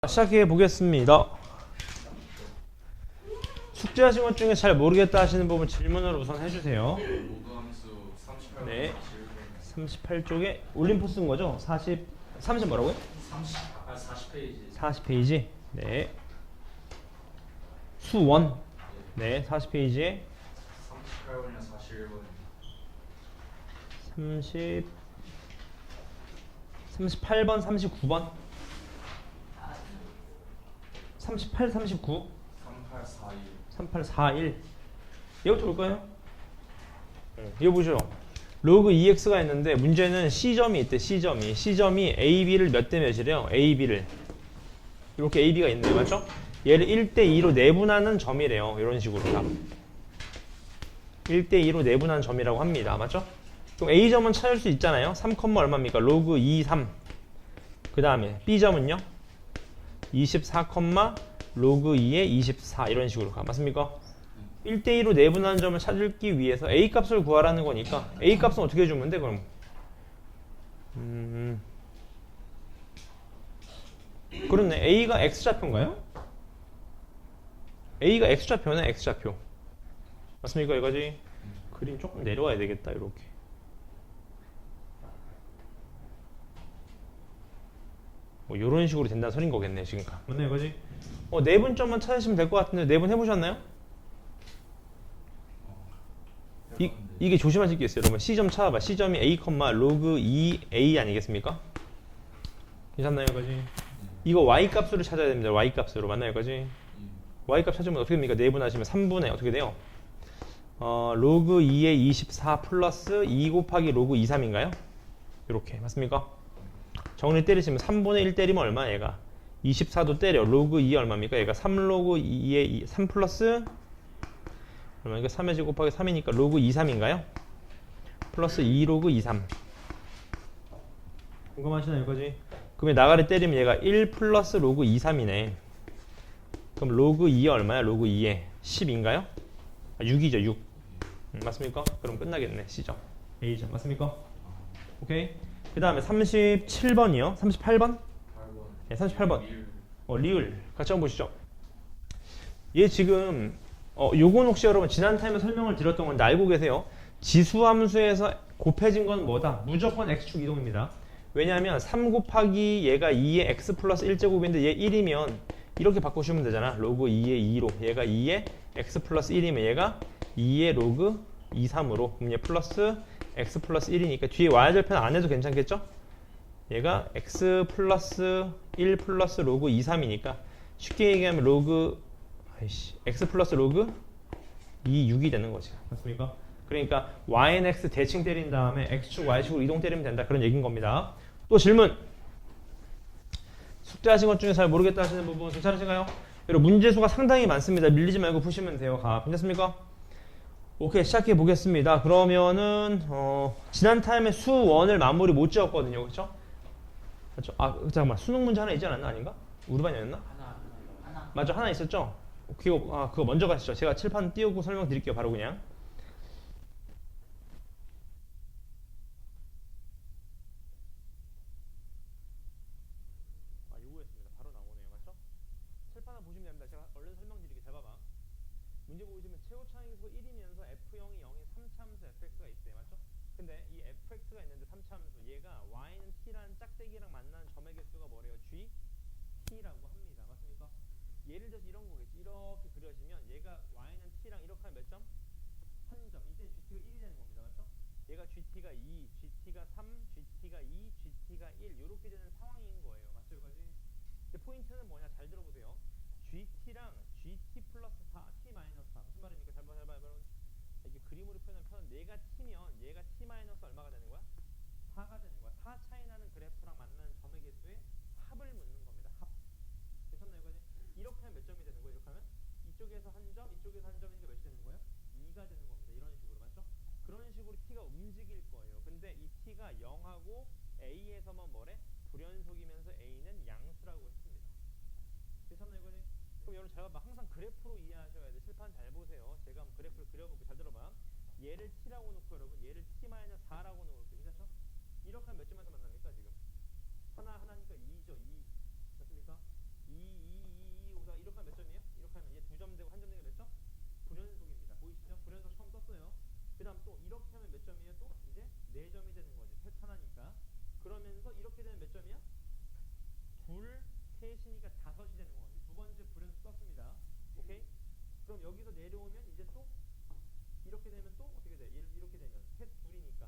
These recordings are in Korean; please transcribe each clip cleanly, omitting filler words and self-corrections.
시작해 보겠습니다. 숙제하신 것 중에 잘 모르겠다 하시는 부분 질문을 우선 해주세요. 로그함수 38. 네. 38쪽에 올림포 쓴 거죠? 30 뭐라고요? 40페이지. 40페이지. 네. 수원. 네. 40페이지에 38번이나 41번. 38번, 39번. 38, 39. 3841. 3841. 이거부터 볼까요? 이거 보죠. 로그 2x가 있는데 문제는 C점이 있대. C점이 AB를 몇 대 몇이래요? AB를 이렇게 AB가 있네요. 맞죠? 얘를 1대2로 내분하는 점이래요. 이런 식으로 다 1대2로 내분하는 점이라고 합니다. 맞죠? 그럼 A점은 찾을 수 있잖아요. 3, 얼마입니까? 로그 2, 3. 그 다음에 B점은요? 24, 로그 2의 24 이런 식으로 가. 맞습니까? 1대2로 내분하는 점을 찾기 위해서 A 값을 구하라는 거니까 A 값은 어떻게 주면 돼 그럼? 그렇네. A가 X좌표인가요? A가 X좌표네. X좌표 맞습니까? 이거지? 그림 조금 내려와야 되겠다. 이렇게 뭐 이런 식으로 된다는 소린 거겠네 지금. 맞네 이거지? 내분점만 찾으시면 될 것 같은데 내분 해보셨나요? 이게 조심하실 게 있어요. 여러분 C점 찾아봐. C점이 A, 로그 2A 아니겠습니까? 괜찮나요 이거지? 이거 Y 값으로 찾아야 됩니다. Y 값으로. 맞나요 이거지? Y 값 찾으면 어떻게 됩니까? 내분하시면 3분의 어떻게 돼요? 로그 2의 24 플러스 2 곱하기 로그 2, 3인가요? 이렇게 맞습니까? 정리 때리시면 3분의 1 때리면 얼마 얘가? 24도 때려. 로그 2 얼마입니까? 얘가 3 로그 2의 3 플러스 얼마니까 3의 제 곱하기 3이니까 로그 2, 3인가요? 플러스 2 로그 2, 3 공감하시나요 이거지? 그러면 나가리 때리면 얘가 1 플러스 로그 2, 3이네. 그럼 로그 2에 얼마야? 로그 2에 10인가요? 6이죠 6. 맞습니까? 그럼 끝나겠네. C죠. A죠. 맞습니까? 오케이. 그 다음에 37번이요. 38번? 8번. 네, 38번. 리을. 같이 한번 보시죠. 얘 지금 요건 혹시 여러분 지난 타임에 설명을 드렸던 건데 알고 계세요? 지수함수에서 곱해진 건 뭐다? 무조건 x축 이동입니다. 왜냐하면 3 곱하기 얘가 2의 x 플러스 1제곱인데 얘 1이면 이렇게 바꾸시면 되잖아. 로그 2의 2로 얘가 2의 x 플러스 1이면 얘가 2의 로그 2, 3으로 그럼 얘 플러스 x 플러스 1이니까 뒤에 y절편 안 해도 괜찮겠죠? 얘가 x 플러스 1 플러스 로그 2, 3이니까 쉽게 얘기하면 로그 x 플러스 로그 2, 6이 되는 거지. 맞습니까? 그러니까 y는 x 대칭 때린 다음에 x축, y축으로 이동 때리면 된다. 그런 얘기인 겁니다. 또 질문. 숙제하신 것 중에 잘 모르겠다 하시는 부분 괜찮으신가요? 여러분 문제수가 상당히 많습니다. 밀리지 말고 푸시면 돼요. 괜찮습니까? 오케이, 시작해 보겠습니다. 그러면은 지난 타임에 수1을 마무리 못 지었거든요. 그렇죠? 그렇죠? 잠깐만. 수능 문제 하나 있지 않았나? 아닌가? 우리 반이었나? 하나. 맞죠? 하나 있었죠? 그거 먼저 가시죠. 제가 칠판 띄우고 설명드릴게요. 바로 그냥. 요거였습니다. 바로 나오네요. 맞죠? 칠판을 보시면 됩니다. 제가 얼른 설명드릴게요. 잘 봐봐. 문제 보시면 최고차항수가 1이면서 f형이 0인 3차함수 fx가 있어요. 맞죠? 근데 이 fx가 있는데 3차함수 얘가 y는 t라는 짝대기랑 만나는 점의 개수가 뭐래요? g, t라고 합니다. 맞습니까? 예를 들어서 이런 거겠지. 이렇게 그려지면 얘가 y는 t랑 이렇게 하면 몇 점? 한 점. 이때 gt가 1이 되는 겁니다. 맞죠? 얘가 gt가 2, gt가 3, gt가 2, gt가 1 이렇게 되는 상황인 거예요. 맞죠? 여기까지? 근데 포인트는 뭐냐? 잘 들어보세요. gt랑 gt 플러스 4, t 마이너스 4 무슨 말입니까? 잘 봐, 여러분. 이게 그림으로 표현하면 얘가 t면 얘가 t 마이너스 얼마가 되는 거야? 4가 되는 거야. 4 차이 나는 그래프랑 만나는 점의 개수의 합을 묻는 겁니다. 합. 괜찮나요? 여기까지? 이렇게 하면 몇 점이 되는 거예요? 이렇게 하면 이쪽에서 한 점, 이쪽에서 한 점이니까 몇이 되는 거예요? 2가 되는 겁니다. 이런 식으로. 맞죠? 그런 식으로 t가 움직일 거예요. 근데 이 t가 0하고 a에서만 뭐래? 불연속이면서 a는 양수라고 했습니다. 괜찮나요? 이거지? 그럼 여러분 잘 봐봐. 항상 그래프로 이해하셔야 돼. 칠판 잘 보세요. 제가 한번 그래프를 그려볼게요. 잘 들어봐. 얘를 t라고 놓고 여러분 얘를 t-4라고 놓을게요. 괜찮죠? 이렇게 하면 몇 점에서 만납니까 지금? 하나니까 2죠. 2. 맞습니까? 2 그럼 여기서 내려오면 이제 또 이렇게 되면 또 어떻게 돼? 이렇게 되면 셋 둘이니까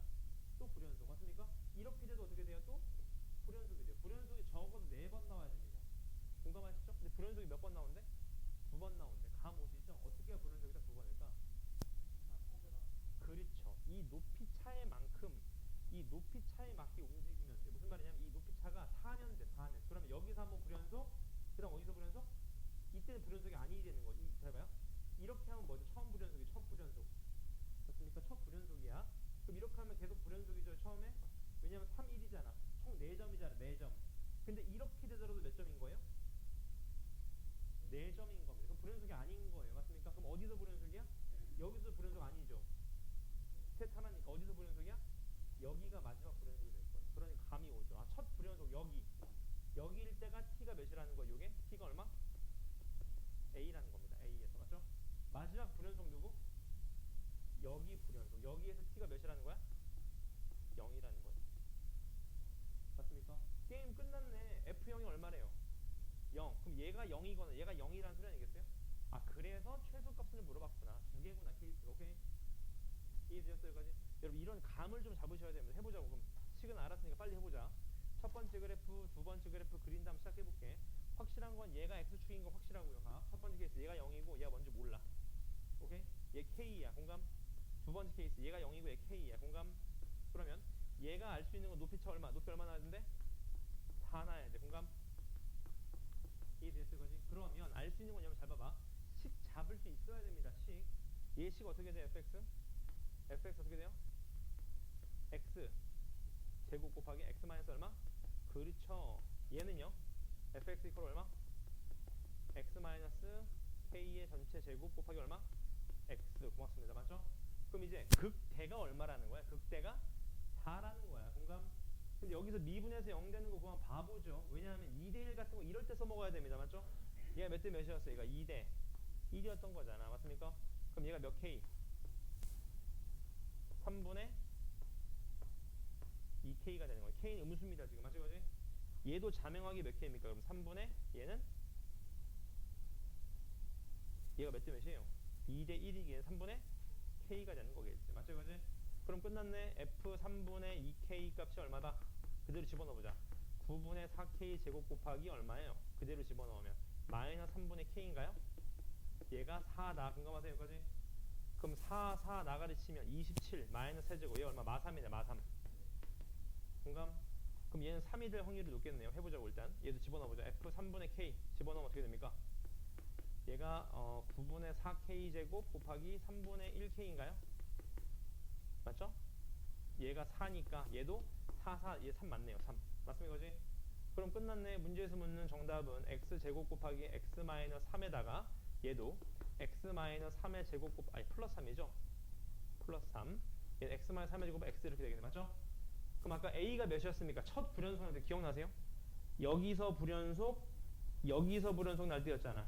또 불연속 맞습니까? 이렇게 돼도 어떻게 돼요? 또 불연속이 돼요. 불연속이 적어도 4번 나와야 됩니다. 공감하시죠? 근데 불연속이 몇 번 나오는데? 2번 나오는데 감 오시죠? 어떻게 해야 불연속이 딱 2번일까? 그렇죠. 이 높이 차의 만큼 이 높이 차에 맞게 움직이면 돼. 무슨 말이냐면 이 높이 차가 4면 돼. 4면. 그러면 여기서 한번 불연속 그 다음 어디서 불연속? 이때는 불연속이 아니게 되는 거지. 잘 봐요. 이렇게 하면 뭐죠? 처음 불연속이 첫 불연속. 맞습니까? 첫 불연속이야. 그럼 이렇게 하면 계속 불연속이죠. 처음에. 왜냐면 3, 1이잖아. 총 4점이잖아. 4점. 근데 이렇게 되더라도 몇 점인 거예요? 4점인 겁니다. 그럼 불연속이 아닌 거예요. 맞습니까? 그럼 어디서 불연속이야? 여기서 불연속 아니죠. 셋 하나니까 어디서 불연속이야? 여기가 마지막 불연속이 될 거예요. 그러니까 감이 오죠. 아, 첫 불연속 여기일 때가 t가 몇이라는 거예요? 요게 t가 얼마? a라는 겁니다. a에서 맞죠? 마지막 불연속 누구? 여기 불연속. 여기에서 t가 몇이라는 거야? 0이라는 거예요. 맞습니까? 게임 끝났네. f0이 얼마래요? 0. 그럼 얘가 0이거나 얘가 0이라는 소리 아니겠어요? 아, 그래서 최소값을 물어봤구나. 두 개구나 케이스가. 오케이? 이해되셨어요? 여기까지? 여러분 이런 감을 좀 잡으셔야 됩니다. 해보자고. 그럼 식은 알았으니까 빨리 해보자. 첫 번째 그래프, 두 번째 그래프 그린 다음 시작해볼게. 확실한 건 얘가 x축인 거 확실하고요. 첫 번째 케이스 얘가 0이고 얘가 뭔지 몰라. 오케이? 얘 k야. 공감? 두 번째 케이스 얘가 0이고 얘 k야. 공감? 그러면 얘가 알 수 있는 건 높이차 얼마? 높이 얼마 나야 되는데? 4 나야 돼. 공감? 이해됐을 거지? 그러면 알 수 있는 건 여러분 잘 봐봐. 식 잡을 수 있어야 됩니다. 식. 얘 식 어떻게 돼? fx? fx 어떻게 돼요? x 제곱 곱하기 x 마이너스 얼마? 그렇죠. 얘는요? fx 이퀄 얼마? x 마이너스 k의 전체 제곱 곱하기 얼마? x. 고맙습니다. 맞죠? 그럼 이제 극대가 얼마라는 거야? 극대가 4라는 거야. 공감? 근데 여기서 미분해서 0 되는 거 그만 바보죠. 왜냐하면 2대1 같은 거 이럴 때 써먹어야 됩니다. 맞죠? 얘가 몇 대 몇이었어? 얘가 2대 1이었던 거잖아. 맞습니까? 그럼 얘가 몇 k? 3분의 2k가 되는 거예요. k는 음수입니다. 지금 맞죠? 그지? 얘도 자명하게 몇 k입니까? 그럼 3분의 얘는 얘가 몇 대 몇이에요? 2대 1이기에 3분의 k가 되는 거겠지. 맞죠? 그지? 그럼 끝났네. f 3분의 2k 값이 얼마다? 그대로 집어넣어보자. 9분의 4k 제곱 곱하기 얼마예요? 그대로 집어넣으면 마이너스 3분의 k인가요? 얘가 4다. 공감하세요? 여기까지? 그럼 4 나가리 치면 27 마이너스 세제곱. 얘 얼마? 마3이네. 마3. 공감? 그럼 얘는 3이 될 확률이 높겠네요. 해보자고. 일단 얘도 집어넣어보자. f 3분의 k 집어넣으면 어떻게 됩니까? 얘가 9분의 4k 제곱 곱하기 3분의 1k인가요? 맞죠? 얘가 4니까 얘도 4, 얘 3 맞네요. 3 맞습니까? 그지? 그럼 끝났네. 문제에서 묻는 정답은 x 제곱 곱하기 x 마이너스 3에다가 얘도 x 마이너스 3의 제곱 아니 플러스 3이죠? 플러스 3 얘는 x 마이너스 3의 제곱 x 이렇게 되겠네. 맞죠? 그럼 아까 a가 몇이었습니까? 첫 불연속인데 기억나세요? 여기서 불연속 날 때였잖아.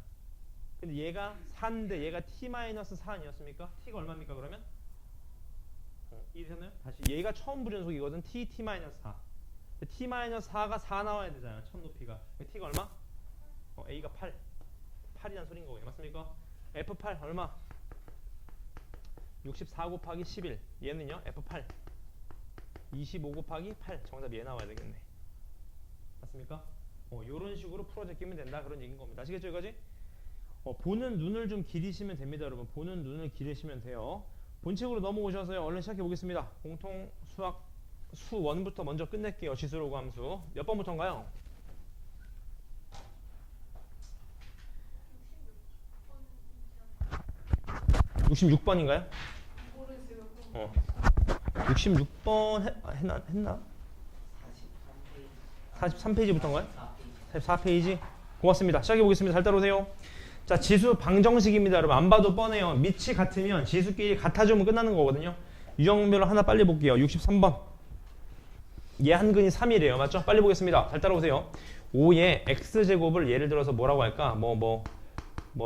근데 얘가 4인데 얘가 t 마이너스 4 아니었습니까? t가 얼마입니까 그러면? 이해되셨나요? 다시 얘가 처음 불연속이거든. t 마이너스 4 t 마이너스 4가 4 나와야 되잖아. 첫 높이가. t가 얼마? a가 8이란 소린 거예요. 맞습니까? f8 얼마? 64 곱하기 11 얘는요? f8 25 곱하기 8 정답이 얘 나와야 되겠네. 맞습니까? 요런 식으로 풀어 제끼면 된다 그런 얘기인 겁니다. 아시겠죠? 여기까지? 보는 눈을 좀 기르시면 됩니다. 여러분 보는 눈을 기르시면 돼요. 본칙으로 넘어오셔서요. 얼른 시작해 보겠습니다. 공통 수학 수 1부터 먼저 끝낼게요. 지수로그 함수 몇 번부터인가요? 66번인가요? 66번 했나? 43페이지부터인가요? 44페이지. 고맙습니다. 시작해 보겠습니다. 잘 따라오세요. 자, 지수 방정식입니다. 여러분 안 봐도 뻔해요. 밑이 같으면 지수끼리 같아주면 끝나는 거거든요. 유형별로 하나 빨리 볼게요. 63번. 얘 한근이 3이래요. 맞죠? 빨리 보겠습니다. 잘 따라오세요. 5의 x제곱을 예를 들어서 뭐라고 할까? 뭐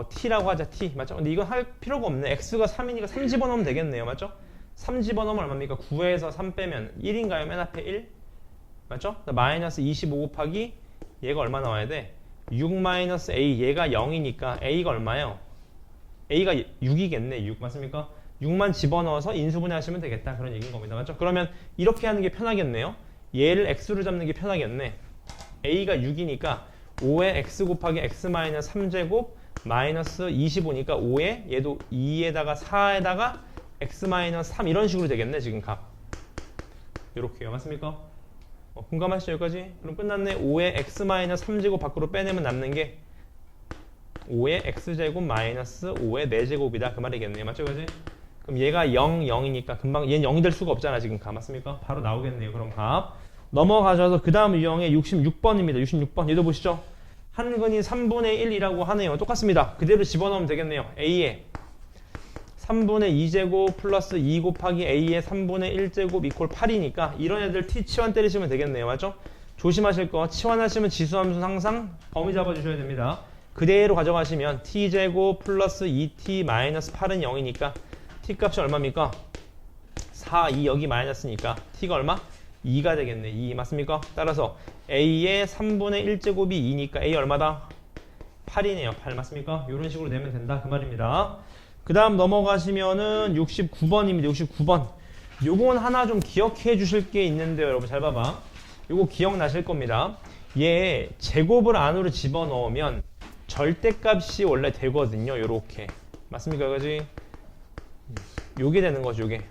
t라고 하자. t. 맞죠? 근데 이건 할 필요가 없네. x가 3이니까 3 집어넣으면 되겠네요. 맞죠? 3 집어넣으면 얼마입니까? 9에서 3 빼면 1인가요? 맨 앞에 1? 맞죠? 마이너스 25 곱하기 얘가 얼마 나와야 돼? 6 마이너스 a 얘가 0이니까 a가 얼마예요? A가 6이겠네. 6 맞습니까? 6만 집어넣어서 인수분해하시면 되겠다. 그런 얘기인 겁니다. 맞죠? 그러면 이렇게 하는 게 편하겠네요. 얘를 x로 잡는 게 편하겠네. A가 6이니까 5에 x 곱하기 x 마이너스 3제곱 마이너스 25니까 5에 얘도 2에다가 4에다가 x 마이너스 3 이런 식으로 되겠네. 지금 값. 이렇게요. 맞습니까? 공감하시죠? 여기까지? 그럼 끝났네. 5에 x 마이너스 3제곱 밖으로 빼내면 남는 게 5의 x제곱 마이너스 5의 4제곱이다. 그 말이겠네요. 맞죠? 그지? 그럼 얘가 0, 0이니까 금방 얘는 0이 될 수가 없잖아. 지금 값. 맞습니까? 바로 나오겠네요. 그럼 값. 넘어가셔서 그 다음 유형의 66번입니다. 66번. 얘도 보시죠. 한근이 3분의 1이라고 하네요. 똑같습니다. 그대로 집어넣으면 되겠네요. A에 3분의 2제곱 플러스 2 곱하기 A의 3분의 1제곱 이퀄 8이니까 이런 애들 T 치환 때리시면 되겠네요. 맞죠? 조심하실 거. 치환하시면 지수함수는 항상 범위 잡아주셔야 됩니다. 그대로 가져가시면 T제곱 플러스 2T 마이너스 8은 0이니까 T 값이 얼마입니까? 4, 2 여기 마이너스니까 T가 얼마? 2가 되겠네. 2 맞습니까? 따라서 A의 3분의 1제곱이 2니까 A 얼마다? 8이네요. 8 맞습니까? 이런 식으로 내면 된다. 그 말입니다. 그 다음 넘어가시면은 69번입니다. 69번. 요건 하나 좀 기억해 주실 게 있는데요. 여러분 잘 봐봐. 요거 기억나실 겁니다. 얘 제곱을 안으로 집어넣으면 절대값이 원래 되거든요. 요렇게. 맞습니까? 그지? 요게 되는 거죠. 요게.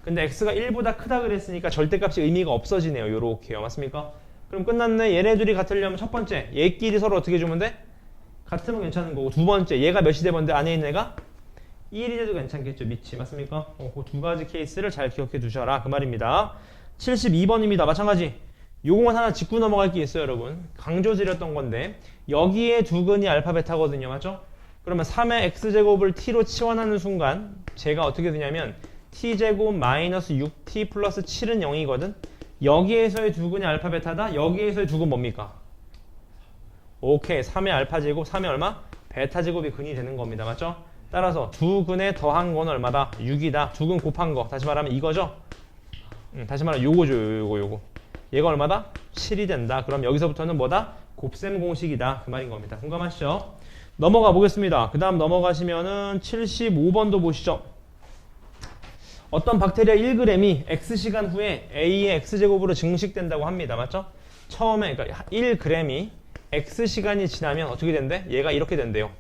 근데 x가 1보다 크다 그랬으니까 절대값이 의미가 없어지네요. 요렇게요. 맞습니까? 그럼 끝났네. 얘네들이 같으려면 첫 번째 얘끼리 서로 어떻게 주면 돼? 같으면 괜찮은 거고 두 번째 얘가 몇이 되는데 안에 있는 애가 1이 돼도 괜찮겠죠. 밑이. 맞습니까? 그 두 가지 케이스를 잘 기억해 두셔라. 그 말입니다. 72번입니다. 마찬가지. 요건 하나 짚고 넘어갈 게 있어요. 여러분. 강조드렸던 건데 여기에 두 근이 알파 베타거든요. 맞죠? 그러면 3의 x제곱을 t로 치환하는 순간 제가 어떻게 되냐면 t제곱 마이너스 6t 플러스 7은 0이거든. 여기에서의 두 근이 알파 베타다. 여기에서의 두 근 뭡니까? 오케이. 3의 알파 제곱 3의 얼마? 베타 제곱이 근이 되는 겁니다. 맞죠? 따라서 두 근에 더한 건 얼마다? 6이다. 두 근 곱한 거. 다시 말하면 이거죠? 다시 말하면 요거죠. 요거. 얘가 얼마다? 7이 된다. 그럼 여기서부터는 뭐다? 곱셈 공식이다. 그 말인 겁니다. 공감하시죠? 넘어가 보겠습니다. 그 다음 넘어가시면은 75번도 보시죠. 어떤 박테리아 1g이 X시간 후에 A의 X제곱으로 증식된다고 합니다. 맞죠? 처음에 그러니까 1g이 X시간이 지나면 어떻게 된대? 얘가 이렇게 된대요.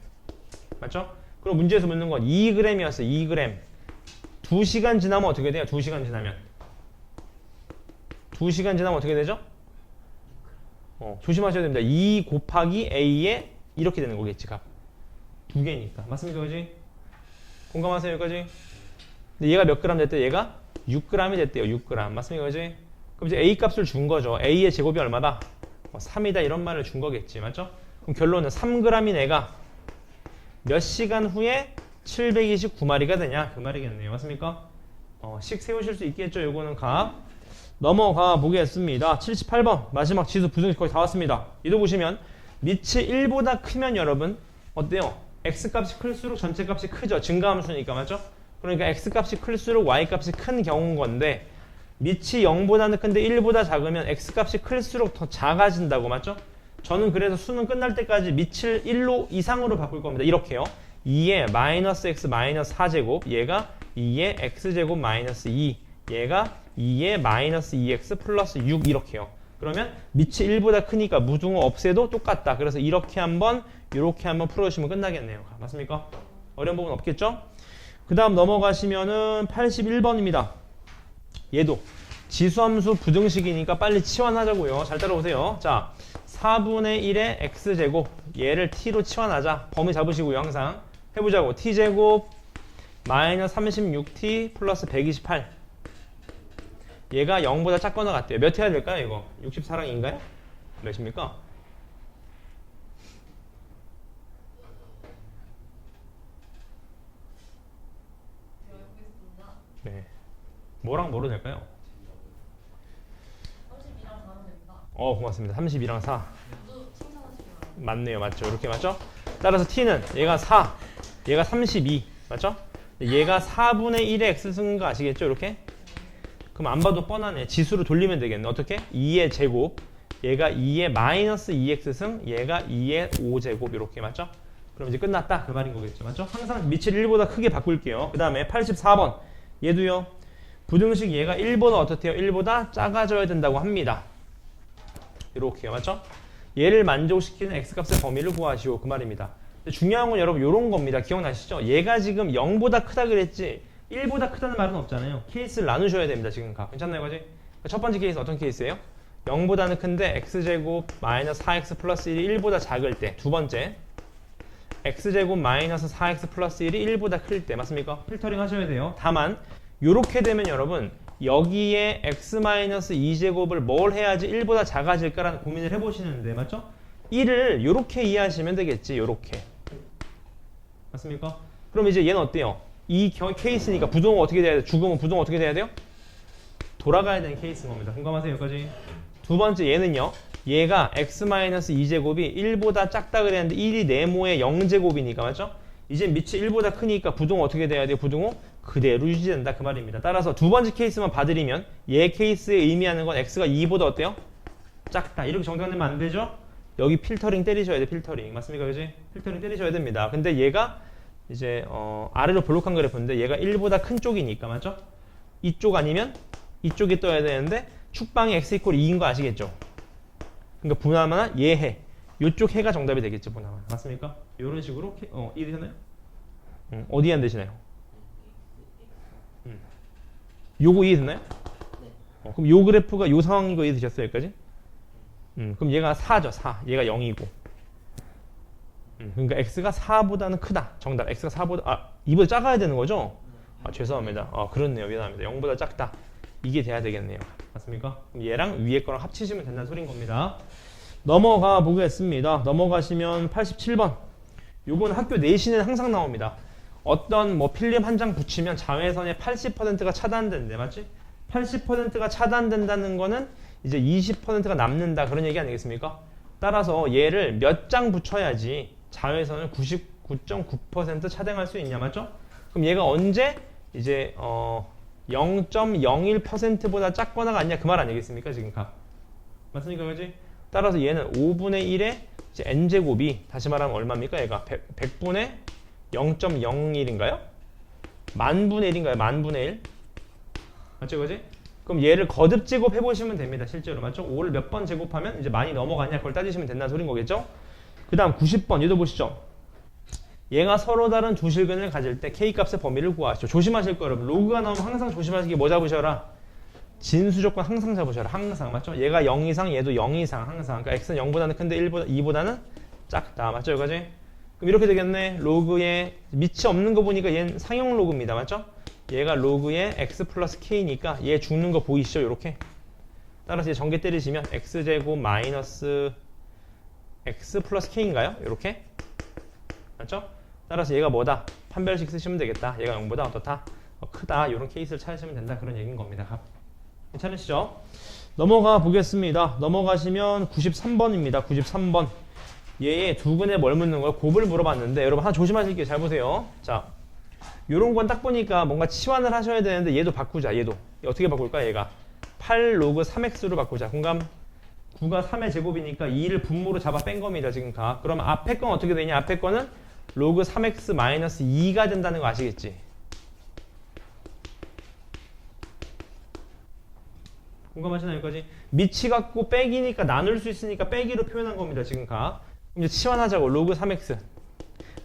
맞죠? 그럼 문제에서 묻는 건 2g이었어요. 2g. 2시간 지나면 어떻게 돼요? 2시간 지나면. 2시간 지나면 어떻게 되죠? 조심하셔야 됩니다. 2 곱하기 A에 이렇게 되는 거겠지, 값. 두 개니까. 맞습니까, 그지? 공감하세요, 여기까지? 근데 얘가 몇 그램 됐대? 얘가 6g이 됐대요, 6g. 맞습니까, 그지? 그럼 이제 A 값을 준 거죠. A의 제곱이 얼마다? 3이다, 이런 말을 준 거겠지, 맞죠? 그럼 결론은 3g인 애가 몇 시간 후에 729마리가 되냐? 그 말이겠네요. 맞습니까? 식 세우실 수 있겠죠, 요거는 값. 넘어가 보겠습니다. 78번 마지막 지수 부등식 거의 다 왔습니다. 이도 보시면 밑이 1보다 크면 여러분 어때요? x값이 클수록 전체 값이 크죠. 증가함수니까 맞죠? 그러니까 x값이 클수록 y값이 큰 경우인 건데 밑이 0보다는 큰데 1보다 작으면 x값이 클수록 더 작아진다고 맞죠? 저는 그래서 수능 끝날 때까지 밑을 1로 이상으로 바꿀 겁니다. 이렇게요. 2에 마이너스 x 마이너스 4제곱 얘가 2에 x제곱 마이너스 2 얘가 2에 마이너스 2x 플러스 6 이렇게요. 그러면 밑이 1보다 크니까 무등호 없애도 똑같다. 그래서 이렇게 한번 이렇게 한번 풀어주시면 끝나겠네요. 맞습니까? 어려운 부분 없겠죠? 그 다음 넘어가시면은 81번입니다. 얘도 지수함수 부등식이니까 빨리 치환하자고요. 잘 따라오세요. 자, 4분의 1의 x제곱 얘를 t로 치환하자. 범위 잡으시고요. 항상 해보자고. t제곱 마이너스 36t 플러스 128 얘가 0보다 작거나 같대요. 몇 해야 될까요, 이거? 64랑인가요? 몇입니까? 네. 뭐랑 뭐로 될까요? 32랑 4로 됩니다. 고맙습니다. 32랑 4. 맞네요. 맞죠? 이렇게 맞죠? 따라서 t는 얘가 4, 얘가 32. 맞죠? 얘가 4분의 1의 x승인 거 아시겠죠? 이렇게? 그럼 안 봐도 뻔하네. 지수로 돌리면 되겠네. 어떻게? 2의 제곱. 얘가 2의 마이너스 2x승, 얘가 2의 5제곱. 이렇게 맞죠? 그럼 이제 끝났다 그 말인 거겠죠. 맞죠? 항상 미치를 1보다 크게 바꿀게요. 그 다음에 84번 얘도요. 부등식 얘가 1보다 어떻대요? 1보다 작아져야 된다고 합니다. 이렇게요. 맞죠? 얘를 만족시키는 x값의 범위를 구하시오 그 말입니다. 근데 중요한 건 여러분 이런 겁니다. 기억나시죠? 얘가 지금 0보다 크다 그랬지 1보다 크다는 말은 없잖아요. 케이스를 나누셔야 됩니다. 지금 괜찮나요? 그지? 첫 번째 케이스 어떤 케이스예요? 0보다는 큰데 x제곱 마이너스 4x 플러스 1이 1보다 작을 때. 두 번째 x제곱 마이너스 4x 플러스 1이 1보다 클 때. 맞습니까? 필터링 하셔야 돼요. 다만 요렇게 되면 여러분 여기에 x 마이너스 2제곱을 뭘 해야지 1보다 작아질까라는 고민을 해보시는데 맞죠? 1을 요렇게 이해하시면 되겠지. 요렇게. 맞습니까? 그럼 이제 얘는 어때요? 이 케이스니까 부동은 어떻게 돼야 돼요? 죽으면 부동 어떻게 돼야 돼요? 돌아가야 되는 케이스인 겁니다. 공감하세요? 여기까지? 두 번째 얘는요. 얘가 x-2제곱이 1보다 작다 그랬는데 1이 네모의 0제곱이니까 맞죠? 이제 밑이 1보다 크니까 부동은 어떻게 돼야 돼요? 부동은 그대로 유지된다 그 말입니다. 따라서 두 번째 케이스만 봐드리면 얘 케이스에 의미하는 건 x가 2보다 어때요? 작다. 이렇게 정정되면 안 되죠? 여기 필터링 때리셔야 돼. 필터링. 맞습니까? 그지? 필터링 때리셔야 됩니다. 근데 얘가 이제 아래로 볼록한 그래프인데 얘가 1보다 큰 쪽이니까 맞죠? 이쪽 아니면 이쪽이 떠야 되는데 축방이 x 이퀄 2인 거 아시겠죠? 그러니까 분할만한 얘해. 이쪽 해가 정답이 되겠죠. 분할만. 맞습니까? 이런 식으로 이해되셨나요? 어디 안 되시나요? 요거 이해됐나요? 네. 그럼 요 그래프가 요 상황인 거 이해되셨어요? 여기까지? 그럼 얘가 4죠. 4. 얘가 0이고. 그러니까 x가 4보다는 크다. 정답. x가 4보다 2보다 작아야 되는 거죠? 죄송합니다. 그렇네요. 미안합니다. 0보다 작다. 이게 돼야 되겠네요. 맞습니까? 그럼 얘랑 위에 거랑 합치시면 된다는 소린 겁니다. 넘어가 보겠습니다. 넘어가시면 87번. 요건 학교 내신에는 항상 나옵니다. 어떤 필름 한 장 붙이면 자외선의 80%가 차단된대. 맞지? 80%가 차단된다는 거는 이제 20%가 남는다. 그런 얘기 아니겠습니까? 따라서 얘를 몇 장 붙여야지 자외선을 99.9% 차단할 수 있냐. 맞죠? 그럼 얘가 언제 이제 0.01%보다 작거나가 아니냐 그 말 아니겠습니까? 지금 값. 맞습니까? 그지? 따라서 얘는 5분의 1의 n제곱이 다시 말하면 얼마입니까? 얘가 100분의 0.01인가요? 만분의 1인가요? 만분의 1? 맞죠? 그지? 그럼 얘를 거듭 제곱해 보시면 됩니다. 실제로. 맞죠? 5를 몇 번 제곱하면 이제 많이 넘어가냐 그걸 따지시면 된다는 소린 거겠죠? 그 다음 90번 얘도 보시죠. 얘가 서로 다른 두 실근을 가질 때 K값의 범위를 구하시죠. 조심하실 거 여러분. 로그가 나오면 항상 조심하시기 뭐 잡으셔라? 진수 조건 항상 잡으셔라. 항상. 맞죠? 얘가 0 이상 얘도 0 이상 항상. 그러니까 x는 0보다는 큰데 2보다는 작다. 맞죠? 여기까지? 그럼 이렇게 되겠네. 로그에 밑이 없는 거 보니까 얘는 상용 로그입니다. 맞죠? 얘가 로그에 x 플러스 k니까 얘 죽는 거 보이시죠? 이렇게. 따라서 얘 전개 때리시면 x제곱 마이너스 x 플러스 k인가요? 이렇게. 맞죠? 따라서 얘가 뭐다? 판별식 쓰시면 되겠다. 얘가 0보다 어떻다? 크다. 이런 케이스를 찾으시면 된다. 그런 얘기인 겁니다. 괜찮으시죠? 넘어가 보겠습니다. 넘어가시면 93번입니다. 93번. 얘의 두근에 뭘 묻는 거예요? 곱을 물어봤는데 여러분 하나 조심하실게요. 잘 보세요. 자, 요런 건 딱 보니까 뭔가 치환을 하셔야 되는데 얘도 바꾸자. 얘도. 어떻게 바꿀까? 얘가 8 로그 3x로 바꾸자. 공감? 9가 3의 제곱이니까 2를 분모로 잡아 뺀 겁니다. 지금 가. 그러면 앞에 건 어떻게 되냐? 앞에 거는 로그 3x 마이너스 2가 된다는 거 아시겠지? 공감하시나요? 여기까지? 밑이 갖고 빼기니까 나눌 수 있으니까 빼기로 표현한 겁니다. 지금 가. 그럼 이제 치환하자고. 로그 3x.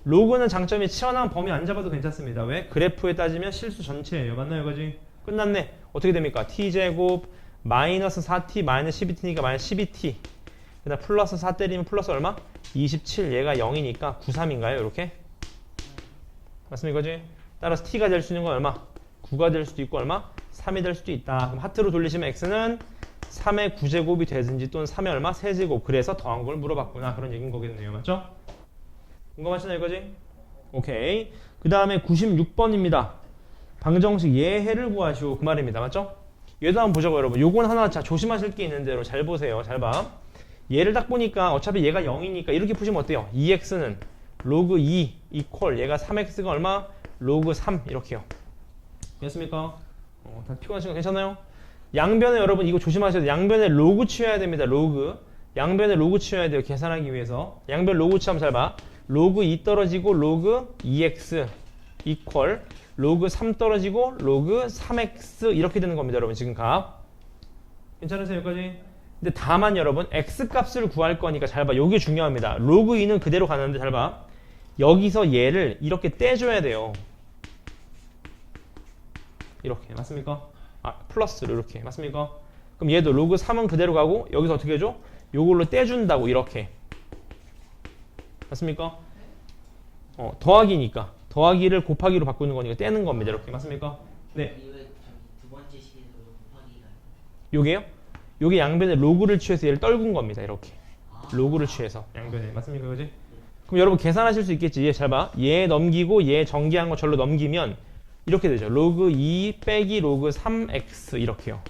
로그는 장점이 치환하면 범위 안 잡아도 괜찮습니다. 왜? 그래프에 따지면 실수 전체예요. 맞나요? 여기까지? 끝났네. 어떻게 됩니까? t제곱 마이너스 4t 마이너스 12t니까 마이너스 12t. 그다음 플러스 4 때리면 플러스 얼마? 27. 얘가 0이니까 93인가요? 이렇게? 맞습니까? 그지? 따라서 t가 될 수 있는 건 얼마? 9가 될 수도 있고 얼마? 3이 될 수도 있다. 그럼 하트로 돌리시면 x는 3의 9제곱이 되든지 또는 3의 얼마? 세제곱. 그래서 더한 걸 물어봤구나. 그런 얘기인 거겠네요. 맞죠? 궁금하시나요? 이거지? 오케이. 그 다음에 96번입니다. 방정식 예해를 구하시오. 그 말입니다. 맞죠? 얘도 한번 보자고 여러분. 요건 하나 자 조심하실 게 있는데 여러분 잘 보세요. 잘 봐. 얘를 딱 보니까 어차피 얘가 0이니까 이렇게 푸시면 어때요? 2x는 로그 2 이퀄 얘가 3x가 얼마? 로그 3 이렇게요. 됐습니까? 다 피곤하신 거 괜찮아요? 양변에 여러분 이거 조심하셔야 돼요. 양변에 로그 취해야 됩니다. 로그. 양변에 로그 취해야 돼요. 계산하기 위해서. 양변 로그 취하면 잘 봐. 로그 2 떨어지고 로그 2x 이퀄 로그 3 떨어지고 로그 3x 이렇게 되는 겁니다. 여러분 지금 값 괜찮으세요 여기까지? 근데 다만 여러분 x 값을 구할 거니까 잘 봐. 요게 중요합니다. 로그 2는 그대로 가는데 잘 봐. 여기서 얘를 이렇게 떼줘야 돼요. 이렇게 맞습니까? 아 플러스로 이렇게 맞습니까? 그럼 얘도 로그 3은 그대로 가고 여기서 어떻게 해줘? 요걸로 떼준다고 이렇게 맞습니까? 더하기니까 더하기를 곱하기로 바꾸는 거니까 떼는 겁니다. 이렇게 맞습니까? 네. 이거 저기 두 번째 식에서 곱하기가 요게요? 요게 양변에 로그를 취해서 얘를 떨군 겁니다. 이렇게 아. 로그를 취해서 양변에 맞습니까? 그지? 그럼 여러분 계산하실 수 있겠지? 얘 잘 봐. 얘 넘기고 얘 전개한 거 절로 넘기면 이렇게 되죠. 로그 2 빼기 로그 3x 이렇게요.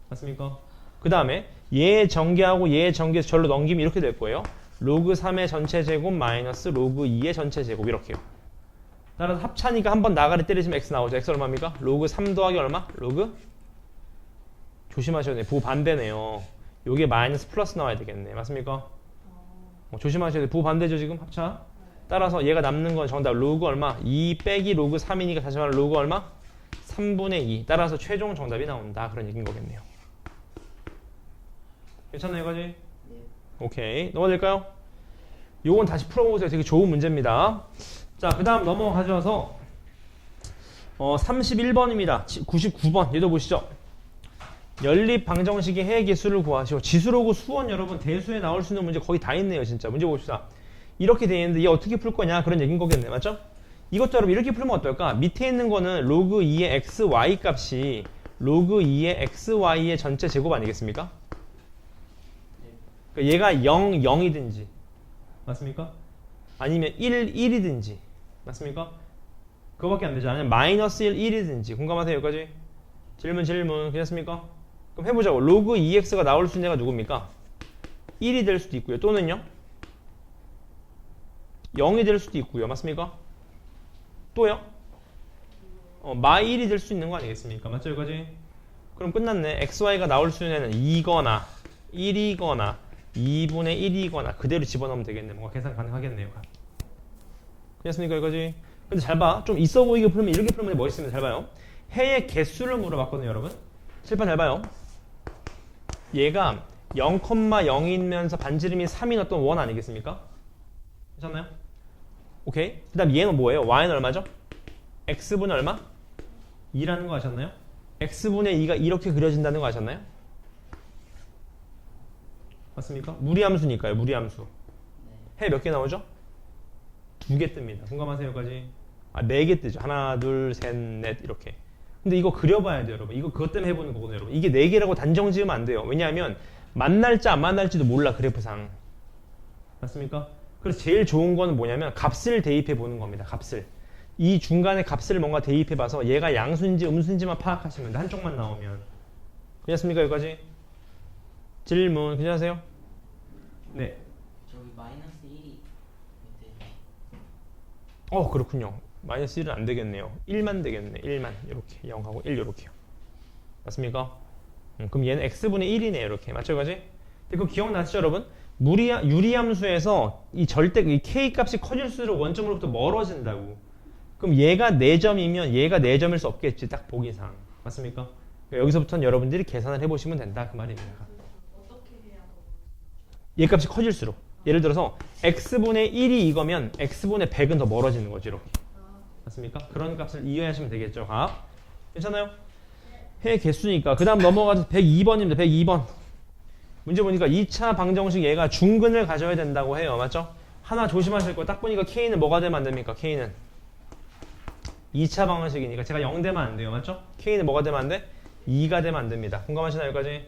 맞습니까? 그 다음에 얘 전개하고 얘 전개해서 절로 넘기면 이렇게 될 거예요. 로그 3의 전체 제곱 마이너스 로그 2의 전체 제곱 이렇게요. 따라서 합차니까 한번 나가리 때리시면 x 나오죠. x 얼마입니까? 로그 3 더하기 얼마? 로그 조심하셔야 돼요. 부반대네요. 요게 마이너스 플러스 나와야 되겠네. 맞습니까? 조심하셔야 돼요. 부반대죠 지금 합차. 따라서 얘가 남는 건 정답 로그 얼마? 2 빼기 로그 3이니까 다시 말해 로그 얼마? 3분의 2. 따라서 최종 정답이 나온다. 그런 얘기인 거겠네요. 괜찮나요 여기까지? 네. 오케이 넘어갈까요? 요건 다시 풀어보세요. 되게 좋은 문제입니다. 자, 그 다음 넘어가셔서 31번입니다. 99번 얘도 보시죠. 연립 방정식의 해의 개수를 구하시오. 지수로고 수원 여러분 대수에 나올 수 있는 문제 거의 다 있네요. 진짜 문제 봅시다. 이렇게 돼 있는데 얘 어떻게 풀 거냐 그런 얘기인 거겠네. 맞죠? 이것도 여러분 이렇게 풀면 어떨까? 밑에 있는 거는 로그 2의 xy 값이 로그 2의 xy의 전체 제곱 아니겠습니까? 그러니까 얘가 0, 0이든지 맞습니까? 아니면 1, 1이든지 맞습니까? 그거밖에 안 되죠. 아니면 마이너스 1, 1이든지 공감하세요 여기까지? 질문 괜찮습니까? 그럼 해보자고. 로그 2x가 나올 수 있는 애가 누굽니까? 1이 될 수도 있고요. 또는요? 0이 될 수도 있고요. 맞습니까? 또요? 마 1이 될 수 있는 거 아니겠습니까? 맞죠 여기까지? 그럼 끝났네. xy가 나올 수 있는 애는 2거나 1이거나 2분의 1이거나 그대로 집어넣으면 되겠네. 뭔가 계산 가능하겠네요. 괜찮습니까 여기까지? 근데 잘 봐. 좀 있어 보이게 풀면 이렇게 풀면 멋있습니다. 잘 봐요. 해의 개수를 물어봤거든요 여러분. 칠판 잘 봐요. 얘가 0,0이면서 반지름이 3인 어떤 원 아니겠습니까? 괜찮나요? 오케이. 그 다음 얘는 뭐예요? y는 얼마죠? x분의 얼마? 2라는 거 아셨나요? x분의 2가 이렇게 그려진다는 거 아셨나요? 맞습니까? 무리함수니까요. 무리함수. 해 몇 개 나오죠? 2개 뜹니다. 공감하세요 여기까지? 4개 뜨죠. 하나, 둘, 셋, 넷 이렇게. 근데 이거 그려봐야 돼요 여러분. 이거 그것 때문에 해보는 거거든요 여러분. 이게 4개라고 단정 지으면 안 돼요. 왜냐하면 만날지 안 만날지도 몰라 그래프상. 맞습니까? 그래서 제일 좋은 거는 뭐냐면 값을 대입해 보는 겁니다. 값을. 이 중간에 값을 뭔가 대입해 봐서 얘가 양수인지 음수인지만 파악하시면 돼. 한쪽만 나오면. 괜찮습니까 여기까지? 질문 괜찮으세요? 네. 저기 마이너스 1이 그렇군요. 마이너스 1은 안 되겠네요. 1만 되겠네. 1만 이렇게 0하고 1 이렇게요. 맞습니까? 그럼 얘는 x분의 1이네요. 이렇게 맞죠 여기까지? 근데 그거 기억나시죠 여러분? 유리함수에서 이 절대 이 k 값이 커질수록 원점으로부터 멀어진다고. 그럼 얘가 4점이면 얘가 4점일 수 없겠지. 딱 보기상. 맞습니까? 그러니까 여기서부터는 여러분들이 계산을 해보시면 된다. 그 말입니다. 얘 값이 커질수록. 예를 들어서 x분의 1이 이거면 x분의 100은 더 멀어지는 거지. 이렇게. 맞습니까? 그런 값을 이해하시면 되겠죠. 값. 괜찮아요? 해 개수니까. 그 다음 넘어가서 102번입니다. 102번. 문제 보니까 2차 방정식 얘가 중근을 가져야 된다고 해요. 맞죠? 하나 조심하실 거. 딱 보니까 k는 뭐가 되면 안 됩니까? k는 2차 방정식이니까 제가 0 되면 안 돼요. 맞죠? k는 뭐가 되면 안 돼? 2가 되면 안 됩니다. 공감하시나요? 여기까지?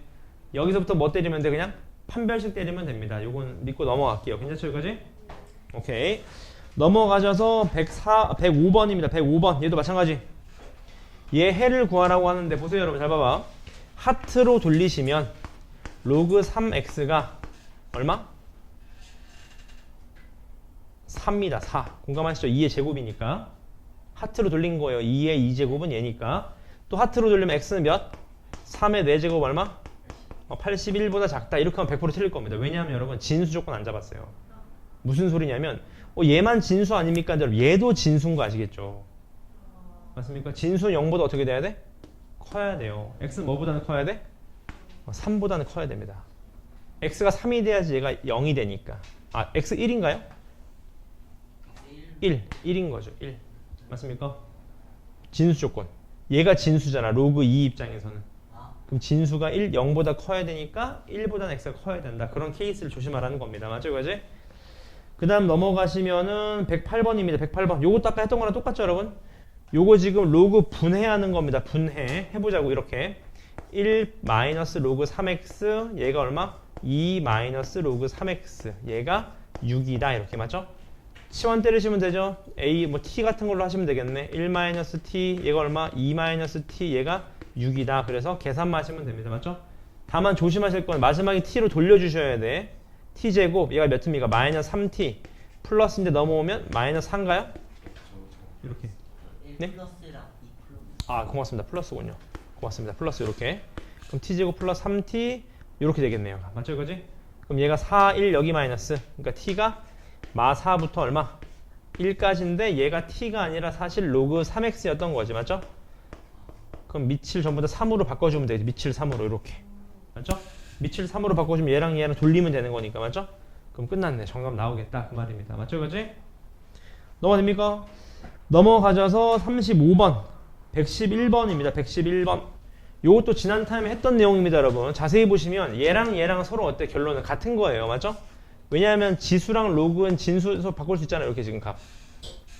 여기서부터 뭐 때리면 돼? 그냥 판별식 때리면 됩니다. 요건 믿고 넘어갈게요. 괜찮죠? 여기까지? 오케이. 넘어가셔서 105번입니다. 105번. 얘도 마찬가지. 얘 해를 구하라고 하는데 보세요 여러분. 잘 봐봐. 하트로 돌리시면 로그 3x가 얼마? 4입니다. 4. 공감하시죠? 2의 제곱이니까. 하트로 돌린 거예요. 2의 2제곱은 얘니까. 또 하트로 돌리면 x는 몇? 3의 4제곱 얼마? 81보다 작다. 이렇게 하면 100% 틀릴 겁니다. 왜냐하면 여러분 진수 조건 안 잡았어요. 무슨 소리냐면 얘만 진수 아닙니까? 여러분 얘도 진수인 거 아시겠죠? 맞습니까? 진수는 0보다 어떻게 돼야 돼? 커야 돼요. x는 뭐보다는 커야 돼? 3보다는 커야 됩니다. x가 3이 돼야지 얘가 0이 되니까. 아, x 1인가요? 1인 거죠. 1. 맞습니까? 진수 조건. 얘가 진수잖아. 로그 2 입장에서는. 그럼 진수가 1, 0보다 커야 되니까 1보다는 x가 커야 된다. 그런 케이스를 조심하라는 겁니다. 맞죠? 그지? 그 다음 넘어가시면은 108번입니다. 108번. 요것도 아까 했던 거랑 똑같죠, 여러분? 요거 지금 로그 분해하는 겁니다. 분해. 해보자고, 이렇게. 1 마이너스 로그 3x. 얘가 얼마? 2 마이너스 로그 3x. 얘가 6이다. 이렇게 맞죠? 치환 때리시면 되죠? a, 뭐 t 같은 걸로 하시면 되겠네. 1 마이너스 t. 얘가 얼마? 2 마이너스 t. 얘가 6이다. 그래서 계산만 하시면 됩니다. 맞죠? 다만 조심하실 건 마지막에 t로 돌려주셔야 돼. t제곱. 얘가 몇 입니까? 마이너스 3t. 플러스인데 넘어오면 마이너스 4인가요? 이렇게. 1 네? 플러스랑 2 플러스. 아, 고맙습니다. 플러스군요. 고맙습니다. 플러스 이렇게. 그럼 t제곱 플러스 3t 이렇게 되겠네요. 맞죠, 이거지? 그럼 얘가 4, 1 여기 마이너스. 그러니까 t가 마 4부터 얼마? 1까지인데 얘가 t가 아니라 사실 로그 3x였던 거지, 맞죠? 그럼 밑을 전부 다 3으로 바꿔주면 되겠지. 밑을 3으로 이렇게. 맞죠? 밑을 3으로 바꿔주면 얘랑 얘랑 돌리면 되는 거니까, 맞죠? 그럼 끝났네. 정답 나오겠다. 그 말입니다. 맞죠, 이거지? 넘어갑니까? 넘어가셔서 35번. 111번입니다. 111번. 요것도 지난 타임에 했던 내용입니다, 여러분. 자세히 보시면 얘랑 얘랑 서로 어때? 결론은 같은 거예요. 맞죠? 왜냐하면 지수랑 로그는 진수에서 바꿀 수 있잖아요. 이렇게 지금 값.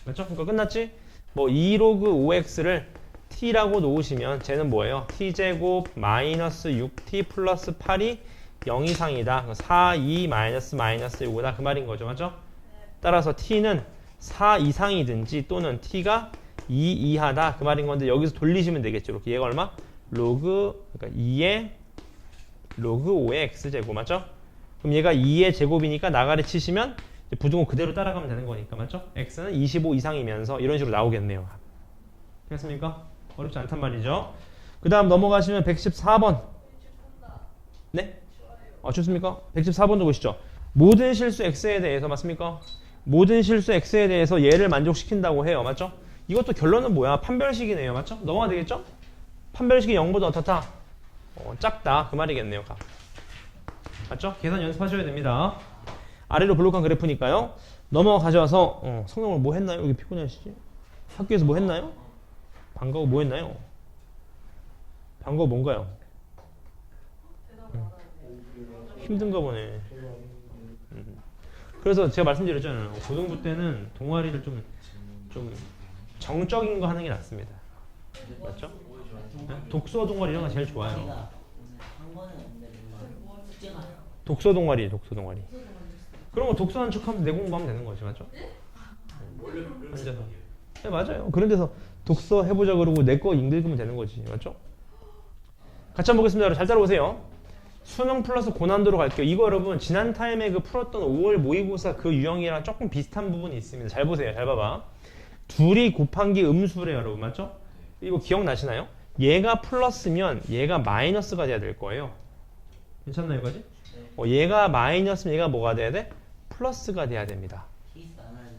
맞죠? 그러니까 끝났지? 뭐 2로그 5x를 t라고 놓으시면 쟤는 뭐예요? t제곱 마이너스 6t 플러스 8이 0 이상이다. 4, 2 마이너스 마이너스 요거다. 그 말인 거죠. 맞죠? 따라서 t는 4 이상이든지 또는 t가 2 이하다. 그 말인 건데 여기서 돌리시면 되겠죠. 이렇게 얘가 얼마? 로그 그러니까 2의 로그 5의 x제곱. 맞죠? 그럼 얘가 2의 제곱이니까 나가리 치시면 부등호 그대로 따라가면 되는 거니까. 맞죠? x는 25 이상이면서 이런 식으로 나오겠네요. 됐습니까? 어렵지 않단 말이죠. 그 다음 넘어가시면 114번. 네? 좋습니까? 114번도 보시죠. 모든 실수 x에 대해서 맞습니까? 모든 실수 x에 대해서 얘를 만족시킨다고 해요. 맞죠? 이것도 결론은 뭐야? 판별식이네요. 맞죠? 넘어가 되겠죠? 판별식이 0보다 어떻다? 작다. 그 말이겠네요. 맞죠? 계산 연습하셔야 됩니다. 아래로 블록한 그래프니까요. 넘어가셔서 성능을 뭐 했나요? 여기 피곤하시지? 학교에서 뭐 했나요? 방과후 뭐 했나요? 방과후 뭔가요? 힘든가 보네. 그래서 제가 말씀드렸잖아요. 고등부 때는 동아리를 좀 정적인 거 하는 게 낫습니다. 맞죠? 네? 독서 동아리 이런 거 제일 좋아요. 제가 오늘 한 거는 없는데 뭔가 숙제가 독서 동아리. 그런 거 독서하는 척하면서 내 공부하면 되는 거지, 맞죠? 앉아서. 네, 맞아요. 그런 데서 독서 해보자 그러고 내 거 읽으면 되는 거지, 맞죠? 같이 한번 보겠습니다. 여러분 잘 따라오세요. 수능 플러스 고난도로 갈게요. 이거 여러분 지난 타임에 그 풀었던 5월 모의고사 그 유형이랑 조금 비슷한 부분이 있습니다. 잘 보세요. 잘 봐봐. 둘이 곱한 게 음수래요, 여러분. 맞죠? 이거 기억나시나요? 얘가 플러스면 얘가 마이너스가 돼야 될 거예요. 괜찮나요, 이거지? 얘가 마이너스면 얘가 뭐가 돼야 돼? 플러스가 돼야 됩니다. 케이스 안 하는.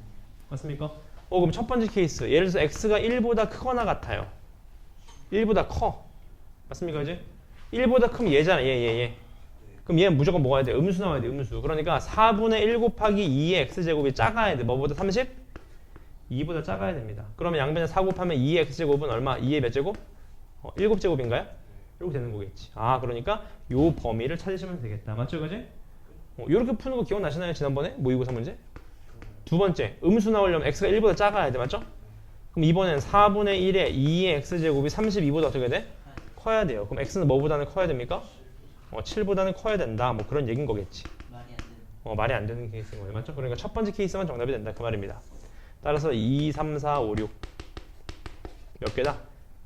맞습니까? 그럼 첫 번째 케이스. 예를 들어서 x가 1보다 크거나 같아요. 1보다 커. 맞습니까, 이제? 1보다 크면 얘잖아, 얘. 그럼 얘는 무조건 뭐가 돼야 돼? 음수 나와야 돼, 음수. 그러니까 4분의 1 곱하기 2의 x제곱이 작아야 돼. 뭐보다 30? 2보다 작아야 됩니다. 그러면 양변에 4 곱하면 2의 x제곱은 얼마? 2의 몇 제곱? 7제곱인가요? 이렇게 되는 거겠지. 그러니까 요 범위를 찾으시면 되겠다. 맞죠, 그지? 이렇게 푸는 거 기억나시나요? 지난번에 모의고사 문제? 두 번째, 음수 나오려면 x가 1보다 작아야 돼. 맞죠? 그럼 이번엔 4분의 1에 2의 x제곱이 32보다 어떻게 돼? 커야 돼요. 그럼 x는 뭐보다는 커야 됩니까? 7보다는 커야 된다. 뭐 그런 얘기인 거겠지. 말이 안 되는. 말이 안 되는 케이스인 거예요. 맞죠? 그러니까 첫 번째 케이스만 정답이 된다. 그 말입니다. 따라서 2, 3, 4, 5, 6 몇 개다?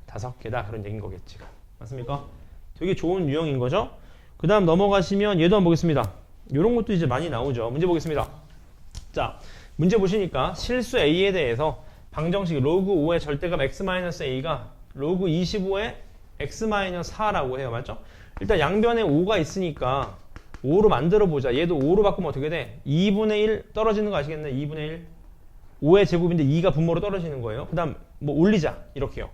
5개다. 그런 얘기인 거겠지. 맞습니까? 되게 좋은 유형인 거죠? 그 다음 넘어가시면 얘도 한번 보겠습니다. 이런 것도 이제 많이 나오죠. 문제 보겠습니다. 자, 문제 보시니까 실수 a에 대해서 방정식 로그 5의 절대값 x-a가 로그 25의 x-4라고 해요. 맞죠? 일단 양변에 5가 있으니까 5로 만들어 보자. 얘도 5로 바꾸면 어떻게 돼? 2분의 1 떨어지는 거 아시겠네? 2분의 1. 5의 제곱인데 2가 분모로 떨어지는 거예요. 그 다음 뭐 올리자. 이렇게요.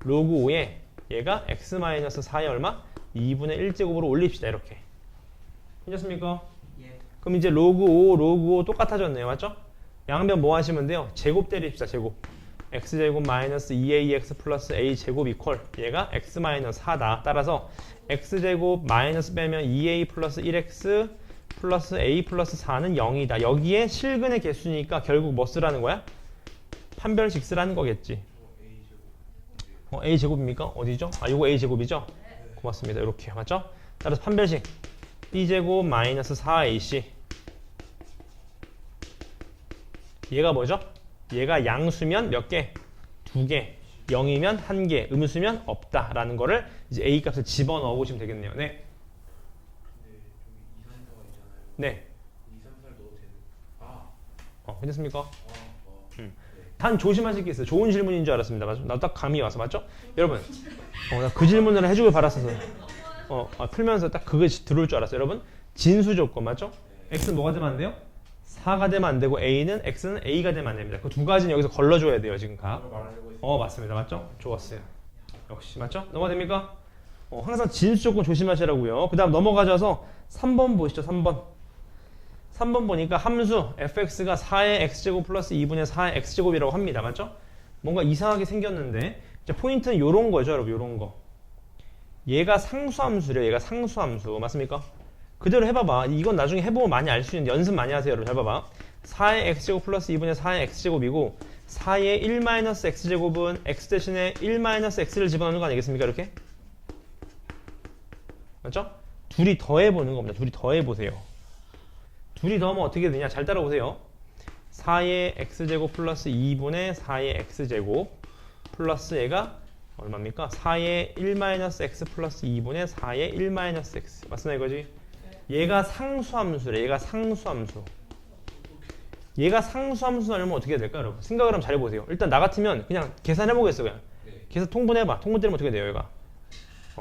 로그 5에 얘가 x-4의 얼마? 2분의 1제곱으로 올립시다. 이렇게. 괜찮습니까? 예. 그럼 이제 로그 5, 로그 5 똑같아졌네요. 맞죠? 양변 뭐 하시면 돼요? 제곱 때립시다. 제곱. x제곱 마이너스 2ax 플러스 a제곱 이퀄 얘가 x 마이너스 4다. 따라서 x제곱 마이너스 빼면 2a 플러스 1x 플러스 a 플러스 4는 0이다. 여기에 실근의 개수니까 결국 뭐 쓰라는 거야? 판별식 쓰라는 거겠지. a제곱입니까? 어디죠? 아, 요거 a제곱이죠? 고맙습니다. 이렇게 맞죠? 따라서 판별식 b제곱 마이너스 4ac 얘가 뭐죠? 얘가 양수면 몇 개? 2개. 0이면 1개. 음수면 없다라는 거를 이제 a 값을 집어넣어 보시면 되겠네요. 네. 네. 2, 3, 4 넣어도 되는. 괜찮습니까? 단 조심하실 게 있어요. 좋은 질문인 줄 알았습니다. 맞죠? 나 딱 감이 와서 맞죠? 여러분, 나 그 질문을 해주길 바랐어서 풀면서 딱 그게 들어올 줄 알았어요. 여러분, 진수 조건 맞죠? x는 뭐가 되면 안 돼요? 4가 되면 안 되고 x는 a가 되면 안 됩니다. 그 두 가지는 여기서 걸러줘야 돼요. 지금 각. 맞습니다. 맞죠? 좋았어요. 역시 맞죠? 넘어갑니까? 항상 진수 조건 조심하시라고요. 그 다음 넘어가셔서 3번 보시죠. 3번. 3번 보니까 함수 fx가 4의 x제곱 플러스 2분의 4의 x제곱이라고 합니다. 맞죠? 뭔가 이상하게 생겼는데 이제 포인트는 요런 거죠. 여러분 요런 거. 얘가 상수함수래요. 얘가 상수함수. 맞습니까? 그대로 해봐봐. 이건 나중에 해보면 많이 알 수 있는 연습 많이 하세요. 여러분 잘 봐봐. 4의 x제곱 플러스 2분의 4의 x제곱이고 4의 1-x제곱은 x 대신에 1-x를 집어넣는 거 아니겠습니까? 이렇게? 맞죠? 둘이 더해보는 겁니다. 둘이 더해보세요. 둘이 더하면 어떻게 되냐? 잘 따라오세요. 4의 x제곱 플러스 2분의 4의 x제곱 플러스 얘가 얼마입니까? 4의 1-x 플러스 2분의 4의 1-x 맞습니까 이거지? 얘가 상수함수래. 얘가 상수함수. 얘가 상수함수 나오면 어떻게 해야 될까 여러분? 생각을 한번 잘해보세요. 일단 나 같으면 그냥 계산해보겠어. 그냥 계산 통분해봐. 통분 때리면 어떻게 돼요 얘가?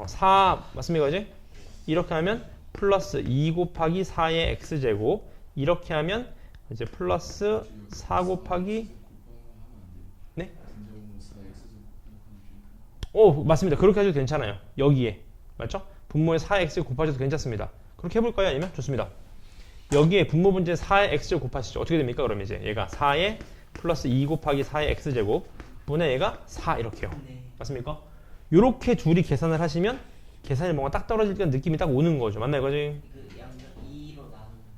4 맞습니까 이거지? 이렇게 하면 플러스 2 곱하기 4의 x제곱 이렇게 하면 이제 플러스 4 곱하기 네? 맞습니다. 그렇게 해도 괜찮아요. 여기에 맞죠? 분모에 4의 x 곱하셔도 괜찮습니다. 그렇게 해볼까요? 아니면? 좋습니다. 여기에 분모 분자에 4의 x제곱 곱하시죠. 어떻게 됩니까? 그럼 이제 얘가 4의 플러스 2 곱하기 4의 x제곱 분의 얘가 4 이렇게요. 네. 맞습니까? 요렇게 둘이 계산을 하시면 계산이 뭔가 딱 떨어질 때 느낌이 딱 오는 거죠. 맞나요? 이거지? 그 양변 2로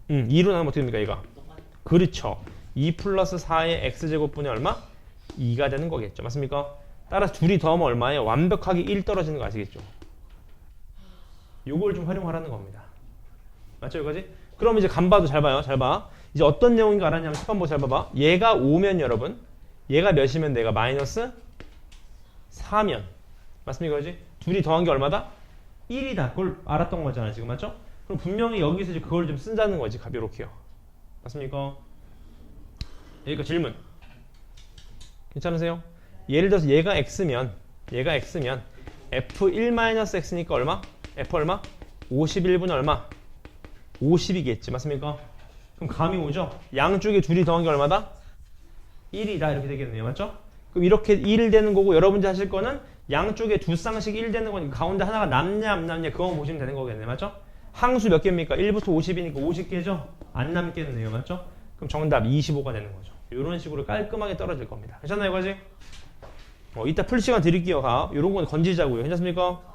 나누면 2로 나누면 어떻게 됩니까? 얘가? 똑같아. 그렇죠. 2 플러스 4의 x제곱분이 얼마? 2가 되는 거겠죠. 맞습니까? 따라서 둘이 더하면 얼마예요? 완벽하게 1 떨어지는 거 아시겠죠? 요걸 좀 활용하라는 겁니다. 맞죠? 이거지? 그럼 이제 간봐도 잘 봐요. 잘 봐. 이제 어떤 내용인가 알았냐면 10번 보고 잘 봐봐. 얘가 5면 여러분 얘가 몇이면 내가 마이너스 4면 맞습니까? 이거지? 둘이 더한 게 얼마다? 1이다. 그걸 알았던 거잖아 지금 맞죠? 그럼 분명히 여기서 이제 그걸 좀 쓴다는 거지. 값 이렇게요. 맞습니까? 여기가 질문. 괜찮으세요? 예를 들어서 얘가 x면 f1-x니까 얼마? f 얼마? 51분의 얼마? 50이겠지. 맞습니까? 그럼 감이 오죠? 양쪽에 둘이 더한 게 얼마다? 1이다. 이렇게 되겠네요. 맞죠? 그럼 이렇게 1 되는 거고 여러분들 하실 거는 양쪽에 두 쌍씩 1 되는 거니까 가운데 하나가 남냐 안 남냐 그거 보시면 되는 거겠네. 맞죠? 항수 몇 개입니까? 1부터 50이니까 50개죠? 안 남겠네요. 맞죠? 그럼 정답 25가 되는 거죠. 이런 식으로 깔끔하게 떨어질 겁니다. 괜찮나요? 이거지? 이따 풀 시간 드릴게요. 이런 건 건지자고요. 괜찮습니까?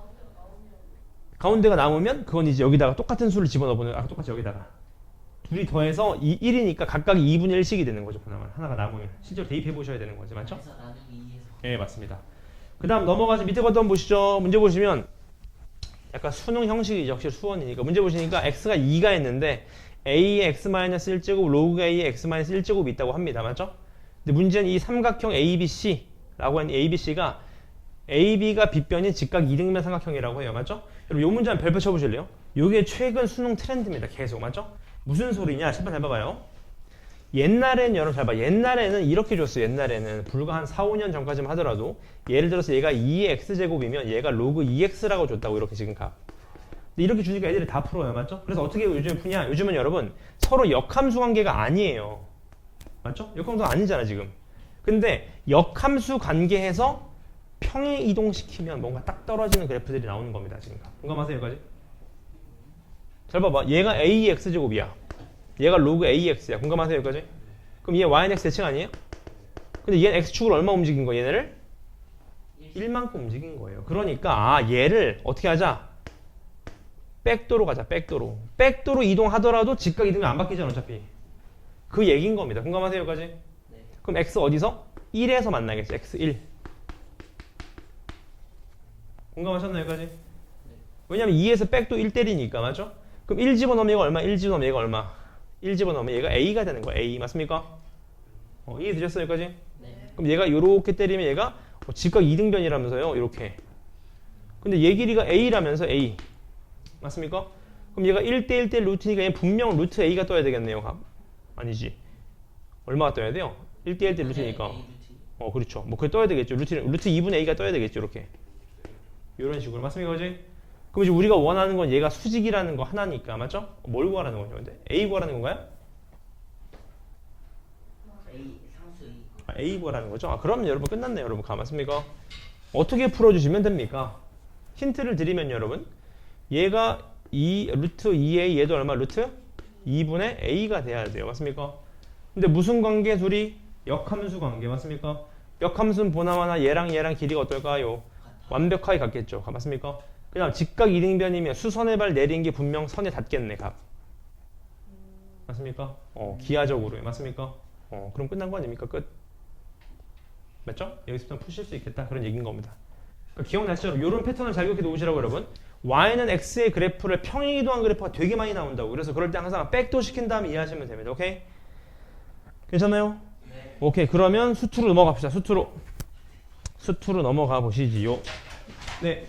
가운데가 남으면 그건 이제 여기다가 똑같은 수를 집어넣어보는 똑같이 여기다가 둘이 더해서 1이니까 각각 2분의 1씩이 되는 거죠. 그나마 하나가 남으면 실제로 대입해 보셔야 되는 거지. 맞죠? 그래서 나누기 2에서 네 맞습니다. 그 다음 넘어가서 밑에 것도 한번 보시죠. 문제 보시면 약간 수능 형식이 역시 수원이니까 문제 보시니까 x가 2가 있는데 a의 x-1제곱 로그 a의 x-1제곱이 있다고 합니다. 맞죠? 근데 문제는 이 삼각형 ABC라고 하는 ABC가 AB가 빗변인 직각 이등변 삼각형이라고 해요. 맞죠? 여러분 이 문제 한번 별표 쳐보실래요? 이게 최근 수능 트렌드입니다. 계속. 맞죠? 무슨 소리냐? 한번 해봐봐요. 옛날에는 여러분 잘 봐. 옛날에는 이렇게 줬어요. 옛날에는 불과 한 4, 5년 전까지만 하더라도 예를 들어서 얘가 2의 x제곱이면 얘가 로그 2x라고 줬다고 이렇게 지금 값. 근데 이렇게 주니까 애들이 다 풀어요. 맞죠? 그래서 어떻게 요즘에 푸냐? 요즘은 여러분 서로 역함수 관계가 아니에요. 맞죠? 역함수 아니잖아 지금. 근데 역함수 관계에서 평행 이동시키면 뭔가 딱 떨어지는 그래프들이 나오는 겁니다. 지금 공감하세요 여기까지? 잘 봐봐. 얘가 AX제곱이야. 얘가 로그 AX야. 공감하세요 여기까지? 그럼 얘 YNX 대칭 아니에요? 근데 얘는 X축을 얼마 움직인 거야? 얘네를? 1만큼 움직인 거예요. 그러니까 얘를 어떻게 하자? 백도로 가자. 백도로. 백도로 이동하더라도 직각 이동이 안 바뀌잖아 어차피. 그 얘기인 겁니다. 공감하세요 여기까지? 네. 그럼 X 어디서? 1에서 만나겠죠. X1. 공감하셨나요 여기까지? 왜냐면 2에서 백도 1 때리니까 맞죠? 그럼 1 집어넣으면 얘가 얼마? 1 집어넣으면 얘가 얼마? 1 집어넣으면 얘가 A가 되는 거야. A 맞습니까? 이해되셨어요 여기까지? 네. 그럼 얘가 요렇게 때리면 얘가 직각 이등변이라면서요. 이렇게. 근데 얘 길이가 A라면서 A. 맞습니까? 그럼 얘가 1대1대 루트니까 얘는 분명 루트 A가 떠야 되겠네요. 값. 아니지. 얼마가 떠야 돼요? 1대1대 루트니까. 그렇죠. 뭐 그게 떠야 되겠죠. 루트 2분의 A가 떠야 되겠죠. 이렇게. 이런 식으로. 맞습니까? 그지? 그럼 이제 우리가 원하는 건 얘가 수직이라는 거 하나니까. 맞죠? 뭘 구하라는 거죠? 근데 A 구하라는 건가요? A 상수 A 구하라는 거죠? 그럼 여러분 끝났네요. 여러분 맞습니까? 어떻게 풀어주시면 됩니까? 힌트를 드리면 여러분 얘가 루트 2A 얘도 얼마? 루트 2분의 A가 돼야 돼요. 맞습니까? 근데 무슨 관계 둘이? 역함수 관계. 맞습니까? 역함수는 보나마나 얘랑 길이가 어떨까요? 완벽하게 같겠죠. 맞습니까? 그냥 직각 이등변이면 수선의 발 내린 게 분명 선에 닿겠네. 값. 맞습니까? 기하적으로. 맞습니까? 그럼 끝난 거 아닙니까? 끝. 맞죠? 여기서부터 푸실 수 있겠다. 그런 얘기인 겁니다. 그러니까 기억나시죠? 이런 패턴을 잘 기억해 놓으시라고 여러분. Y는 X의 그래프를 평행 이동한 그래프가 되게 많이 나온다고. 그래서 그럴 때 항상 백도 시킨 다음에 이해하시면 됩니다. 오케이? 괜찮나요? 네. 오케이. 그러면 수투로 넘어갑시다. 수투로 넘어가 보시지요. 네.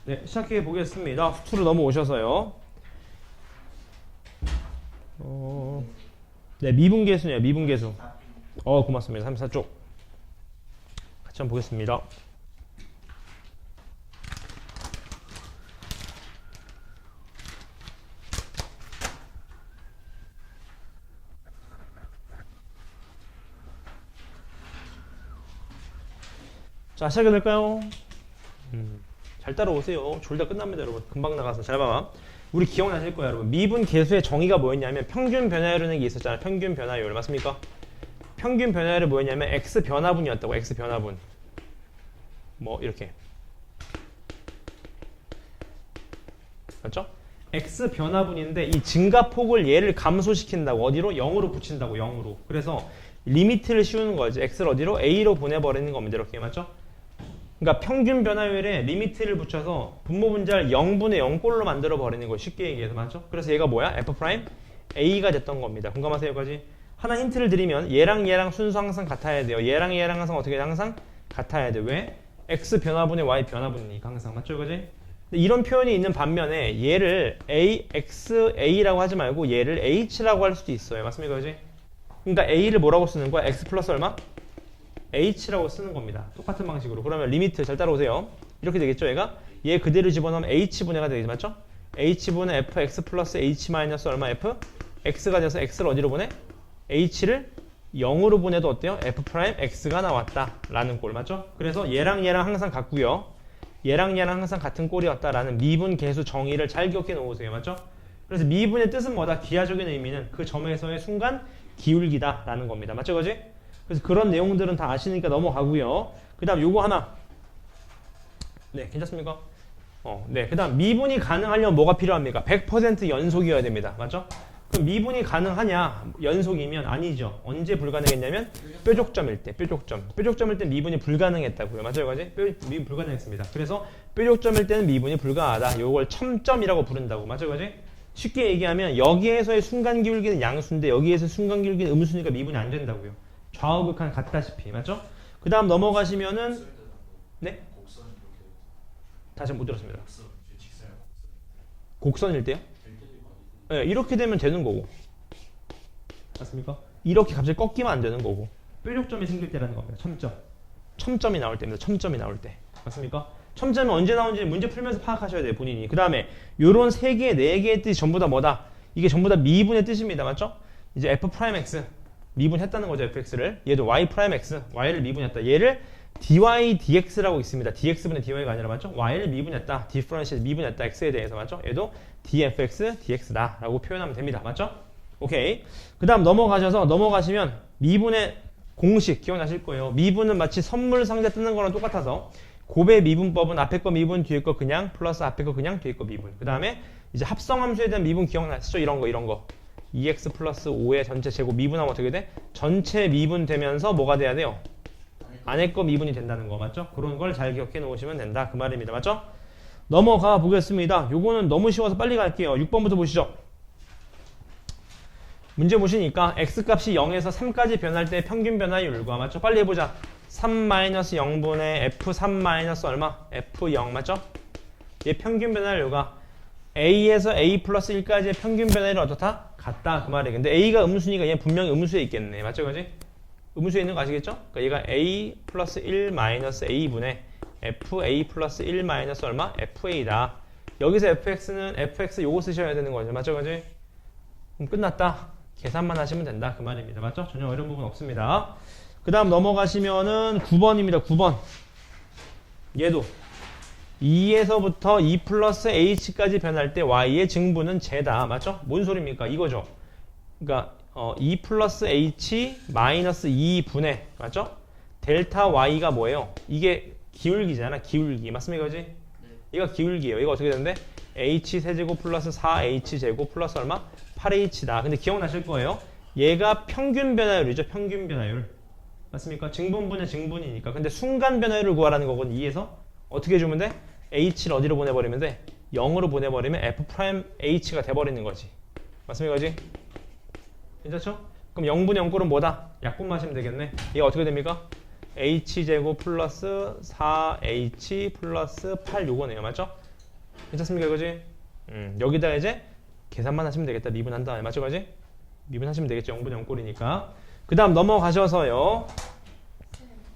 네, 시작해 보겠습니다. 수투로 넘어오셔서요. 네, 미분계수네요. 미분계수. 고맙습니다. 34쪽. 같이 한번 보겠습니다. 자, 시작해 될까요? 잘 따라오세요. 졸 다 끝납니다, 여러분. 금방 나가서. 잘 봐봐. 우리 기억나실 거예요, 여러분. 미분 계수의 정의가 뭐였냐면 평균 변화율이라는 게 있었잖아요. 평균 변화율. 맞습니까? 평균 변화율이 뭐였냐면 X 변화분이었다고. X 변화분. 뭐 이렇게. 맞죠? X 변화분인데 이 증가폭을 얘를 감소시킨다고. 어디로? 0으로 붙인다고. 0으로. 그래서 리미트를 씌우는 거지. X를 어디로? A로 보내버리는 겁니다. 이렇게. 맞죠? 그러니까 평균 변화율에 리미트를 붙여서 분모 분자를 0분의 0꼴로 만들어 버리는 거예요. 쉽게 얘기해서. 맞죠? 그래서 얘가 뭐야? F' A가 됐던 겁니다. 공감하세요? 여기까지? 하나 힌트를 드리면 얘랑 순서 항상 같아야 돼요. 얘랑 항상 어떻게 돼? 항상 같아야 돼. 왜? X 변화분의 Y 변화분이니까 항상. 맞죠? 여기까지? 근데 이런 표현이 있는 반면에 얘를 XA라고 하지 말고 얘를 H라고 할 수도 있어요. 맞습니까? 여기까지? 그러니까 A를 뭐라고 쓰는 거야? X 플러스 얼마? H라고 쓰는 겁니다. 똑같은 방식으로. 그러면 리미트 잘 따라오세요. 이렇게 되겠죠, 얘가? 얘 그대로 집어넣으면 H분해가 되겠죠, 맞죠? H분의 fx 플러스 H 마이너스 얼마 f? x가 돼서 x를 어디로 보내? H를 0으로 보내도 어때요? f 프라임 x가 나왔다 라는 꼴, 맞죠? 그래서 얘랑 항상 같고요. 얘랑 항상 같은 꼴이었다라는 미분 계수 정의를 잘 기억해 놓으세요, 맞죠? 그래서 미분의 뜻은 뭐다? 기하적인 의미는 그 점에서의 순간 기울기다 라는 겁니다. 맞죠, 그지? 그래서 그런 내용들은 다 아시니까 넘어가고요. 그 다음 요거 하나. 네, 괜찮습니까? 네. 그 다음 미분이 가능하려면 뭐가 필요합니까? 100% 연속이어야 됩니다. 맞죠? 그럼 미분이 가능하냐? 연속이면 아니죠. 언제 불가능했냐면 뾰족점일 때. 뾰족점일 때 미분이 불가능했다고요. 맞죠? 여기까지? 미분 불가능했습니다. 그래서 뾰족점일 때는 미분이 불가하다. 요걸 첨점이라고 부른다고. 맞죠? 여기까지? 쉽게 얘기하면 여기에서의 순간 기울기는 양수인데 여기에서 순간 기울기는 음수니까 미분이 안 된다고요. 좌우극한 같다시피. 맞죠? 그 다음 넘어가시면은 네? 다시 못 들었습니다. 곡선일 때요? 네, 이렇게 되면 되는 거고. 맞습니까? 이렇게 갑자기 꺾이면 안 되는 거고. 뾰족점이 생길 때라는 겁니다. 첨점이 나올 때입니다. 첨점이 나올 때. 맞습니까? 첨점이 언제 나오는지 문제 풀면서 파악하셔야 돼요, 본인이. 그 다음에 요런 3개, 4개의 뜻이 전부 다 뭐다? 이게 전부 다 미분의 뜻입니다. 맞죠? 이제 f 프라임 x 미분했다는 거죠, fx를. 얘도 y 프라임 x, y를 미분했다. 얘를 dy dx라고 있습니다. dx분의 dy가 아니라 맞죠? y를 미분했다. 디퍼런시를 미분했다. x에 대해서 맞죠? 얘도 dfx dx다 라고 표현하면 됩니다. 맞죠? 오케이. 그 다음 넘어가시면 미분의 공식 기억나실 거예요. 미분은 마치 선물 상자 뜯는 거랑 똑같아서 곱의 미분법은 앞에 거 미분, 뒤에 거 그냥, 플러스 앞에 거 그냥, 뒤에 거 미분. 그 다음에 이제 합성함수에 대한 미분 기억나시죠? 이런 거. 2x 플러스 5의 전체 제곱 미분하면 어떻게 돼? 전체 미분 되면서 뭐가 돼야 돼요? 안에 거 미분이 된다는 거 맞죠? 그런 걸 잘 기억해 놓으시면 된다 그 말입니다. 맞죠? 넘어가 보겠습니다. 요거는 너무 쉬워서 빨리 갈게요. 6번부터 보시죠. 문제 보시니까 x값이 0에서 3까지 변할 때 평균 변화율과 맞죠? 빨리 해보자. 3-0분의 f3- 얼마? f0 맞죠? 얘 평균 변화율과 a에서 a 플러스 1까지의 평균 변화율은 어떻다? 같다 그 말이에요. 근데 a가 음수니까 얘 분명히 음수에 있겠네. 맞죠? 그지? 음수에 있는 거 아시겠죠? 그러니까 얘가 a 플러스 1 마이너스 a분의 fa 플러스 1 마이너스 얼마? fa다. 여기서 fx는 fx 요거 쓰셔야 되는 거죠. 맞죠? 그지? 그럼 끝났다. 계산만 하시면 된다 그 말입니다. 맞죠? 전혀 어려운 부분 없습니다. 그 다음 넘어가시면은 9번입니다. 9번. 얘도 2에서부터 2 플러스 h까지 변할 때 y의 증분은 제다. 맞죠? 뭔 소리입니까? 이거죠. 그러니까 2 플러스 h 마이너스 2분의 맞죠? 델타 y가 뭐예요? 이게 기울기잖아. 기울기. 맞습니까? 그지? 네. 얘가 기울기예요. 이거 어떻게 되는데? h 세제곱 플러스 4h 제곱 플러스 얼마? 8h다. 근데 기억나실 거예요. 얘가 평균 변화율이죠. 평균 변화율. 맞습니까? 증분분의 증분이니까. 근데 순간 변화율을 구하라는 거거든. 2에서. 어떻게 해주면 돼? h를 어디로 보내버리면 돼? 0으로 보내버리면 f'h가 돼버리는 거지. 맞습니까? 그지? 괜찮죠? 그럼 0분의 0꼴은 뭐다? 약분 마시면 되겠네. 얘가 어떻게 됩니까? h제곱 플러스 4h 플러스 8 요거네요. 맞죠? 괜찮습니까? 그지? 여기다 이제 계산만 하시면 되겠다. 미분한 다음에. 맞죠? 그지? 미분하시면 되겠죠. 0분의 0꼴이니까. 그 다음 넘어가셔서요.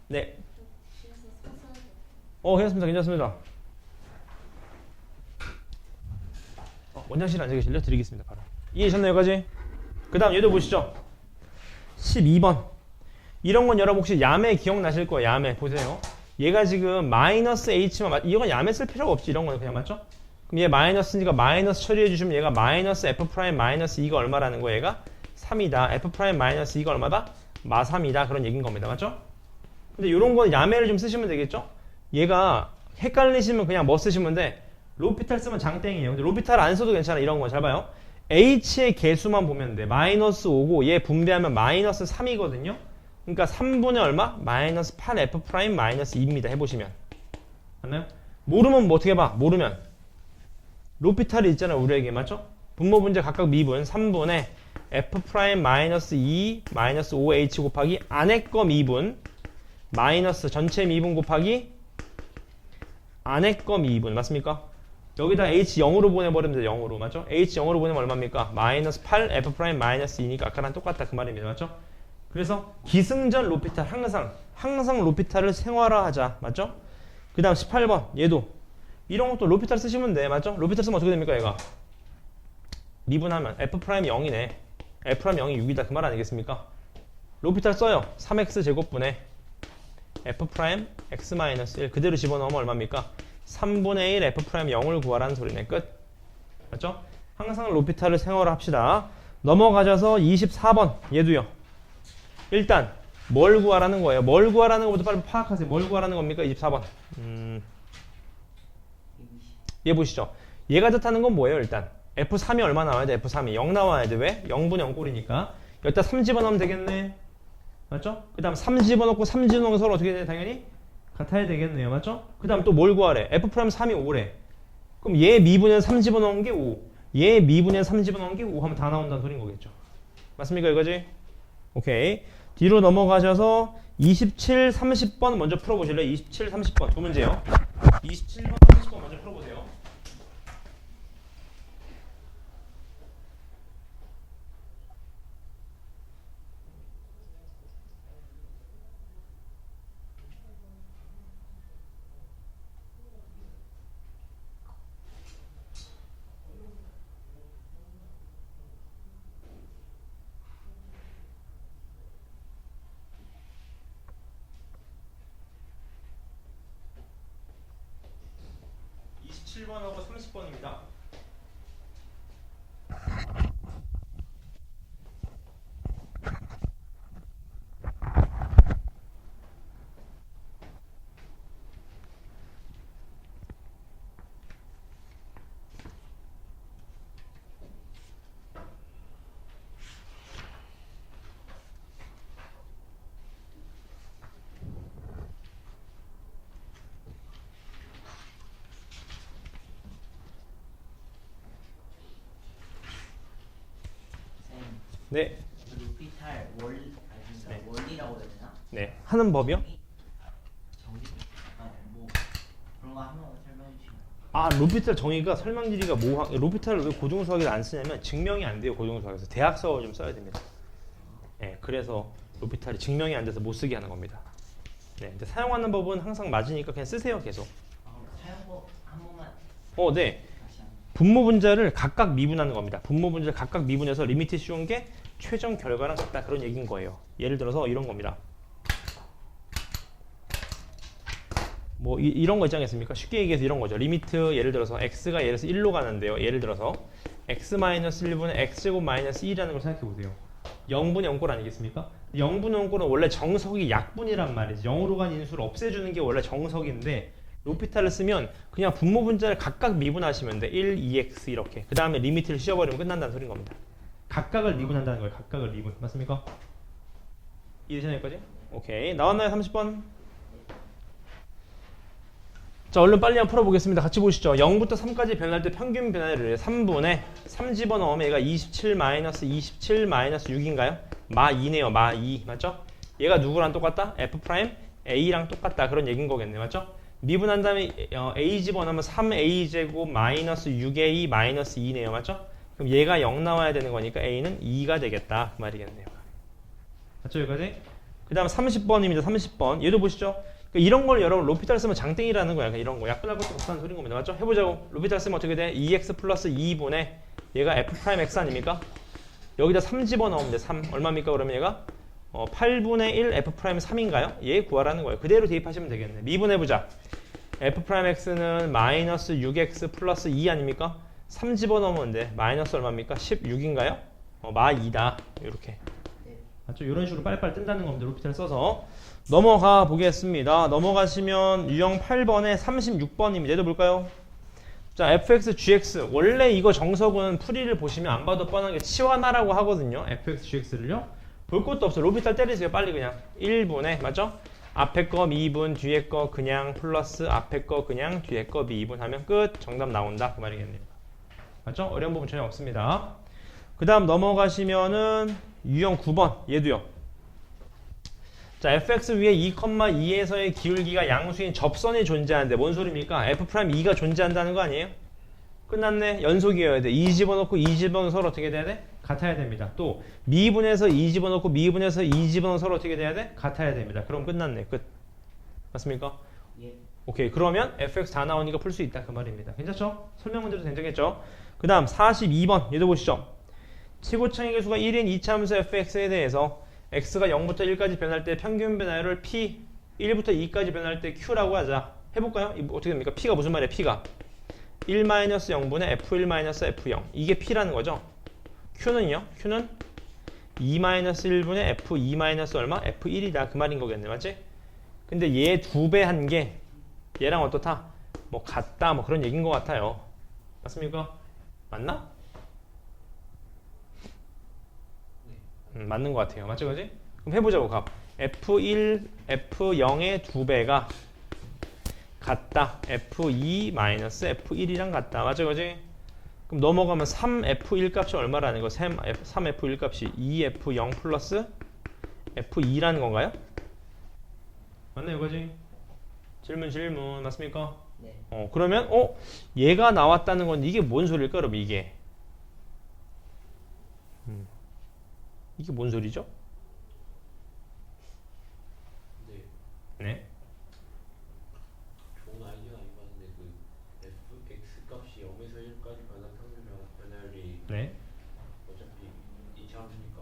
네. 괜찮습니다. 괜찮습니다. 원장실 앉아 계실래요? 드리겠습니다. 바로. 이해하셨나요? 여기까지? 그 다음 얘도 보시죠. 12번. 이런 건 여러분 혹시 야매 기억나실 거예요. 야매. 보세요. 얘가 지금 마이너스 h만, 이건 야매 쓸 필요가 없지. 이런 거는 그냥 맞죠? 그럼 얘 마이너스니까 마이너스 처리해 주시면 얘가 마이너스 f 프라임 마이너스 2가 얼마라는 거예요? 얘가 3이다. f 프라임 마이너스 2가 얼마다? 마 3이다. 그런 얘기인 겁니다. 맞죠? 근데 이런 건 야매를 좀 쓰시면 되겠죠? 얘가 헷갈리시면 그냥 뭐 쓰시면 돼? 로피탈 쓰면 장땡이에요. 근데 로피탈 안 써도 괜찮아. 이런 거 잘 봐요. h의 개수만 보면 돼. 마이너스 5고 얘 분배하면 마이너스 3이거든요. 그러니까 3분의 얼마? 마이너스 8f 프라임 마이너스 2입니다. 해보시면. 맞나요? 모르면 뭐 어떻게 봐? 모르면. 로피탈이 있잖아요. 우리에게. 맞죠? 분모 분자 각각 미분 3분의 f 프라임 마이너스 2 마이너스 5h 곱하기 안에 거 미분 마이너스 전체 미분 곱하기 안에 거 미분. 맞습니까? 여기다 h 0으로 보내버리면 돼요. 0으로. 맞죠? h 0으로 보내면 얼마입니까? 마이너스 8 f 프라임 마이너스 2니까 아까랑 똑같다. 그 말입니다. 맞죠? 그래서 기승전 로피탈 항상 로피탈을 생활화하자. 맞죠? 그 다음 18번 얘도 이런 것도 로피탈 쓰시면 돼. 맞죠? 로피탈 쓰면 어떻게 됩니까? 얘가 미분하면 f 프라임 0이네. f 프라임 0이 6이다. 그 말 아니겠습니까? 로피탈 써요. 3x 제곱분의 f 프라임 x 마이너스 1 그대로 집어넣으면 얼마입니까? 3분의 1 f 프라임 0을 구하라는 소리네. 끝. 맞죠? 항상 로피탈을 생활화합시다. 넘어가셔서 24번 얘도요. 일단 뭘 구하라는 거예요? 뭘 구하라는 것부터 빨리 파악하세요. 뭘 구하라는 겁니까? 24번. 얘 보시죠. 얘가 뜻하는 건 뭐예요? 일단 F3이 얼마 나와야 돼? F3이 0 나와야 돼. 왜? 0분의 0꼴이니까 여기다 3 집어넣으면 되겠네. 맞죠? 그 다음 3 집어넣고 3 집어넣으면 서로 어떻게 돼? 당연히 같아야 되겠네요. 맞죠? 그 다음 또 뭘 구하래? F'3이 5래. 그럼 얘 미분에 3 집어넣은 게 5. 얘 미분에 3 집어넣은 게 5 하면 다 나온다는 소린 거겠죠. 맞습니까? 이거지? 오케이. 뒤로 넘어가셔서 27, 30번 먼저 풀어보실래요? 27, 30번 두 문제요. 27번, 30번 먼저 풀어보세요. 30번입니다. 쌤, 네. 루피탈 그러니까 원리라고 해야 되나? 네. 하는 법이요? 정리? 뭐 그런 거 한 번 설명해 주시면. 아, 로피탈 정의가 설명지리가 로피탈을 왜 고등수학에서 안 쓰냐면 증명이 안 돼요. 고등수학에서 대학 수학을 좀 써야 됩니다. 네, 그래서 로피탈이 증명이 안 돼서 못 쓰게 하는 겁니다. 네, 근데 사용하는 법은 항상 맞으니까 그냥 쓰세요. 계속. 사용법 한 번만 네. 다시 한번. 분모 분자를 각각 미분하는 겁니다. 분모 분자를 각각 미분해서 리미트 씌운 게 최종 결과랑 같다, 그런 얘기인 거예요. 예를 들어서 이런 겁니다. 뭐 이런 거 있지 않겠습니까? 쉽게 얘기해서 이런 거죠. 리미트 예를 들어서 x가 예를 들어서 1로 가는데요. 예를 들어서 x-1분의 x제곱 마이너스 2라는 걸 생각해 보세요. 0분의 0꼴 아니겠습니까? 0분의 0꼴은 원래 정석이 약분이란 말이죠. 0으로 간 인수를 없애주는 게 원래 정석인데 로피탈을 쓰면 그냥 분모 분자를 각각 미분하시면 돼. 1, 2x 이렇게. 그 다음에 리미트를 씌워버리면 끝난다는 소린 겁니다. 각각을 미분한다는 거예요. 각각을 미분. 맞습니까? 이해되시나요, 여기까지? 오케이. 나왔나요, 30번? 자, 얼른 빨리 한번 풀어보겠습니다. 같이 보시죠. 0부터 3까지 변할 때 평균 변화를 3분의 3 집어넣으면 얘가 27 마이너스 27 마이너스 6인가요? 마 2네요. 마 2. 맞죠? 얘가 누구랑 똑같다? F 프라임 A랑 똑같다. 그런 얘기인 거겠네. 맞죠? 미분한 다음에 A 집어넣으면 3A 제곱 마이너스 6A 마이너스 2네요. 맞죠? 그럼 얘가 0 나와야 되는 거니까 A는 2가 되겠다. 그 말이겠네요. 맞죠? 여기까지? 그 다음 30번입니다. 30번. 얘도 보시죠. 그러니까 이런 걸 여러분 로피탈 쓰면 장땡이라는 거야. 이런 거 약분할 것도 없다는 소리인 겁니다. 맞죠? 해보자고. 로피탈 쓰면 어떻게 돼? 2x 플러스 2분의 얘가 f 프라임 x 아닙니까? 여기다 3 집어넣으면 돼. 3 얼마입니까? 그러면 얘가 8분의 1 f 프라임 3인가요? 얘 구하라는 거예요. 그대로 대입하시면 되겠네. 미분해보자. f 프라임 x는 마이너스 6x 플러스 2 아닙니까? 3 집어넣으면 돼. 마이너스 얼마입니까? 16인가요? 마 2다. 이렇게. 맞죠? 이런 식으로 빨리빨리 뜬다는 겁니다. 로피탈 써서. 넘어가 보겠습니다. 넘어가시면 유형 8번에 36번입니다. 얘도 볼까요? 자, fx, gx. 원래 이거 정석은 풀이를 보시면 안 봐도 뻔하게 치환하라고 하거든요. fx, gx를요. 볼 것도 없어요. 로피탈 때리세요. 빨리 그냥. 1분에, 맞죠? 앞에 거 미분, 뒤에 거 그냥 플러스 앞에 거 그냥 뒤에 거 미분 하면 끝. 정답 나온다. 그 말이겠네요. 맞죠? 어려운 부분 전혀 없습니다. 그 다음 넘어가시면은 유형 9번. 얘도요. 자, fx 위에 2,2에서의 기울기가 양수인 접선이 존재하는데 뭔 소리입니까? f'2가 존재한다는 거 아니에요? 끝났네. 연속이어야 돼. 2 집어넣고 2 집어넣어서 서로 어떻게 돼야 돼? 같아야 됩니다. 또 미분해서 2 집어넣고 미분해서 2 집어넣어서 서로 어떻게 돼야 돼? 같아야 됩니다. 그럼 끝났네. 끝. 맞습니까? 예. 오케이. 그러면 fx 다 나오니까 풀 수 있다. 그 말입니다. 괜찮죠? 설명 문제도 괜찮겠죠? 그 다음 42번. 얘도 보시죠. 최고차의 개수가 1인 이차함수 fx에 대해서 x가 0부터 1까지 변할 때 평균 변화율을 p, 1부터 2까지 변할 때 q라고 하자. 해볼까요? 어떻게 됩니까? p가 무슨 말이에요? p가 1-0분의 f1-f0. 이게 p라는 거죠. q는요? q는 2-1분의 f2- 얼마? f1이다. 그 말인 거겠네. 맞지? 근데 얘 2배 한 게 얘랑 어떻다? 뭐 같다. 뭐 그런 얘기인 것 같아요. 맞습니까? 맞나? 맞는 것 같아요. 맞죠? 그지? 그럼 해보자고. 값. F1, F0의 2배가 같다. F2 마이너스 F1이랑 같다. 맞죠? 그지? 그럼 넘어가면 3F1 값이 얼마라는 거? 3F1 값이 2F0 플러스 F2라는 건가요? 맞나요? 그지? 질문. 맞습니까? 네. 그러면, 얘가 나왔다는 건 이게 뭔 소리일까? 그럼 이게. 이게 뭔 소리죠? 네. 좋은 아이디어는 아닌 것 같은데 그 fx 값이 0에서 1까지 변한 평균 변화율이 네. 어차피 이차함수니까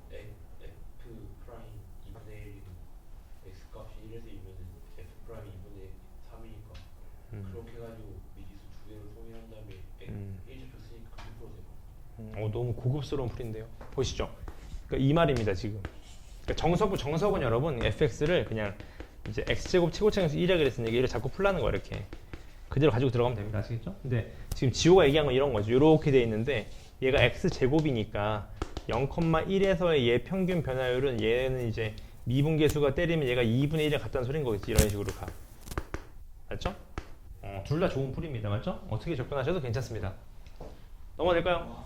f 프라임 2분의 1이고 x 값이 1에서 2면은 f 프라임 2분의 3이니까 그렇게 해가지고 미지수 두 개를 통일한 다음에 너무 고급스러운 풀인데요. 보시죠. 그러니까 이 말입니다 지금. 그러니까 정석은 여러분 fx를 그냥 이제 x제곱 최고차항에서 1이라 그랬으니까 얘를 자꾸 풀라는 거 이렇게 그대로 가지고 들어가면 됩니다. 아시겠죠? 근데 지금 지호가 얘기한 건 이런 거죠. 이렇게 돼 있는데 얘가 x제곱이니까 0,1에서의 얘 평균 변화율은 얘는 이제 미분계수가 때리면 얘가 2분의 1에 같다는 소린 거겠지. 이런 식으로 가. 맞죠? 둘 다 좋은 풀입니다. 맞죠? 어떻게 접근하셔도 괜찮습니다. 넘어가 될까요?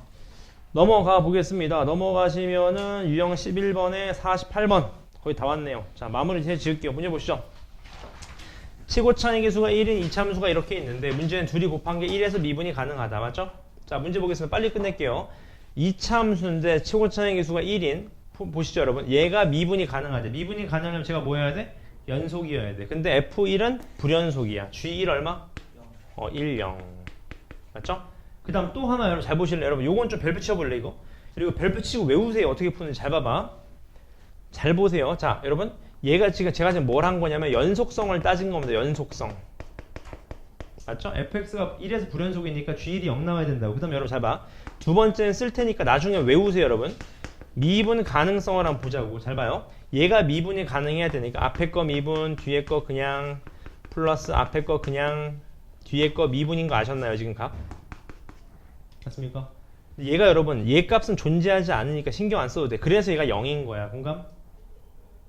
넘어가 보겠습니다. 넘어가시면은 유형 11번에 48번 거의 다 왔네요. 자, 마무리 제 지을게요. 문제 보시죠. 최고차의 계수가 1인 이차함수가 이렇게 있는데 문제는 둘이 곱한 게 1에서 미분이 가능하다. 맞죠? 자, 문제 보겠습니다. 빨리 끝낼게요. 이차함수인데 최고차의 계수가 1인 보시죠 여러분. 얘가 미분이 가능하대. 미분이 가능하려면 제가 뭐 해야 돼? 연속이어야 돼. 근데 F1은 불연속이야. G1 얼마? 1, 0. 맞죠? 그 다음 또 하나 여러분 잘 보실래요? 여러분 요건 좀 별 붙여볼래 이거? 그리고 별 붙이고 외우세요. 어떻게 푸는지 잘 봐봐. 잘 보세요. 자 여러분 얘가 지금 제가 지금 뭘 한 거냐면 연속성을 따진 겁니다. 연속성. 맞죠? fx가 1에서 불연속이니까 g1이 0 나와야 된다고. 그 다음 여러분 잘 봐. 두 번째는 쓸 테니까 나중에 외우세요 여러분. 미분 가능성을 한번 보자고. 잘 봐요. 얘가 미분이 가능해야 되니까 앞에 거 미분 뒤에 거 그냥 플러스 앞에 거 그냥 뒤에 거 미분인 거 아셨나요 지금 각? 맞습니까? 얘가 여러분 얘 값은 존재하지 않으니까 신경 안 써도 돼. 그래서 얘가 0인 거야. 공감?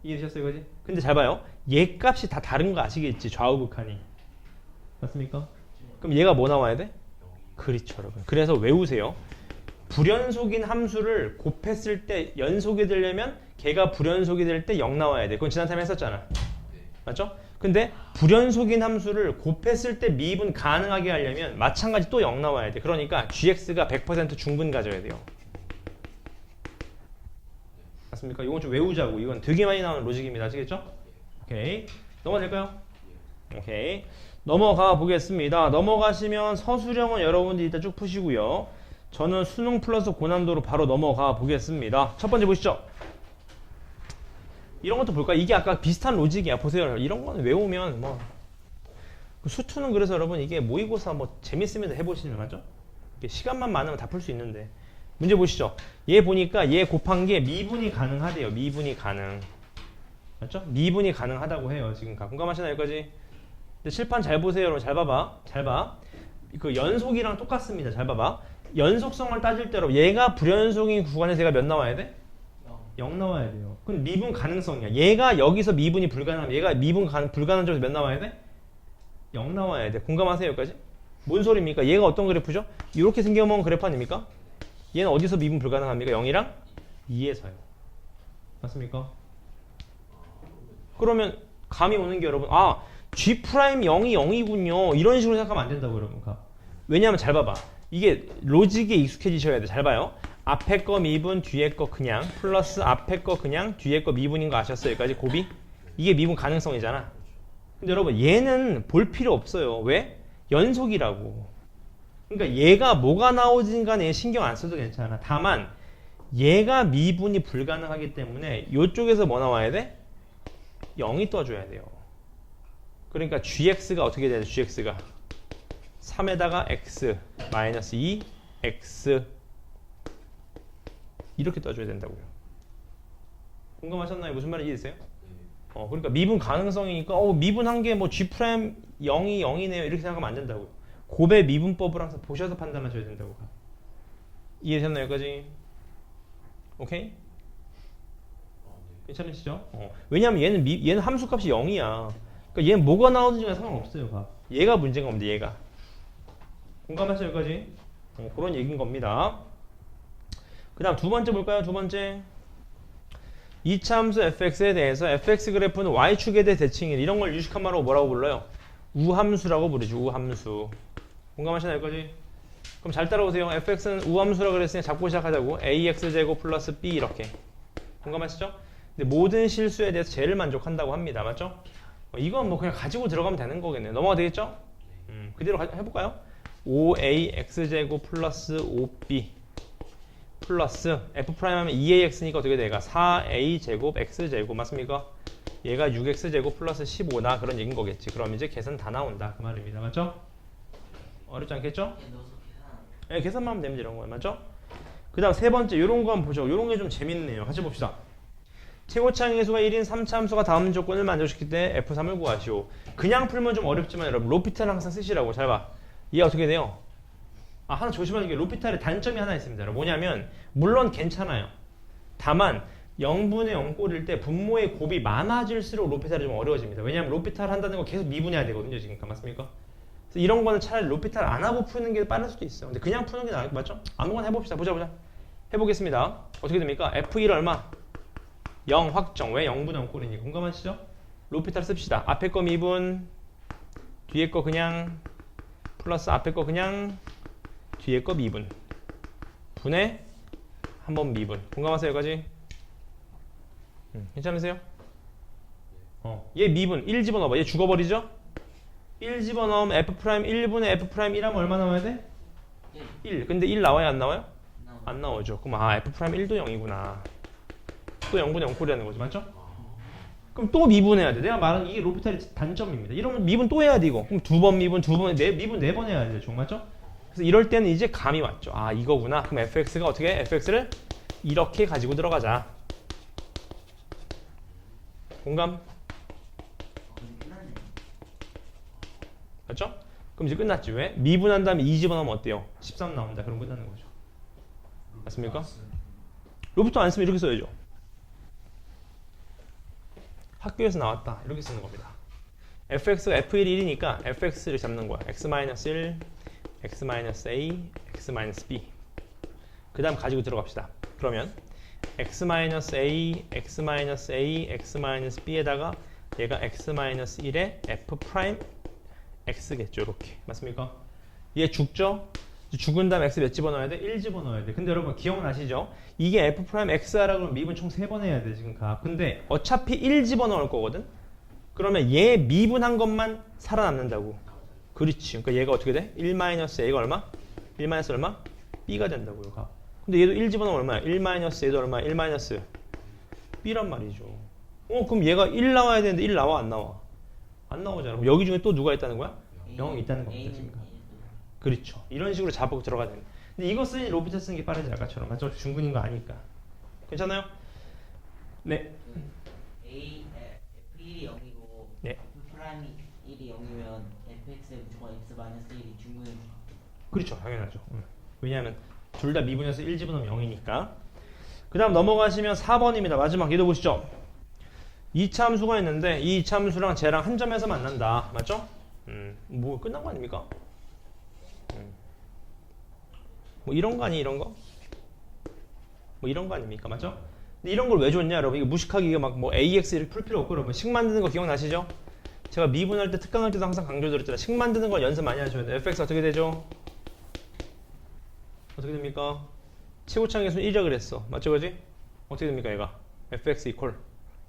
이해되셨어요 이거지? 근데 잘 봐요. 얘 값이 다 다른 거 아시겠지? 좌우 극한이. 맞습니까? 그럼 얘가 뭐 나와야 돼? 그렇죠 여러분. 그래서 외우세요. 불연속인 함수를 곱했을 때 연속이 되려면 걔가 불연속이 될 때 0 나와야 돼. 그건 지난 타임에 했었잖아. 맞죠? 근데 불연속인 함수를 곱했을 때 미분 가능하게 하려면 마찬가지 또 0 나와야 돼. 그러니까 gx가 100% 중분 가져야 돼요. 맞습니까? 이건 좀 외우자고. 이건 되게 많이 나오는 로직입니다. 아시겠죠? 오케이. 넘어가 될까요? 오케이. 넘어가 보겠습니다. 넘어가시면 서술형은 여러분들이 일단 쭉 푸시고요. 저는 수능 플러스 고난도로 바로 넘어가 보겠습니다. 첫 번째 보시죠. 이런 것도 볼까요? 이게 아까 비슷한 로직이야. 보세요. 이런 거는 외우면 뭐 수투는 그래서 여러분 이게 모의고사 뭐 재밌으면 해보시면 맞죠? 이게 시간만 많으면 다 풀 수 있는데 문제 보시죠. 얘 보니까 얘 곱한 게 미분이 가능하대요. 미분이 가능. 맞죠? 미분이 가능하다고 해요. 지금 공감하시나요? 여기까지? 근데 칠판 잘 보세요. 여러분 잘 봐봐. 잘 봐. 그 연속이랑 똑같습니다. 잘 봐봐. 연속성을 따질 때로 얘가 불연속인 구간에서 얘가 몇 나와야 돼? 0 나와야 돼요. 그럼 미분 가능성이야. 얘가 여기서 미분이 불가능하면 얘가 미분 불가능한 점에서 몇 나와야 돼? 0 나와야 돼. 공감하세요? 여기까지? 뭔 소리입니까? 얘가 어떤 그래프죠? 이렇게 생겨먹은 그래프 아닙니까? 얘는 어디서 미분 불가능합니까? 0이랑 2에서요. 맞습니까? 그러면 감이 오는 게 여러분 G' 0이 0이군요. 이런 식으로 생각하면 안 된다고 여러분. 왜냐하면 잘 봐봐. 이게 로직에 익숙해지셔야 돼. 잘 봐요. 앞에 거 미분 뒤에 거 그냥 플러스 앞에 거 그냥 뒤에 거 미분인 거 아셨어요? 여기까지 고비? 이게 미분 가능성이잖아. 근데 여러분 얘는 볼 필요 없어요. 왜? 연속이라고. 그러니까 얘가 뭐가 나오진 간에 신경 안 써도 괜찮아. 다만 얘가 미분이 불가능하기 때문에 이쪽에서 뭐 나와야 돼? 0이 떠줘야 돼요. 그러니까 gx가 어떻게 돼야 돼? gx가 3에다가 x 마이너스 2 x 이렇게 떠줘야 된다고요. 공감하셨나요? 무슨 말인지 이해되세요? 그러니까 미분 가능성이니까 미분한 게 뭐 G' 0이 0이네요. 이렇게 생각하면 안 된다고요. 곱의 미분법을 항상 보셔서 판단하셔야 된다고. 이해되셨나요? 여기까지? 오케이? 괜찮으시죠? 왜냐면 얘는 함수값이 0이야. 그러니까 얘는 뭐가 나오든지 상관없어요. 얘가 문제인 겁니다. 얘가. 공감하세요? 여기까지? 그런 얘기인 겁니다. 그 다음 두 번째 볼까요? 두 번째. 이차함수 fx에 대해서 fx 그래프는 y축에 대해 대칭이래. 이런 걸 유식한 말로 뭐라고 불러요? 우함수라고 부르죠. 우함수. 공감하시나요? 여기까지? 그럼 잘 따라오세요. fx는 우함수라고 그랬으니 잡고 시작하자고. ax제곱 플러스 b 이렇게. 공감하시죠? 근데 모든 실수에 대해서 제를 만족한다고 합니다. 맞죠? 이건 뭐 그냥 가지고 들어가면 되는 거겠네요. 넘어가 되겠죠? 그대로 해볼까요? 5ax제곱 플러스 5b 플러스 f' 하면 2ax니까 어떻게 돼가 4a제곱 x제곱 맞습니까? 얘가 6x제곱 플러스 15나 그런 얘기인 거겠지. 그럼 이제 계산 다 나온다 그 말입니다. 맞죠? 어렵지 않겠죠? 네, 계산만 하면 됩니다. 이런 거 맞죠? 그 다음 세 번째 요런 거 한번 보죠. 요런 게 좀 재밌네요. 같이 봅시다. 최고차항의 수가 1인 3차함수가 다음 조건을 만족시킬 때 F3을 구하시오. 그냥 풀면 좀 어렵지만 여러분 로피탈을 항상 쓰시라고. 잘 봐. 얘 어떻게 돼요? 아, 하나 조심하는 게 로피탈에 단점이 하나 있습니다. 뭐냐면 물론 괜찮아요. 다만 0분의 0 꼴일 때 분모의 곱이 많아질수록 로피탈이 좀 어려워집니다. 왜냐하면 로피탈 한다는 거 계속 미분해야 되거든요. 지금 맞습니까? 그래서 이런 거는 차라리 로피탈 안 하고 푸는 게 빠를 수도 있어요. 근데 그냥 푸는 게 나을 거 맞죠? 아무거나 해봅시다. 보자. 해보겠습니다. 어떻게 됩니까? F1 얼마? 0 확정. 왜 0분의 0 꼴이니? 공감하시죠? 로피탈 씁시다. 앞에 거 미분, 뒤에 거 그냥 플러스 앞에 거 그냥 뒤에 거 미분 분의 한번 미분. 공감하세요 여기까지? 괜찮으세요? 얘 미분 1 집어넣어봐. 얘 죽어버리죠? 1 집어넣으면 F' 1분의 F' 1하면 얼마 나와야 돼? 1. 근데 1 나와요 안 나와요? 안 나오죠. 그럼 F' 1도 0이구나. 또 0분의 0꼴이라는 거지 맞죠? 그럼 또 미분해야 돼. 내가 말한 이게 로피탈의 단점입니다. 이러면 미분 또 해야 돼 이거. 그럼 두 번 미분, 미분 4번 해야 돼. 종 맞죠? 그래서 이럴 때는 이제 감이 왔죠. 아 이거구나. 그럼 fx가 어떻게 해? fx를 이렇게 가지고 들어가자. 공감? 맞죠? 그럼 이제 끝났지. 왜? 미분한 다음에 2 집어넣으면 어때요? 13 나온다. 그럼 끝나는 거죠. 맞습니까? 로프트 안 쓰면 이렇게 써야죠. 학교에서 나왔다. 이렇게 쓰는 겁니다. fx가 f1이 1이니까 fx를 잡는 거야. x-1, x-a, x-b. 그 다음 가지고 들어갑시다. 그러면 x-a, x-a, x-b에다가 얘가 x-1의 f' x겠죠. 이렇게. 맞습니까? 얘 죽죠? 죽은 다음 x 몇 집어넣어야 돼? 1 집어넣어야 돼. 근데 여러분 기억나시죠? 이게 f'x라고 하면 미분 총 3번 해야 돼 지금 가. 근데 어차피 1 집어넣을 거거든? 그러면 얘 미분한 것만 살아남는다고. 그렇지. 그러니까 얘가 어떻게 돼? 1-a가 얼마? 1 얼마? b가 된다고요. 가. 근데 얘도 1 집어넣으면 얼마야? 1 얘도 얼마야? 1 b란 말이죠. 그럼 얘가 1 나와야 되는데 1 나와 안 나와? 안 나오잖아. 그럼 여기 중에 또 누가 있다는 거야? 0이 있다는 겁니다. 지금. 그렇죠. 이런 식으로 잡고 들어가야 됩니다. 근데 이거 쓰니 로피탈 쓰는 게 빠르지 아까처럼. 맞죠? 중근인 거 아니까. 괜찮아요? 네. F1이 0이고 네. F'1이 0이면 fx에 무조건 x-1이 중근의 그렇죠. 당연하죠. 왜냐하면 둘 다 미분해서 1 집어넣으면 0이니까. 그 다음 넘어가시면 4번입니다. 마지막 얘도 보시죠. 2차 함수가 있는데 이 2차 함수랑 쟤랑 한 점에서 만난다. 맞죠? 뭐 끝난 거 아닙니까? 뭐 이런 거 아니 이런 거? 뭐 이런 거 아닙니까? 맞죠? 근데 이런 걸 왜 줬냐 여러분? 이거 무식하게 이게 막 뭐 AX 이렇게 풀 필요 없고 여러분 식 만드는 거 기억나시죠? 제가 미분할 때 특강할 때도 항상 강조드렸잖아요. 식 만드는 걸 연습 많이 하셔야 돼요. fx 어떻게 되죠? 어떻게 됩니까? 최고차항의 수는 1이라 그랬어. 맞죠 그지? 어떻게 됩니까 얘가? fx 이퀄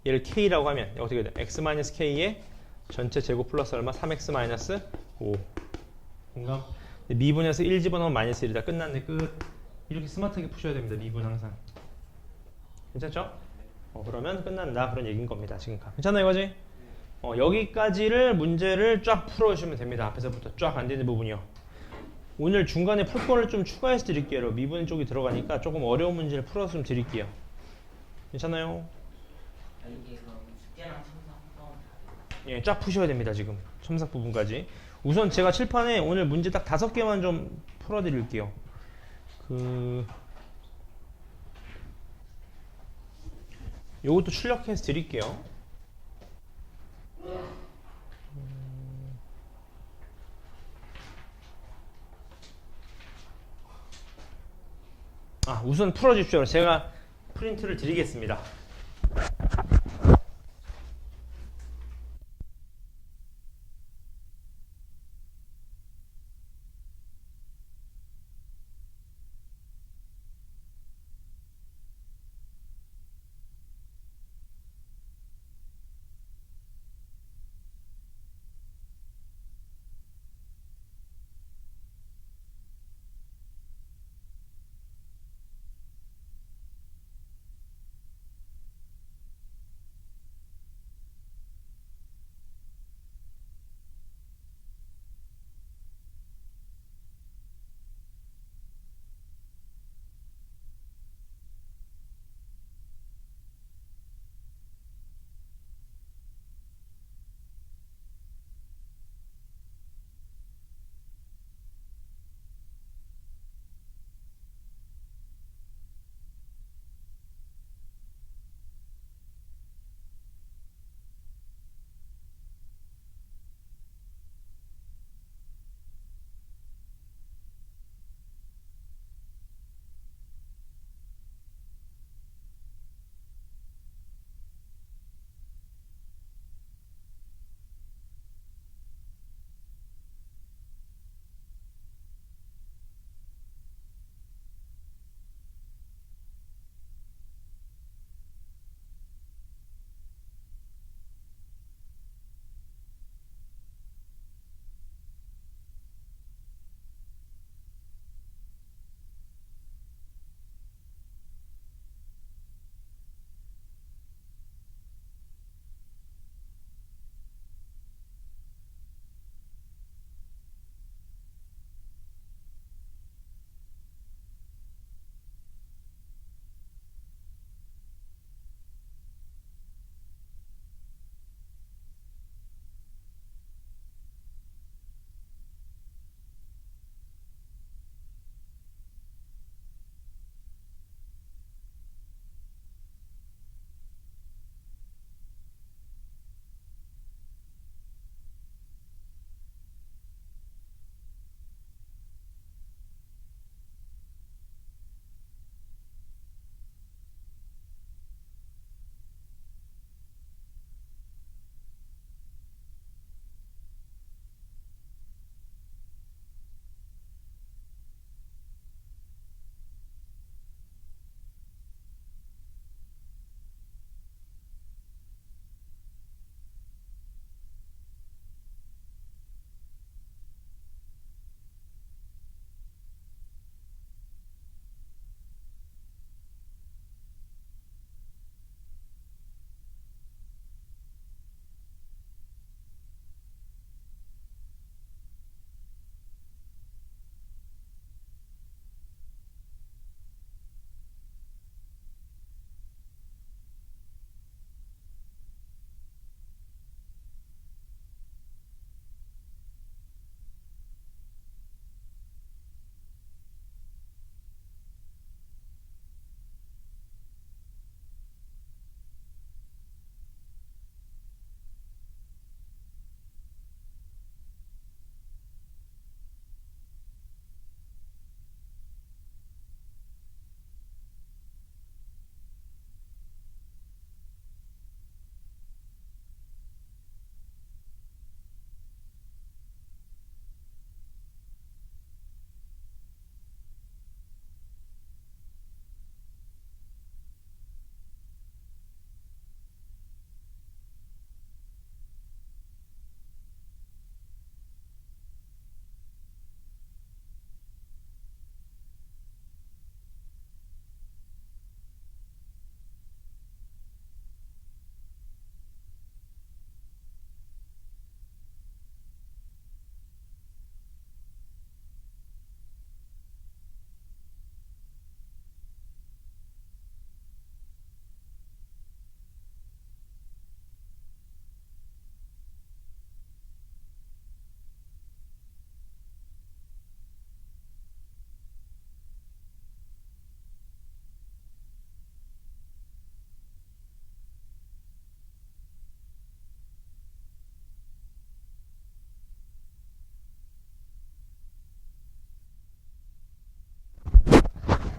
얘를 k라고 하면 얘가 어떻게 돼? x-k의 전체 제곱 플러스 얼마? 3x-5 공감? 미분해서 1 집어넣으면 마이너스 1이다. 끝났네. 끝. 이렇게 스마트하게 푸셔야 됩니다. 미분 항상. 괜찮죠? 그러면 끝난다. 그런 얘기인 겁니다. 지금 괜찮아요 이거지? 여기까지를 문제를 쫙 풀어주시면 됩니다. 앞에서부터 쫙 안 되는 부분이요. 오늘 중간에 풀 거를 좀 추가해서 드릴게요. 미분 쪽이 들어가니까 조금 어려운 문제를 풀어서 좀 드릴게요. 괜찮아요? 이게 그럼 숙제랑 첨삭 예, 쫙 푸셔야 됩니다. 지금 첨삭 부분까지. 우선 제가 칠판에 오늘 문제 딱 5개만 좀 풀어드릴게요. 요것도 출력해서 드릴게요. 우선 풀어주십시오. 제가 프린트를 드리겠습니다.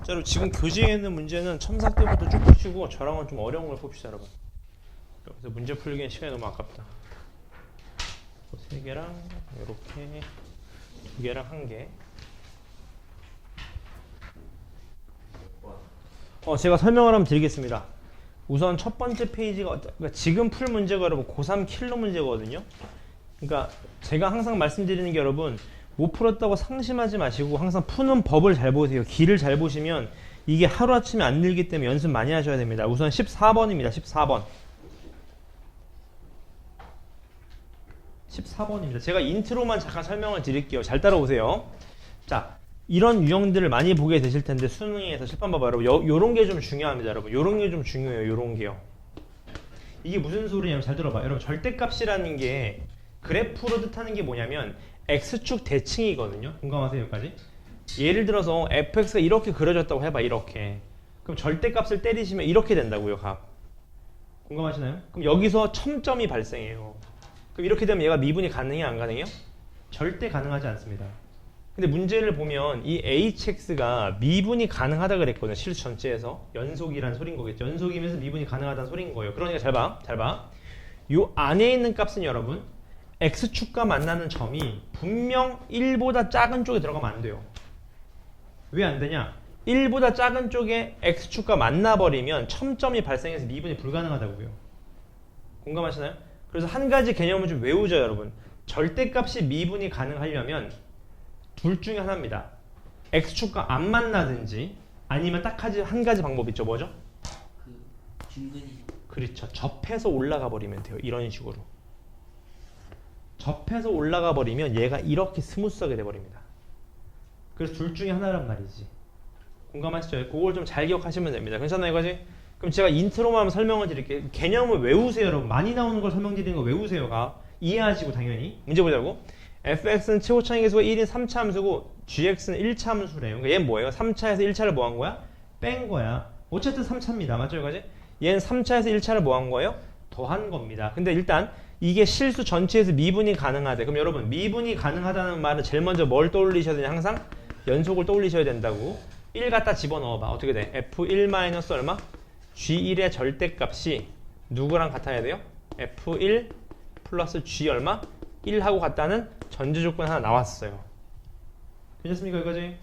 자, 여러분 지금 교재에 있는 문제는 첨삭 때부터 쭉 푸시고 저랑은 좀 어려운 걸 봅시다, 여러분. 그래서 문제 풀기엔 시간이 너무 아깝다. 세 개랑 이렇게 두 개랑 한 개. 제가 설명을 한번 드리겠습니다. 우선 첫 번째 페이지가 그러니까 지금 풀 문제가 여러분 고3 킬러 문제거든요. 그러니까 제가 항상 말씀드리는 게 여러분 못 풀었다고 상심하지 마시고 항상 푸는 법을 잘 보세요. 길을 잘 보시면 이게 하루아침에 안 늘기 때문에 연습 많이 하셔야 됩니다. 우선 14번입니다. 14번. 14번입니다. 제가 인트로만 잠깐 설명을 드릴게요. 잘 따라오세요. 자, 이런 유형들을 많이 보게 되실 텐데 수능에서 실판 봐봐 여러분. 요런 게 좀 중요합니다. 여러분. 요런 게 좀 중요해요. 요런 게요. 이게 무슨 소리냐면 잘 들어봐. 여러분 절대값이라는 게 그래프로 뜻하는 게 뭐냐면 x축 대칭이거든요. 공감하세요 여기까지? 예를 들어서 fx가 이렇게 그려졌다고 해봐. 이렇게. 그럼 절대값을 때리시면 이렇게 된다고요. 값. 공감하시나요? 그럼 여기서 첨점이 발생해요. 그럼 이렇게 되면 얘가 미분이 가능해요? 안 가능해요? 절대 가능하지 않습니다. 근데 문제를 보면 이 hx가 미분이 가능하다 그랬거든요. 실수 전체에서. 연속이란 소린 거겠죠. 연속이면서 미분이 가능하다는 소린 거예요. 그러니까 잘 봐. 잘 봐. 요 안에 있는 값은 여러분 x축과 만나는 점이 분명 1보다 작은 쪽에 들어가면 안 돼요. 왜 안 되냐? 1보다 작은 쪽에 x축과 만나버리면 첨점이 발생해서 미분이 불가능하다고요. 공감하시나요? 그래서 한 가지 개념을 좀 외우죠 여러분. 절대값이 미분이 가능하려면 둘 중에 하나입니다. x축과 안 만나든지 아니면 딱 한 가지 방법이 있죠. 뭐죠? 그 중근이. 그렇죠. 접해서 올라가 버리면 돼요. 이런 식으로. 접해서 올라가 버리면 얘가 이렇게 스무스하게 돼버립니다. 그래서 둘 중에 하나란 말이지. 공감하시죠? 그걸 좀 잘 기억하시면 됩니다. 괜찮나요 이거지? 그럼 제가 인트로만 한번 설명을 드릴게요. 개념을 외우세요 여러분. 많이 나오는 걸 설명드리는 거 외우세요. 이해하시고 당연히. 문제 보자고. fx는 최고차의 계수가 1인 3차 함수고 gx는 1차 함수래요. 그러니까 얘는 뭐예요? 3차에서 1차를 뭐 한 거야? 뺀 거야. 어쨌든 3차입니다. 맞죠 이거지? 얘는 3차에서 1차를 뭐 한 거예요? 더한 겁니다. 근데 일단 이게 실수 전체에서 미분이 가능하대. 그럼 여러분 미분이 가능하다는 말은 제일 먼저 뭘 떠올리셔야 되냐? 항상 연속을 떠올리셔야 된다고. 1 갖다 집어넣어봐. 어떻게 돼? f1 마이너스 얼마? g1의 절대값이 누구랑 같아야 돼요? f1 플러스 g 얼마? 1하고 같다는 전제 조건 하나 나왔어요. 괜찮습니까 여기까지?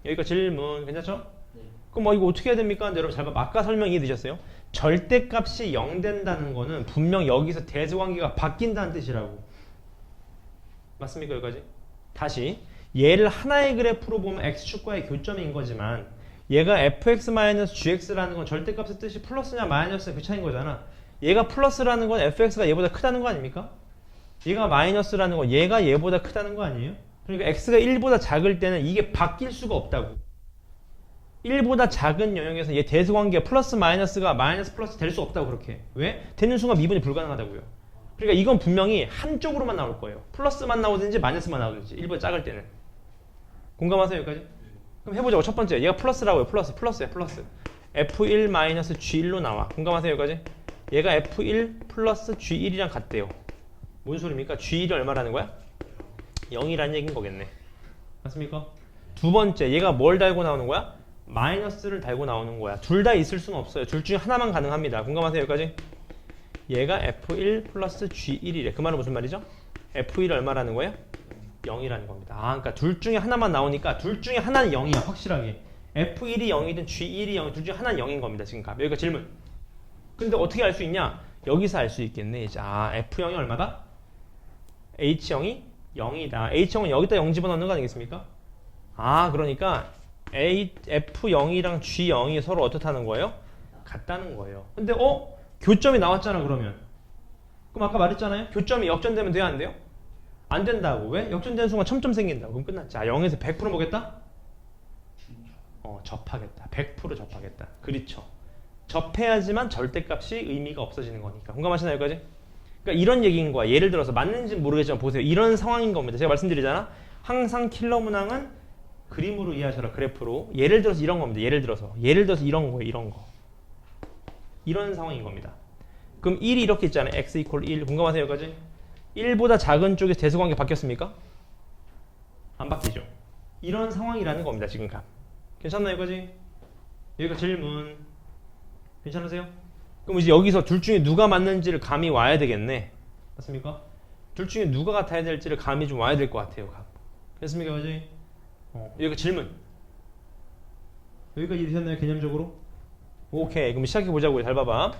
여기까지 질문 괜찮죠? 네. 그럼 이거 어떻게 해야 됩니까? 근데 여러분 잘 봐. 아까 설명 이해되셨어요? 절대값이 0 된다는 거는 분명 여기서 대수관계가 바뀐다는 뜻이라고. 맞습니까 여기까지? 다시 얘를 하나의 그래프로 보면 x축과의 교점인 거지만 얘가 fx-gx라는 건 절대값의 뜻이 플러스냐 마이너스냐 그 차이인 거잖아. 얘가 플러스라는 건 fx가 얘보다 크다는 거 아닙니까? 얘가 마이너스라는 건 얘가 얘보다 크다는 거 아니에요? 그러니까 x가 1보다 작을 때는 이게 바뀔 수가 없다고. 1보다 작은 영역에서 얘 대수관계 플러스 마이너스가 마이너스 플러스 될 수 없다고. 그렇게. 왜? 되는 순간 미분이 불가능하다고요. 그러니까 이건 분명히 한쪽으로만 나올 거예요. 플러스만 나오든지 마이너스만 나오든지 1보다 작을 때는. 공감하세요 여기까지? 그럼 해보자고. 첫 번째 얘가 플러스라고요. 플러스야 플러스. f1 마이너스 g1로 나와. 공감하세요 여기까지? 얘가 f1 플러스 g1이랑 같대요. 뭔 소리입니까? g1이 얼마라는 거야? 0이라는 얘기인 거겠네. 맞습니까? 두 번째 얘가 뭘 달고 나오는 거야? 마이너스를 달고 나오는 거야. 둘 다 있을 수는 없어요. 둘 중에 하나만 가능합니다. 공감하세요 여기까지? 얘가 f1 플러스 g1이래. 그 말은 무슨 말이죠? f1이 얼마라는 거예요? 0이라는 겁니다. 그러니까 둘 중에 하나만 나오니까 둘 중에 하나는 0이야. 확실하게. f1이 0이든 g1이 0이든 둘 중에 하나는 0인 겁니다. 지금 여기가 질문. 근데 어떻게 알 수 있냐? 여기서 알 수 있겠네. 이제 f0이 얼마다? h0이 0이다. h0은 여기다 0 집어넣는 거 아니겠습니까? 그러니까 f0이랑 g0이 서로 어떻다는 거예요? 같다는 거예요. 근데 교점이 나왔잖아 그러면. 그럼 아까 말했잖아요. 교점이 역전되면 돼요 안 돼요? 안 된다고. 왜? 역전되는 순간 첨점 생긴다고. 그럼 끝났지. 0에서 100% 뭐겠다? 접하겠다. 100% 접하겠다. 그렇죠. 접해야지만 절대값이 의미가 없어지는 거니까. 공감하시나요 여기까지? 그러니까 이런 얘기인 거야. 예를 들어서 맞는지는 모르겠지만 보세요. 이런 상황인 겁니다. 제가 말씀드리잖아. 항상 킬러 문항은 그림으로 이해하셔라. 그래프로. 예를 들어서 이런 겁니다. 예를 들어서 이런 거예요. 이런 거. 이런 상황인 겁니다. 그럼 1이 이렇게 있잖아요. x = 1. 공감하세요 여기까지? 1보다 작은 쪽에서 대수관계 바뀌었습니까? 안 바뀌죠. 이런 상황이라는 겁니다. 지금 값. 괜찮나요 여기까지? 여기가 질문. 괜찮으세요? 그럼 이제 여기서 둘 중에 누가 맞는지를 감이 와야 되겠네. 맞습니까? 둘 중에 누가 같아야 될지를 감이 좀 와야 될 것 같아요. 감. 됐습니까, 그지? 여기가 질문. 여기까지 이해되셨나요, 개념적으로? 오케이. 그럼 시작해 보자고요. 잘 봐봐.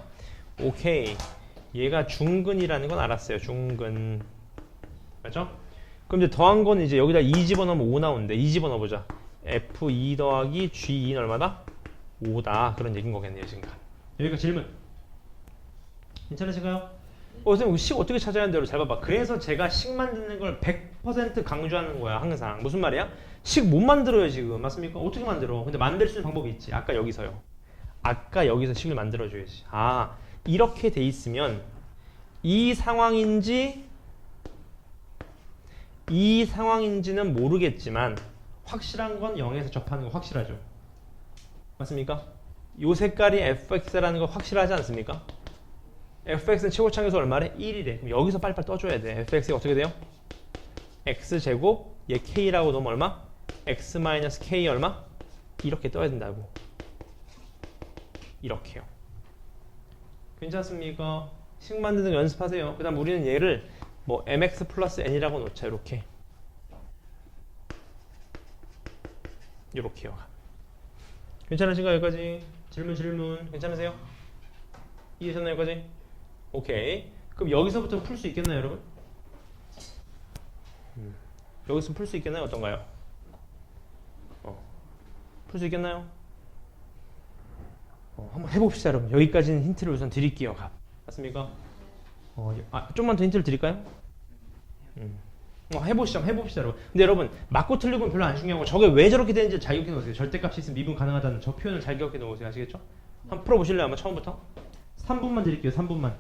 오케이. 얘가 중근이라는 건 알았어요. 중근. 맞죠? 그럼 이제 더한 건 이제 여기다 2 집어넣으면 5 나오는데 2 집어넣어보자. F2 더하기 G2는 얼마다? 5다. 그런 얘기인 거겠네요, 지금. 여기가 질문. 괜찮으신가요? 선생님, 식 어떻게 찾아야 하는데요? 잘 봐봐. 그래서 제가 식 만드는 걸 100% 강조하는 거야, 항상. 무슨 말이야? 식 못 만들어요, 지금. 맞습니까? 어떻게 만들어? 근데 만들 수 있는 방법이 있지. 아까 여기서요. 아까 여기서 식을 만들어줘야지. 아, 이렇게 돼 있으면 이 상황인지는 모르겠지만 확실한 건 0에서 접하는 거 확실하죠. 맞습니까? 요 색깔이 fx라는 거 확실하지 않습니까? fx는 최고차항에서 얼마래? 1이래. 그럼 여기서 빨리빨리 떠줘야 돼. fx가 어떻게 돼요? x제곱 얘 k라고 넣으면 얼마? x-k 얼마? 이렇게 떠야 된다고. 이렇게요. 괜찮습니까? 식 만드는 거 연습하세요. 그 다음 우리는 얘를 뭐 mx 플러스 n이라고 놓자. 이렇게. 이렇게요. 괜찮으신가요? 여기까지? 질문. 괜찮으세요? 이해하셨나요? 여기까지? 오케이. 그럼 여기서부터 풀 수 있겠나요, 여러분? 여기서 풀 수 있겠나요? 어떤가요? 풀 수 있겠나요? 한번 해봅시다, 여러분. 여기까지는 힌트를 우선 드릴게요. 맞습니까? 좀만 더 힌트를 드릴까요? 해보시죠, 여러분. 근데 여러분, 맞고 틀리고는 별로 안 중요하고 저게 왜 저렇게 되는지 잘 기억해 놓으세요. 절대값이 있으면 미분 가능하다는 저 표현을 잘 기억해 놓으세요. 아시겠죠? 한번 풀어보실래요? 아마 처음부터? 3분만 드릴게요. 3분만.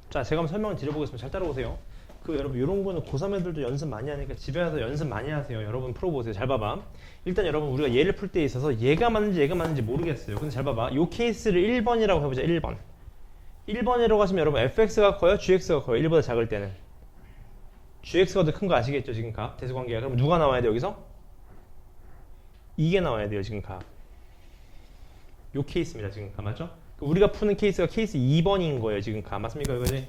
자, 제가 한번 설명을 드려보겠습니다. 잘 따라오세요. 여러분 이런 거는 고3 애들도 연습 많이 하니까 집에 가서 연습 많이 하세요. 여러분 풀어보세요. 잘 봐봐. 일단 여러분 우리가 얘를 풀 때 있어서 얘가 맞는지 모르겠어요. 근데 잘 봐봐. 이 케이스를 1번이라고 해보자. 1번. 1번이라고 하시면 여러분 fx가 커요? gx가 커요? 1보다 작을 때는 gx가 더 큰 거 아시겠죠? 지금 값 대수관계가. 그럼 누가 나와야 돼요 여기서? 이게 나와야 돼요 지금 값. 요 케이스입니다 지금 값. 맞죠? 우리가 푸는 케이스가 케이스 2번인 거예요 지금 값. 맞습니까? 이거지?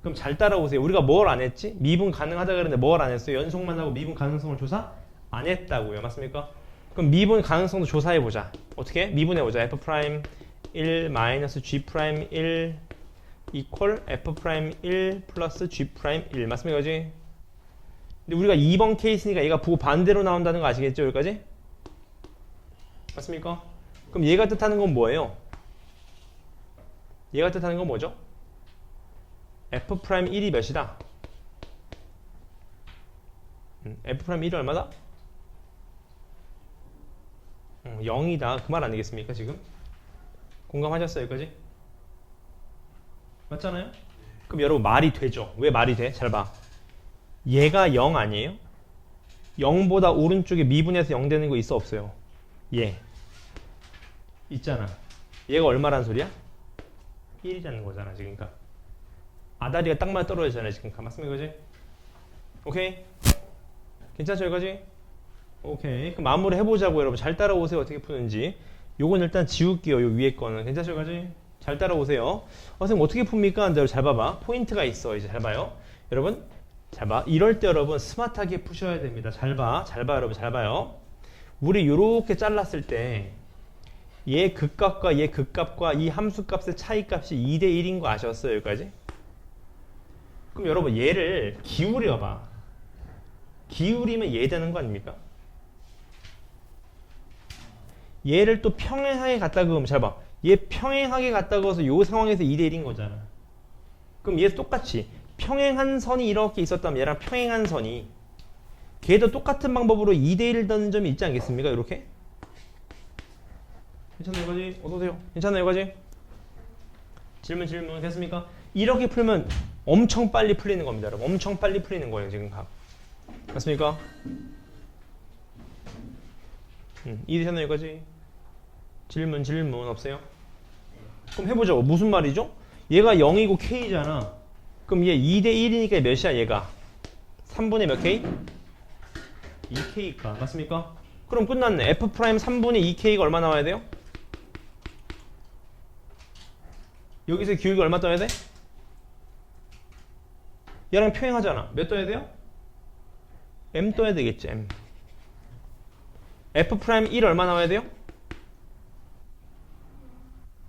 그럼 잘 따라오세요. 우리가 뭘 안 했지? 미분 가능하다 그랬는데 뭘 안 했어요? 연속만 하고 미분 가능성을 조사 안 했다고요. 맞습니까? 그럼 미분 가능성도 조사해보자. 어떻게? 미분해보자. F'1 마이너스 G'1 이퀄 F'1 플러스 G'1 맞습니까? 그지? 근데 우리가 2번 케이스니까 얘가 부호 반대로 나온다는 거 아시겠죠? 여기까지? 맞습니까? 그럼 얘가 뜻하는 건 뭐예요? 얘가 뜻하는 건 뭐죠? F'1이 몇이다? F'1이 얼마다? 0이다. 그 말 아니겠습니까 지금? 공감하셨어요 여기까지? 맞잖아요? 그럼 여러분 말이 되죠? 왜 말이 돼? 잘 봐. 얘가 0 아니에요? 0보다 오른쪽에 미분해서 0 되는 거 있어 없어요? 얘 있잖아. 얘가 얼마란 소리야? 1이라는 거잖아 지금. 그러니까 아다리가 딱 맞아 떨어지잖아요 지금. 맞습니까 그지? 오케이? 괜찮죠 여기까지? 오케이. 그럼 마무리 해보자고 여러분. 잘 따라오세요. 어떻게 푸는지. 요건 일단 지울게요. 요 위에 거는. 괜찮죠 여기까지? 잘 따라오세요. 선생님 어떻게 풉니까? 근데 잘 봐봐. 포인트가 있어. 이제 잘 봐요. 여러분 잘 봐. 이럴 때 여러분 스마트하게 푸셔야 됩니다. 잘 봐. 잘 봐 여러분. 잘 봐요. 우리 요렇게 잘랐을 때 얘 극값과 얘 극값과 이 함수값의 차이값이 2대 1인 거 아셨어요? 여기까지? 그럼 여러분 얘를 기울여 봐. 기울이면 얘 되는 거 아닙니까? 얘를 또 평행하게 갖다 그으면 잘 봐. 얘 평행하게 갖다 그어서 요 상황에서 2대 1인 거잖아. 그럼 얘 똑같이 평행한 선이 이렇게 있었다면 얘랑 평행한 선이 걔도 똑같은 방법으로 2대 1을 넣는 점이 있지 않겠습니까? 이렇게? 괜찮나요 이거지? 어서오세요. 괜찮나요 이거지? 질문 됐습니까? 이렇게 풀면 엄청 빨리 풀리는 겁니다 여러분. 엄청 빨리 풀리는 거예요 지금 각. 맞습니까? 이해되셨나요 이거지? 질문 없어요? 그럼 해보자고. 무슨 말이죠? 얘가 0이고 K잖아. 그럼 얘 2대 1이니까 몇이야 얘가? 3분의 몇 K? 2K가 맞습니까? 그럼 끝났네. F' 3분의 2K가 얼마 나와야 돼요? 여기서 기울기 얼마 떠야 돼? 얘랑 평행하잖아. 몇 떠야 돼요? M 떠야 되겠지. M. F'1 얼마 나와야 돼요?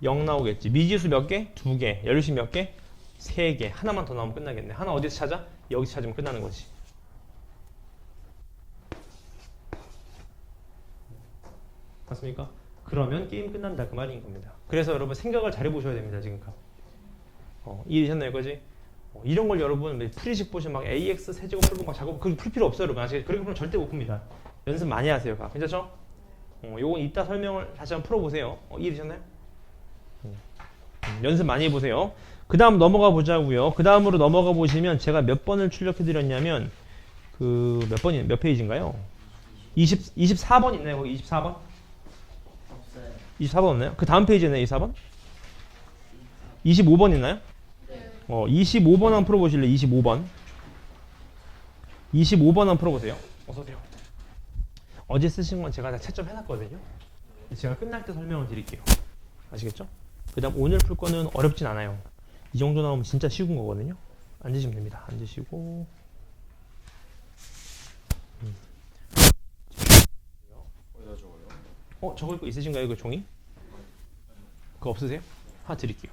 0 나오겠지. 미지수 몇 개? 2개. 연료식 몇 개? 3개. 하나만 더 나오면 끝나겠네. 하나 어디서 찾아? 여기서 찾으면 끝나는 거지. 맞습니까? 그러면 게임 끝난다 그 말인 겁니다. 그래서 여러분 생각을 잘 해보셔야 됩니다 지금. 이해되셨나요 이거지? 이런 걸 여러분 풀이식 보시면 막 AX 세제곱 풀고 막 작업 그렇게 풀 필요 없어요 여러분. 아시겠죠? 그렇게 풀면 절대 못 풉니다. 연습 많이 하세요. 괜찮죠? 요건 이따 설명을 다시 한번 풀어보세요. 이해되셨나요? 연습 많이 해보세요. 그 다음 넘어가 보자고요. 그 다음으로 넘어가 보시면 제가 몇 번을 출력해 드렸냐면 몇 페이지인가요? 24번 있나요? 거기 24번? 없어요. 24번 없나요? 그 다음 페이지에 있나요? 24번? 25번 있나요? 네. 25번 한번 풀어보실래요? 25번. 25번 한번 풀어보세요. 어서오세요. 어제 쓰신 건 제가 다 채점 해놨거든요. 제가 끝날 때 설명을 드릴게요. 아시겠죠? 그 다음 오늘 풀 거는 어렵진 않아요. 이 정도 나오면 진짜 쉬운 거거든요. 앉으시면 됩니다. 앉으시고. 어디다 적어요? 적을 거 있으신가요? 그 종이? 그거 없으세요? 하나 드릴게요.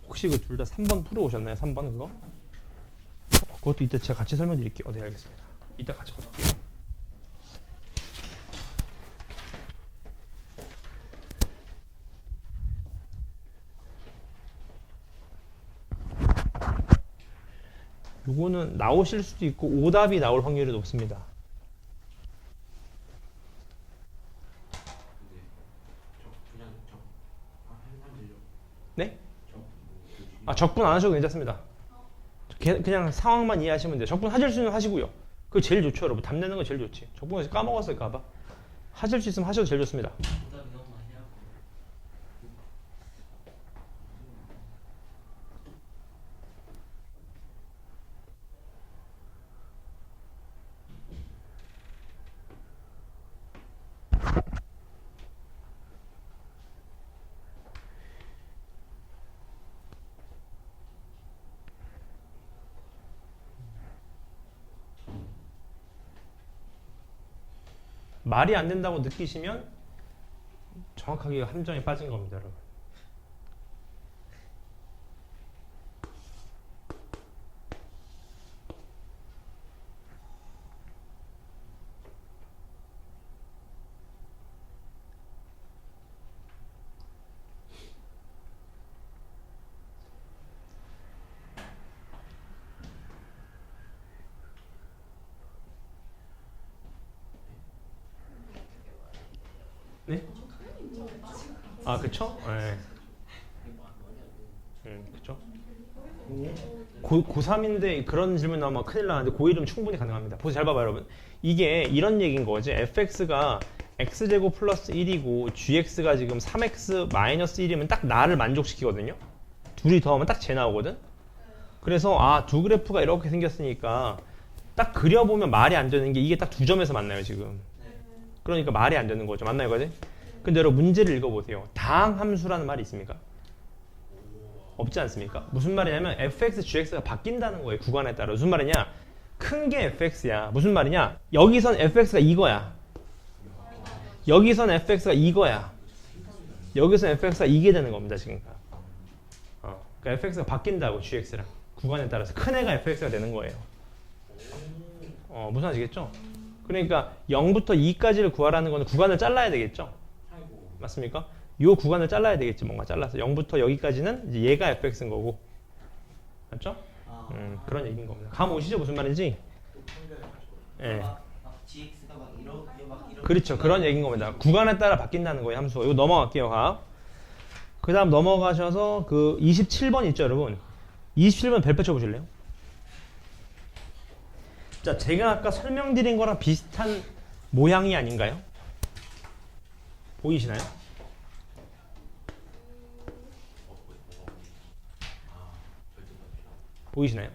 혹시 그 둘 다 3번 풀어 오셨나요? 3번 그거? 그것도 이따 제가 같이 설명드릴게요. 네, 알겠습니다. 이따 같이 볼게요. 요거는 나오실 수도 있고 오답이 나올 확률이 높습니다. 근데 그냥 하면 되죠. 네? 적 적분 안 하셔도 괜찮습니다. 그냥 상황만 이해하시면 돼요. 적분 하실 수 있으면 하시고요. 그거 제일 좋죠, 여러분. 답 내는 거 제일 좋지. 적분에서 까먹었을까봐. 하실 수 있으면 하셔도 제일 좋습니다. 오답이 너무 많이 하고. 말이 안 된다고 느끼시면 정확하게 함정에 빠진 겁니다, 여러분. 네? 아, 그쵸? 네. 그쵸? 고3인데 그런 질문 나오면 큰일 나는데 고1은 충분히 가능합니다. 보세요, 잘 봐봐요, 여러분. 이게 이런 얘기인 거지. fx가 x제곱 플러스 1이고 gx가 지금 3x 마이너스 1이면 딱 나를 만족시키거든요. 둘이 더하면 딱 제 나오거든. 그래서 두 그래프가 이렇게 생겼으니까 딱 그려보면 말이 안 되는 게 이게 딱 두 점에서 만나요, 지금. 그러니까 말이 안 되는 거죠. 맞나요, 거지? 근데 여러분 문제를 읽어보세요. 다항함수라는 말이 있습니까? 없지 않습니까? 무슨 말이냐면 fx, gx가 바뀐다는 거예요. 구간에 따라. 무슨 말이냐? 큰 게 fx야. 무슨 말이냐? 여기선 fx가 이거야. 여기선 fx가 이거야. 여기선 fx가 이게 되는 겁니다, 지금. 그러니까 fx가 바뀐다고, gx랑. 구간에 따라서 큰 애가 fx가 되는 거예요. 무슨 아시겠죠? 그러니까 0부터 2까지를 구하라는 거는 구간을 잘라야 되겠죠? 맞습니까? 이 구간을 잘라야 되겠지, 뭔가 잘라서. 0부터 여기까지는 이제 얘가 fx인 거고. 맞죠? 그런 얘기인 겁니다. 감 오시죠? 무슨 말인지? 예. gx가 막 이렇게 그렇죠. 그런 얘기인 겁니다. 구간에 따라 바뀐다는 거예요, 함수가. 이거 넘어갈게요, 가. 그 다음 넘어가셔서 그 27번 있죠, 여러분? 27번 별표 쳐보실래요? 자, 제가 아까 설명드린 거랑 비슷한 모양이 아닌가요? 보이시나요? 보이시나요?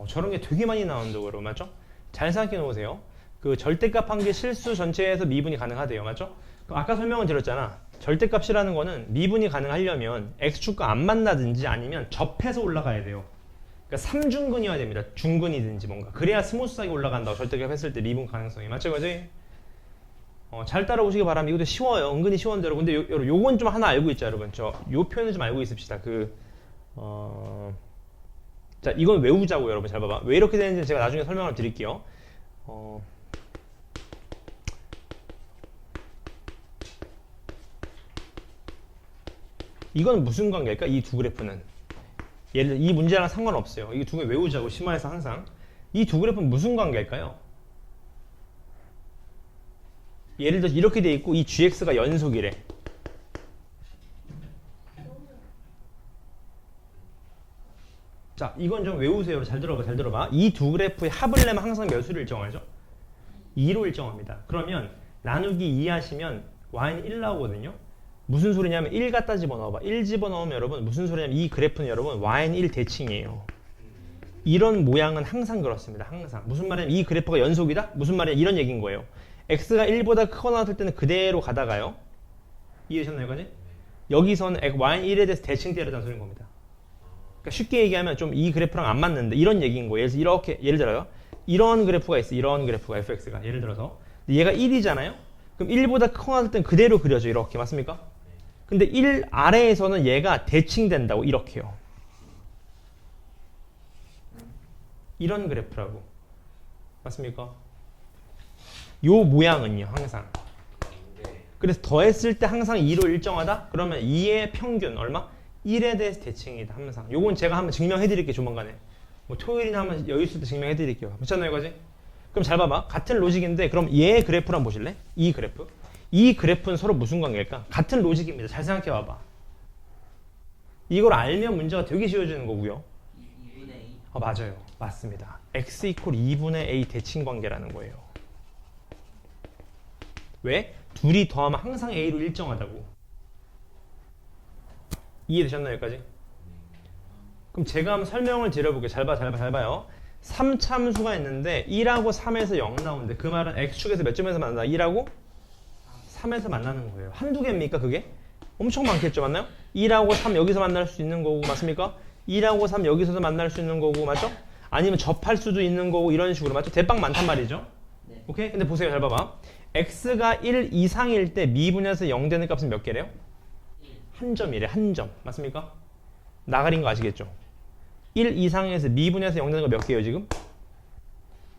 저런 게 되게 많이 나온다고, 여러분. 맞죠? 잘 생각해 놓으세요. 그 절대값 한 개 실수 전체에서 미분이 가능하대요. 맞죠? 그럼 아까 설명을 드렸잖아. 절대값이라는 거는 미분이 가능하려면 x축과 안 만나든지 아니면 접해서 올라가야 돼요. 그러니까 3중근이어야 됩니다. 중근이든지 뭔가. 그래야 스무스하게 올라간다고, 절대값 했을 때 미분 가능성이. 맞죠, 그지? 잘 따라오시기 바랍니다. 이것도 쉬워요. 은근히 쉬운데, 여러분. 근데 요건 좀 하나 알고 있죠, 여러분. 요 표현을 좀 알고 있읍시다. 자, 이건 외우자고, 여러분. 잘 봐봐. 왜 이렇게 되는지 제가 나중에 설명을 드릴게요. 이건 무슨 관계일까? 이 두 그래프는. 예를 들어, 이 문제랑 상관없어요. 이 두 개 외우자고, 심화해서 항상. 이 두 그래프는 무슨 관계일까요? 예를 들어서 이렇게 돼 있고, 이 gx가 연속이래. 자, 이건 좀 외우세요. 잘 들어봐, 잘 들어봐. 이 두 그래프의 합을 내면 항상 몇 수를 일정하죠? 2로 일정합니다. 그러면 나누기 2 하시면 y는 1 나오거든요. 무슨 소리냐면 1 갖다 집어넣어봐. 1 집어넣으면 여러분 무슨 소리냐면 이 그래프는 여러분 y는 1 대칭이에요. 이런 모양은 항상 그렇습니다. 항상. 무슨 말이냐면 이 그래프가 연속이다? 무슨 말이냐? 이런 얘기인 거예요. x가 1보다 크거나 같을 때는 그대로 가다가요. 이해되셨나요, 여기까지? 여기서는 y는 1에 대해서 대칭되었다는 소리인 겁니다. 그러니까 쉽게 얘기하면 좀 이 그래프랑 안 맞는데 이런 얘기인 거예요. 예를 들어요. 이런 그래프가 있어. 이런 그래프가 fx가. 예를 들어서. 얘가 1이잖아요? 그럼 1보다 크거나 같을 때는 그대로 그려져. 이렇게. 맞습니까? 근데 1 아래에서는 얘가 대칭된다고. 이렇게요. 이런 그래프라고. 맞습니까? 요 모양은요, 항상. 그래서 더했을 때 항상 2로 일정하다? 그러면 2의 평균 얼마? 1에 대해서 대칭이다, 항상. 요건 제가 한번 증명해 드릴게요, 조만간에. 뭐 토요일이나 한번 여유 있을 때 증명해 드릴게요. 괜찮나요, 이거지? 그럼 잘 봐봐. 같은 로직인데, 그럼 얘 그래프를 한번 보실래? 이 그래프. 이 그래프는 서로 무슨 관계일까? 같은 로직입니다. 잘 생각해 봐봐. 이걸 알면 문제가 되게 쉬워지는 거고요. 2분의 A. 맞아요. 맞습니다. x 이퀄 2분의 a 대칭 관계라는 거예요. 왜? 둘이 더하면 항상 a로 일정하다고. 이해되셨나요, 여기까지? 그럼 제가 한번 설명을 드려볼게요. 잘 봐요. 3참수가 있는데 1하고 3에서 0 나오는데 그 말은 x축에서 몇 점에서 만나? 1하고 3에서 만나는 거예요. 한두 개입니까, 그게? 엄청 많겠죠, 맞나요? 1하고 3 여기서 만날 수 있는 거고, 맞습니까? 1하고 3 여기서도 만날 수 있는 거고, 맞죠? 아니면 접할 수도 있는 거고, 이런 식으로, 맞죠? 대빵 많단 말이죠? 네. 네. 오케이? 근데 보세요. 잘 봐봐. x가 1 이상일 때 미분에서 0 되는 값은 몇 개래요? 1. 한 점이래. 한 점. 맞습니까? 나가린 거 아시겠죠? 1 이상에서 미분에서 0 되는 거 몇 개예요 지금?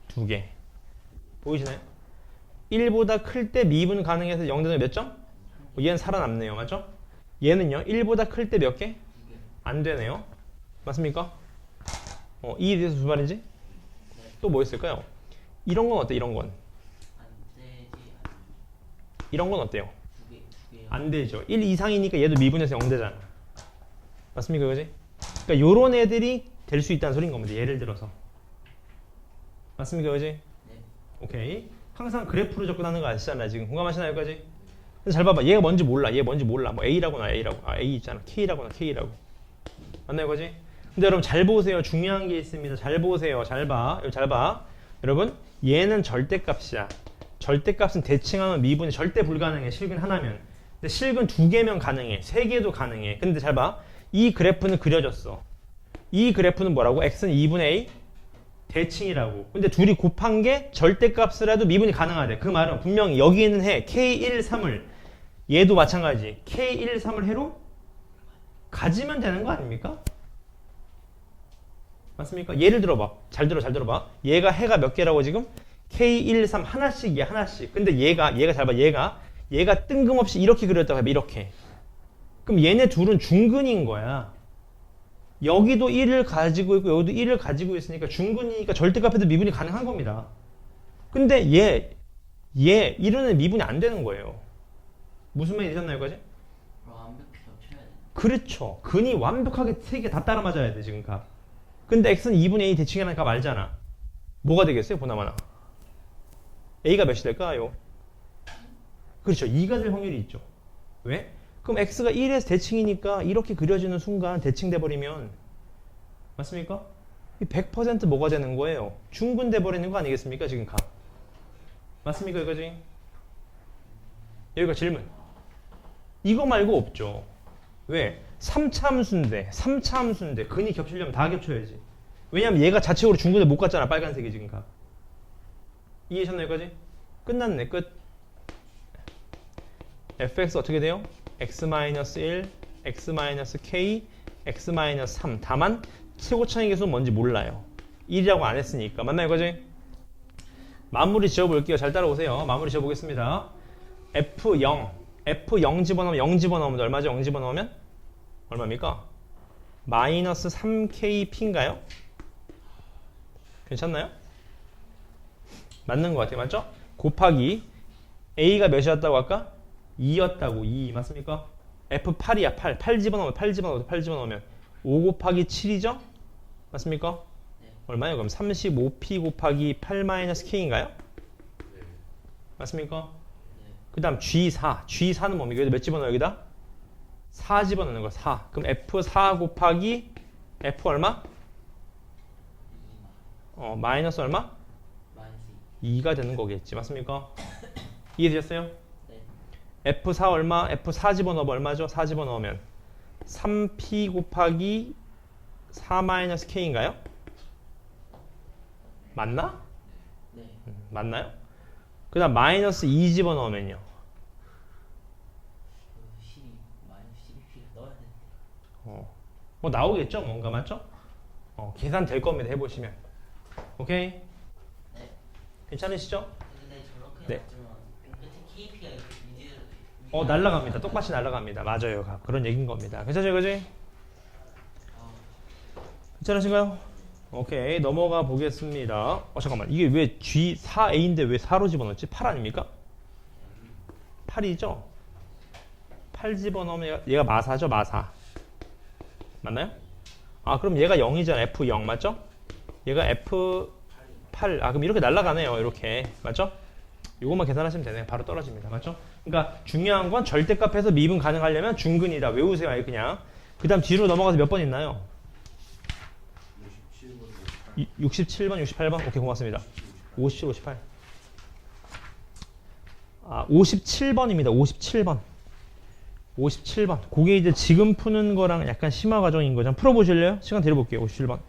2개. 보이시나요? 1보다 클 때 미분 가능해서 0 되는 거 몇 점? 얘는 살아남네요. 맞죠? 얘는요. 1보다 클 때 몇 개? 2개. 안 되네요. 맞습니까? 이 뒤에서 두 말이지? 네. 또 뭐 있을까요? 이런 건 어때? 이런 건. 안 되지. 이런 건 어때요? 2개. 안 되죠. 1 이상이니까 얘도 미분에서 0 되잖아. 맞습니까? 그지? 그러니까 요런 애들이 될 수 있다는 소린 겁니다. 예를 들어서. 맞습니까? 그지? 네. 오케이. 항상 그래프로 접근하는 거 아시잖아요. 지금 공감하시나요? 여기까지? 근데 잘 봐봐. 얘가 뭔지 몰라. 얘 뭔지 몰라. 뭐 A라고나 A라고. 아, A 있잖아. K라고나 K라고. 맞나요? 그지? 근데 여러분 잘 보세요. 중요한 게 있습니다. 잘 보세요. 잘 봐. 여기 잘 봐. 여러분, 얘는 절대값이야. 절대값은 대칭하면 미분이 절대 불가능해. 실근 하나면. 근데 실근 2개면 가능해. 3개도 가능해. 근데 잘 봐. 이 그래프는 그려졌어. 이 그래프는 뭐라고? x는 2분의 a 대칭이라고. 근데 둘이 곱한 게 절대값이라도 미분이 가능하대. 그 말은 분명히 여기 있는 해 k1, 3을 얘도 마찬가지. k1, 3을 해로 가지면 되는 거 아닙니까? 맞습니까? 예를 들어봐. 잘 들어봐. 얘가 해가 몇 개라고 지금? K1, 3 하나씩이야, 하나씩. 근데 얘가 잘 봐. 얘가 뜬금없이 이렇게 그렸다고 해봐. 이렇게. 그럼 얘네 둘은 중근인 거야. 여기도 1을 가지고 있고 여기도 1을 가지고 있으니까 중근이니까 절대값에도 미분이 가능한 겁니다. 근데 이런 애 미분이 안 되는 거예요. 무슨 말이 되셨나요, 여기까지? 완벽히 겹쳐야 돼. 그렇죠. 근이 완벽하게 3개 다 따라 맞아야 돼, 지금 값. 근데 x는 2분의 a 대칭이라는 값 알잖아. 뭐가 되겠어요, 보나마나? a가 몇이 될까요? 그렇죠. 2가 될 확률이 있죠. 왜? 그럼 x가 1에서 대칭이니까 이렇게 그려지는 순간 대칭돼 버리면 맞습니까? 100% 뭐가 되는 거예요? 중근돼 버리는 거 아니겠습니까? 지금 값. 맞습니까? 여기까지? 여기가 질문. 이거 말고 없죠. 왜? 3차 함수인데 근이 겹치려면 다 겹쳐야지. 왜냐면 얘가 자체적으로 중근에 못 갔잖아. 빨간색이 지금 가. 이해하셨나요? 여기까지? 끝났네. 끝. fx 어떻게 돼요? x-1, x-k, x-3. 다만 최고차의 계수는 뭔지 몰라요. 1이라고 안 했으니까. 맞나요? 여기까지? 마무리 지어볼게요. 잘 따라오세요. 마무리 지어보겠습니다. F0 집어넣으면 0 집어넣으면 얼마죠? 0 집어넣으면? 얼마입니까? 마이너스 3kp인가요? 괜찮나요? 맞는 것 같아요. 맞죠? 곱하기 A가 몇이었다고 아까? 2였다고. 2 맞습니까? F8이야. 8 집어넣으면 5 곱하기 7이죠? 맞습니까? 네. 얼마예요? 그럼 35p 곱하기 8-k인가요? 맞습니까? 네. 그 다음 G4는 뭡니까? 여기다 몇 집어넣어요? 여기다? 4 집어넣는 거. 4. 그럼 F4 곱하기 F 얼마? 2. 마이너스 얼마? 마이너스 2가 되는 거겠지. 맞습니까? 이해되셨어요? 2. 네. F4 얼마? F4 집어넣으면 얼마죠? 4 집어넣으면 3p 곱하기 4-k인가요? 맞나? 네. 맞나요? 그 다음 마이너스 2 집어넣으면요. 12. 마이너스 12p 넣어야 되는데. 뭐 나오겠죠? 뭔가 맞죠? 계산 될 겁니다. 해보시면. 오케이? 네. 괜찮으시죠? 근데 저렇게 네. 맞으면 끝에 KP가 이제 날라갑니다. 똑같이 날라갑니다. 맞아요. 그런 얘기인 겁니다. 괜찮죠? 그지? 괜찮으신가요? 오케이. 넘어가 보겠습니다. 잠깐만. 이게 왜 G4A인데 왜 4로 집어넣었지? 8 아닙니까? 8이죠? 8 집어넣으면 얘가 마사죠? 마사. 맞나요? 그럼 얘가 0이잖아. F0 맞죠? 얘가 F8. 그럼 이렇게 날아가네요. 이렇게. 맞죠? 이것만 계산하시면 되네요. 바로 떨어집니다. 맞죠? 그러니까 중요한 건 절대값에서 미분 가능하려면 중근이다. 외우세요. 아예 그냥. 그 다음 뒤로 넘어가서 몇 번 있나요? 67번, 68번? 오케이, 고맙습니다. 57, 58. 57번입니다. 57번. 57번. 그게 이제 지금 푸는 거랑 약간 심화 과정인 거죠. 풀어보실래요? 시간 드려볼게요. 57번.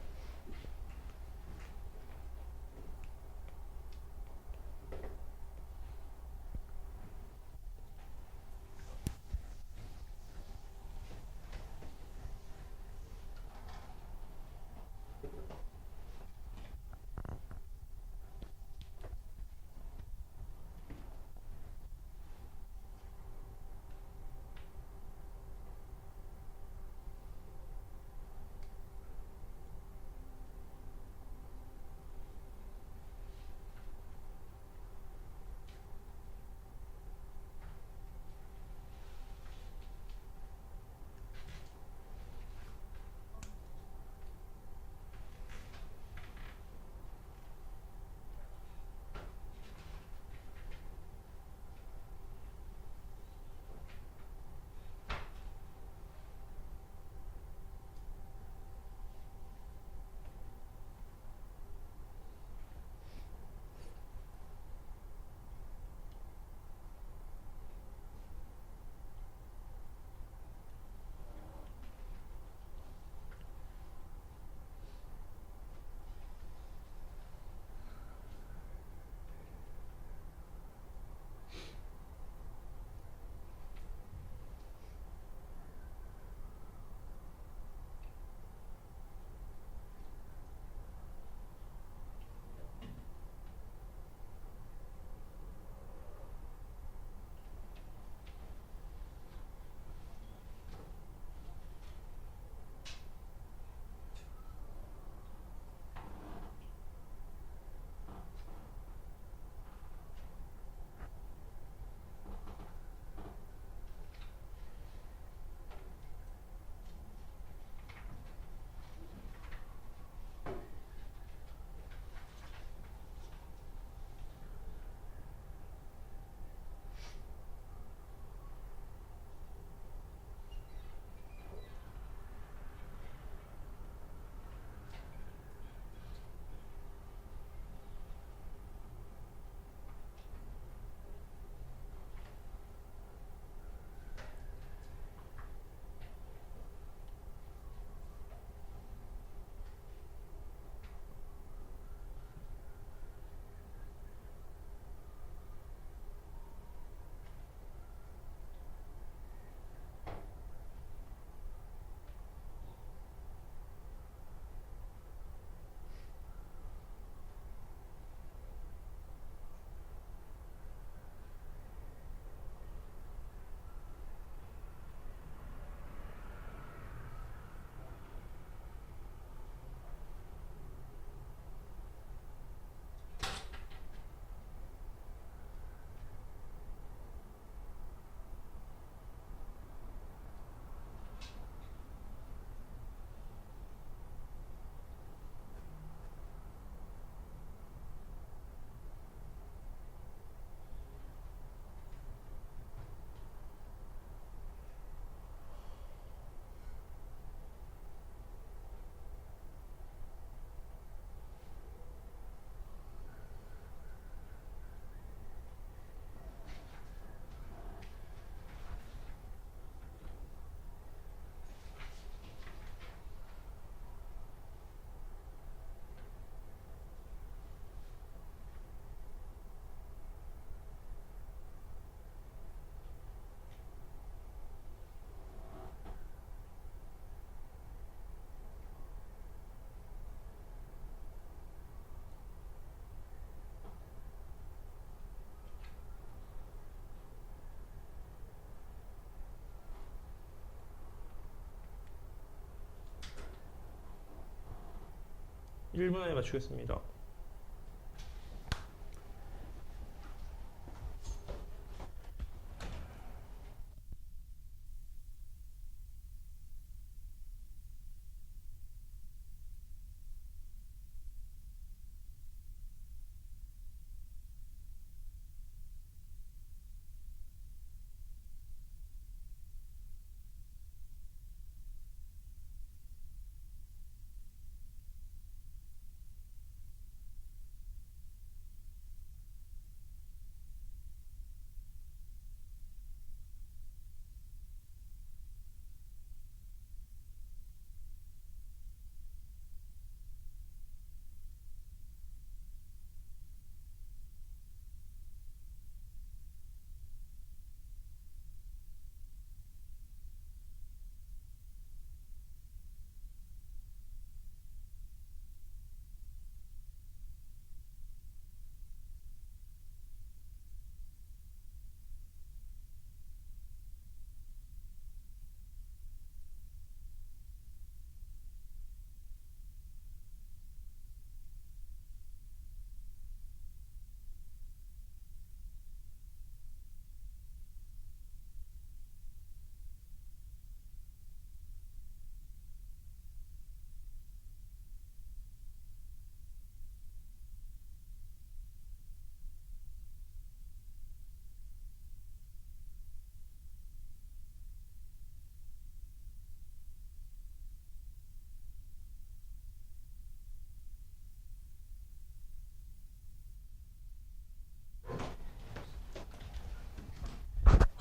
1분 안에 맞추겠습니다.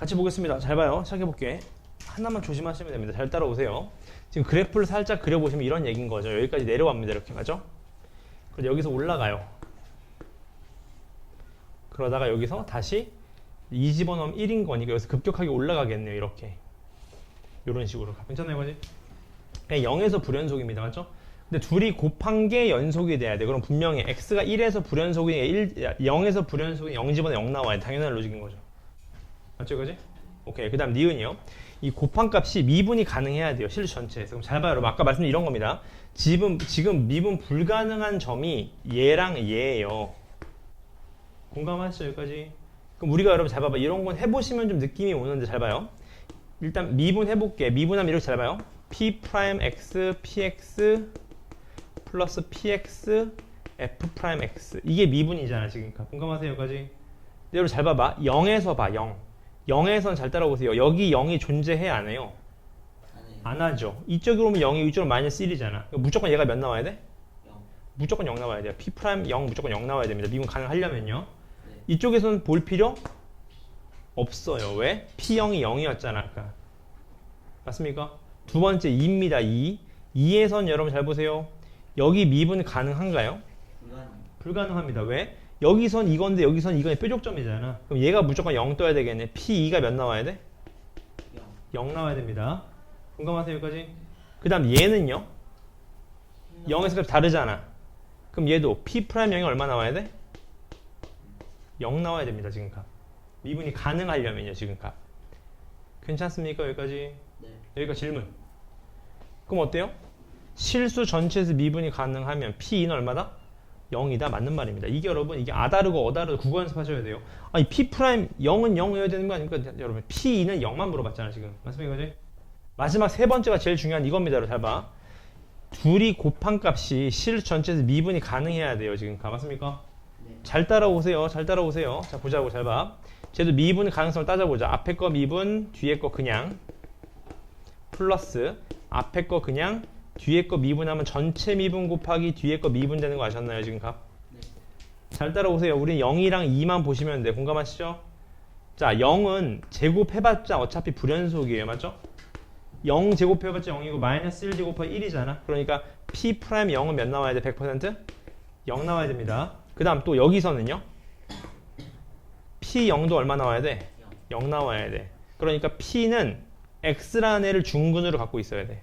같이 보겠습니다. 잘 봐요. 시작해볼게. 하나만 조심하시면 됩니다. 잘 따라오세요. 지금 그래프를 살짝 그려보시면 이런 얘기인 거죠. 여기까지 내려갑니다. 이렇게 가죠. 그리고 여기서 올라가요. 그러다가 여기서 다시 이 집어넣으면 1인 거니까 여기서 급격하게 올라가겠네요. 이렇게. 이런 식으로. 괜찮아요, 이거지? 그냥 0에서 불연속입니다. 맞죠? 근데 둘이 곱한 게 연속이 돼야 돼. 그럼 분명히 x가 1에서 불연속이 0에서 불연속이 0 집어넣으면 0 나와야 돼. 당연한 로직인 거죠. 맞죠, 이거지? 오케이. 그 다음 니은이요. 이 곱한 값이 미분이 가능해야 돼요. 실수 전체에서. 그럼 잘 봐요, 여러분. 아까 말씀드린 이런 겁니다. 지금 미분 불가능한 점이 얘랑 얘예요. 공감하시죠, 여기까지? 그럼 우리가 여러분 잘 봐봐. 이런 건 해보시면 좀 느낌이 오는데 잘 봐요. 일단 미분 해볼게. 미분하면 이렇게 잘 봐요. P'X, PX 플러스 PX, F'X. 이게 미분이잖아, 지금. 공감하세요, 여기까지? 여러분 잘 봐봐. 0에서 봐, 0. 0에선 잘 따라오세요. 여기 0이 존재해, 안 해요? 안 하죠. 이쪽으로 오면 0이 이쪽으로 마이너스 1이잖아. 무조건 얘가 몇 나와야 돼? 0. 무조건 0 나와야 돼요. P' 0 무조건 0 나와야 됩니다. 미분 가능하려면요. 네. 이쪽에서는 볼 필요 없어요. 왜? P0이 0이었잖아, 아까. 맞습니까? 두 번째 2입니다. 2. 2에선 여러분 잘 보세요. 여기 미분 가능한가요? 불가능합니다. 왜? 여기선 이건데 여기선 이건의 뾰족점이잖아. 그럼 얘가 무조건 0 떠야 되겠네. P2가 몇 나와야 돼? 0 나와야 됩니다. 공감하세요, 여기까지? 그 다음 얘는요? 0에서 값 다르잖아. 그럼 얘도 P'0이 얼마 나와야 돼? 0 나와야 됩니다, 지금 값. 미분이 가능하려면요, 지금 값. 괜찮습니까, 여기까지? 네. 여기가 질문. 그럼 어때요? 실수 전체에서 미분이 가능하면 P2는 얼마다? 0이다. 맞는 말입니다. 이게 여러분, 이게 아다르고 어다르고 국어 연습하셔야 돼요. 아니, P' 0은 0이어야 되는 거 아닙니까? 여러분, P2는 0만 물어봤잖아, 지금. 맞습니까, 이거지? 마지막 세 번째가 제일 중요한 이겁니다. 여러분, 잘 봐. 둘이 곱한 값이 실수 전체에서 미분이 가능해야 돼요, 지금. 맞습니까? 네. 잘 따라오세요. 잘 따라오세요. 자, 보자고, 잘 봐. 쟤도 미분 가능성을 따져보자. 앞에 거 미분, 뒤에 거 그냥. 플러스, 앞에 거 그냥, 뒤에 거 미분하면 전체 미분 곱하기 뒤에 거 미분 되는 거 아셨나요, 지금 값? 네. 잘 따라오세요. 우리 0이랑 2만 보시면 돼. 공감하시죠? 자, 0은 제곱해봤자 어차피 불연속이에요. 맞죠? 0 제곱해봤자 0이고 마이너스 1 제곱하기 1이잖아. 그러니까 P' 0은 몇 나와야 돼? 100%? 0 나와야 됩니다. 그 다음 또 여기서는요. P 0도 얼마 나와야 돼? 0 나와야 돼. 그러니까 P는 X라는 애를 중근으로 갖고 있어야 돼.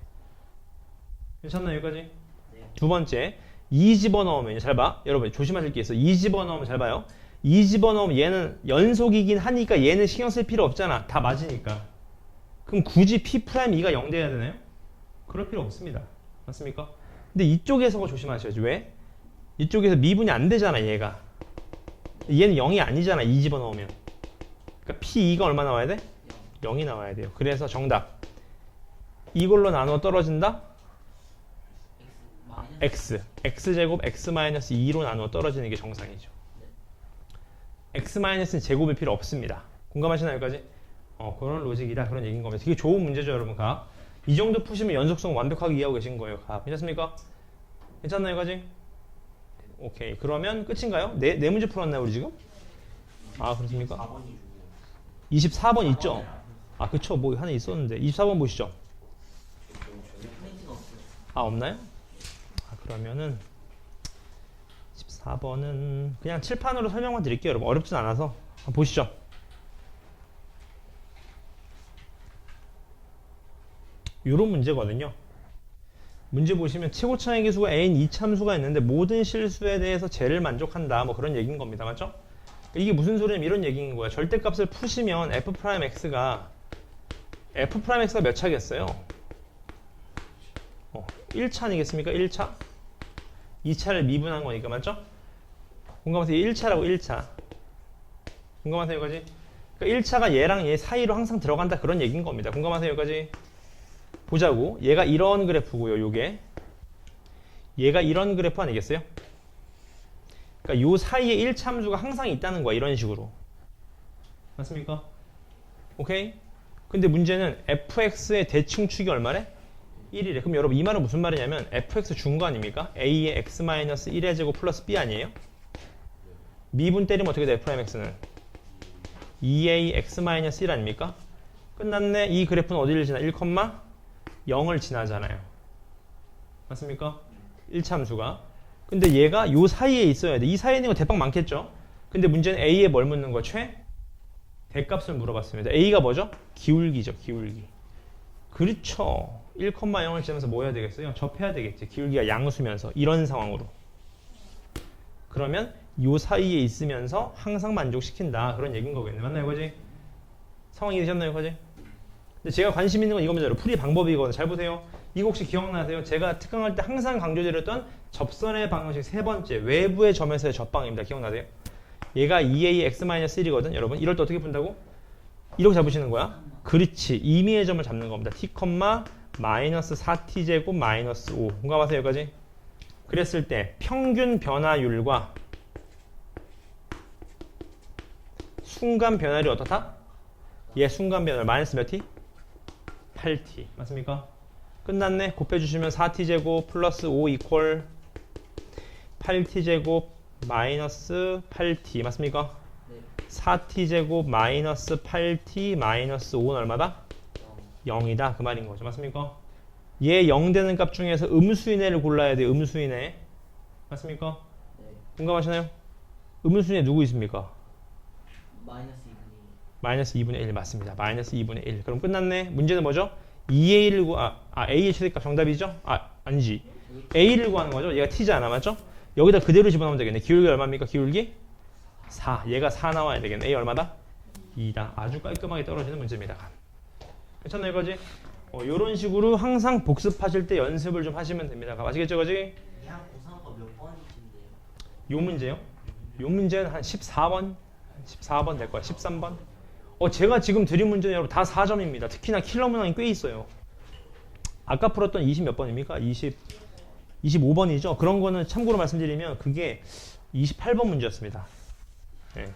괜찮나요, 여기까지? 네. 두 번째, 2 집어넣으면, 잘 봐. 여러분, 조심하실 게 있어. 2 집어넣으면, 잘 봐요. 2 집어넣으면 얘는 연속이긴 하니까 얘는 신경 쓸 필요 없잖아. 다 맞으니까. 그럼 굳이 P'2가 0 돼야 되나요? 그럴 필요 없습니다. 맞습니까? 근데 이쪽에서 조심하셔야지. 왜? 이쪽에서 미분이 안 되잖아 얘가. 얘는 0이 아니잖아 2 집어넣으면. 그러니까 P2가 얼마 나와야 돼? 0이 나와야 돼요. 그래서 정답 이걸로 나누어 떨어진다? x x제곱 x-2로 나누어 떨어지는 게 정상이죠. x-는 제곱일 필요 없습니다. 공감하시나요 여기까지? 그런 로직이다 그런 얘기인 겁니다. 되게 좋은 문제죠 여러분. 가. 이 정도 푸시면 연속성 완벽하게 이해하고 계신 거예요. 가. 괜찮습니까? 괜찮나요 여기까지? 오케이. 그러면 끝인가요? 네 문제 풀었나요 우리 지금? 아 그렇습니까? 4번이 중요해요. 24번 있죠? 아 그쵸 뭐 하나 있었는데 24번 보시죠. 프린트가 없어요. 아 없나요? 아 그러면은 14번은 그냥 칠판으로 설명만 드릴게요 여러분. 어렵진 않아서 한번 보시죠. 요런 문제거든요. 문제 보시면 최고차의 기수가 n 이참수가 있는데 모든 실수에 대해서 제를 만족한다 뭐 그런 얘기인 겁니다. 맞죠? 이게 무슨 소리냐면 이런 얘기인 거야. 절대값을 푸시면 f'x가 몇 차겠어요? 1차 아니겠습니까? 1차? 2차를 미분한 거니까 맞죠? 공감하세요? 1차라고 1차. 공감하세요? 여기까지? 그러니까 1차가 얘랑 얘 사이로 항상 들어간다 그런 얘기인 겁니다. 공감하세요? 여기까지? 보자고. 얘가 이런 그래프고요. 요게. 얘가 이런 그래프 아니겠어요? 그러니까 요 사이에 1참수가 항상 있다는 거야. 이런 식으로. 맞습니까? 오케이? 근데 문제는 fx의 대칭축이 얼마래? 1이래. 그럼 여러분 이 말은 무슨 말이냐면 fx 준 거 아닙니까? a의 x-1의 제곱 플러스 b 아니에요? 미분 때리면 어떻게 돼? fx는 2a x-1 아닙니까? 끝났네. 이 그래프는 어디를 지나? 1,0을 지나잖아요. 맞습니까? 1참수가. 근데 얘가 요 사이에 있어야 돼. 이 사이에 있는 거 대박 많겠죠? 근데 문제는 a에 뭘 묻는 거? 대값을 물어봤습니다. a가 뭐죠? 기울기죠. 기울기. 그렇죠. 1,0을 지나면서 뭐 해야 되겠어요? 접해야 되겠지. 기울기가 양수면서 이런 상황으로. 그러면 요 사이에 있으면서 항상 만족시킨다. 그런 얘기인 거겠네. 맞나요? 그지? 상황이 되셨나요? 그지? 근데 제가 관심 있는 건 이겁니다. 여러분. 풀이 방법이거든요. 잘 보세요. 이거 혹시 기억나세요? 제가 특강할 때 항상 강조드렸던 접선의 방정식 세 번째 외부의 점에서의 접방입니다. 기억나세요? 얘가 2a x-1이거든. 여러분 이럴 때 어떻게 푼다고? 이렇게 잡으시는 거야? 그렇지. 임의의 점을 잡는 겁니다. t, 마이너스 4t 제곱 마이너스 5. 공감하세요? 여기까지? 그랬을 때 평균 변화율과 순간 변화율이 어떻다? 얘 순간 변화율 마이너스 몇 t? 8t. 맞습니까? 끝났네. 곱해주시면 4t 제곱 플러스 5 이퀄 8t 제곱 마이너스 8t. 맞습니까? 네. 4t 제곱 마이너스 8t 마이너스 5는 얼마다? 0이다. 그 말인 거죠. 맞습니까? 얘 0 되는 값 중에서 음수인해를 골라야 돼요. 음수인해. 맞습니까? 네. 공감하시나요? 음수인해 누구 있습니까? 마이너스 2분의 1. 마이너스 2분의 1 맞습니다. 마이너스 2분의 1. 그럼 끝났네. 문제는 뭐죠? 2a를 a의 최대값 정답이죠? 아니지. a를 구하는 거죠. 얘가 t잖아. 맞죠? 여기다 그대로 집어넣으면 되겠네. 기울기 얼마입니까? 기울기? 4. 얘가 4 나와야 되겠네. a 얼마다? 2다. 아주 깔끔하게 떨어지는 문제입니다. 괜찮나요? 이거지? 요런 식으로 항상 복습하실 때 연습을 좀 하시면 됩니다. 아시겠죠? 그지? 이한 고3가 몇 번이신데요? 요 문제요? 요 문제는 한 14번? 14번 될 거야. 13번? 제가 지금 드린 문제는 여러분 다 4점입니다. 특히나 킬러 문항이 꽤 있어요. 아까 풀었던 20 몇 번입니까? 25번이죠? 그런 거는 참고로 말씀드리면 그게 28번 문제였습니다. 네.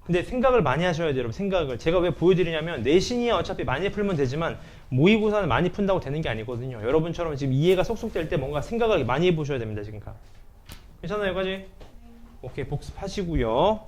근데 생각을 많이 하셔야 돼요, 여러분. 생각을. 제가 왜 보여드리냐면 내신이야 어차피 많이 풀면 되지만 모의고사는 많이 푼다고 되는 게 아니거든요. 여러분처럼 지금 이해가 쏙쏙 될 때 뭔가 생각을 많이 해보셔야 됩니다, 지금. 괜찮아요, 여기까지? 오케이, 복습하시고요.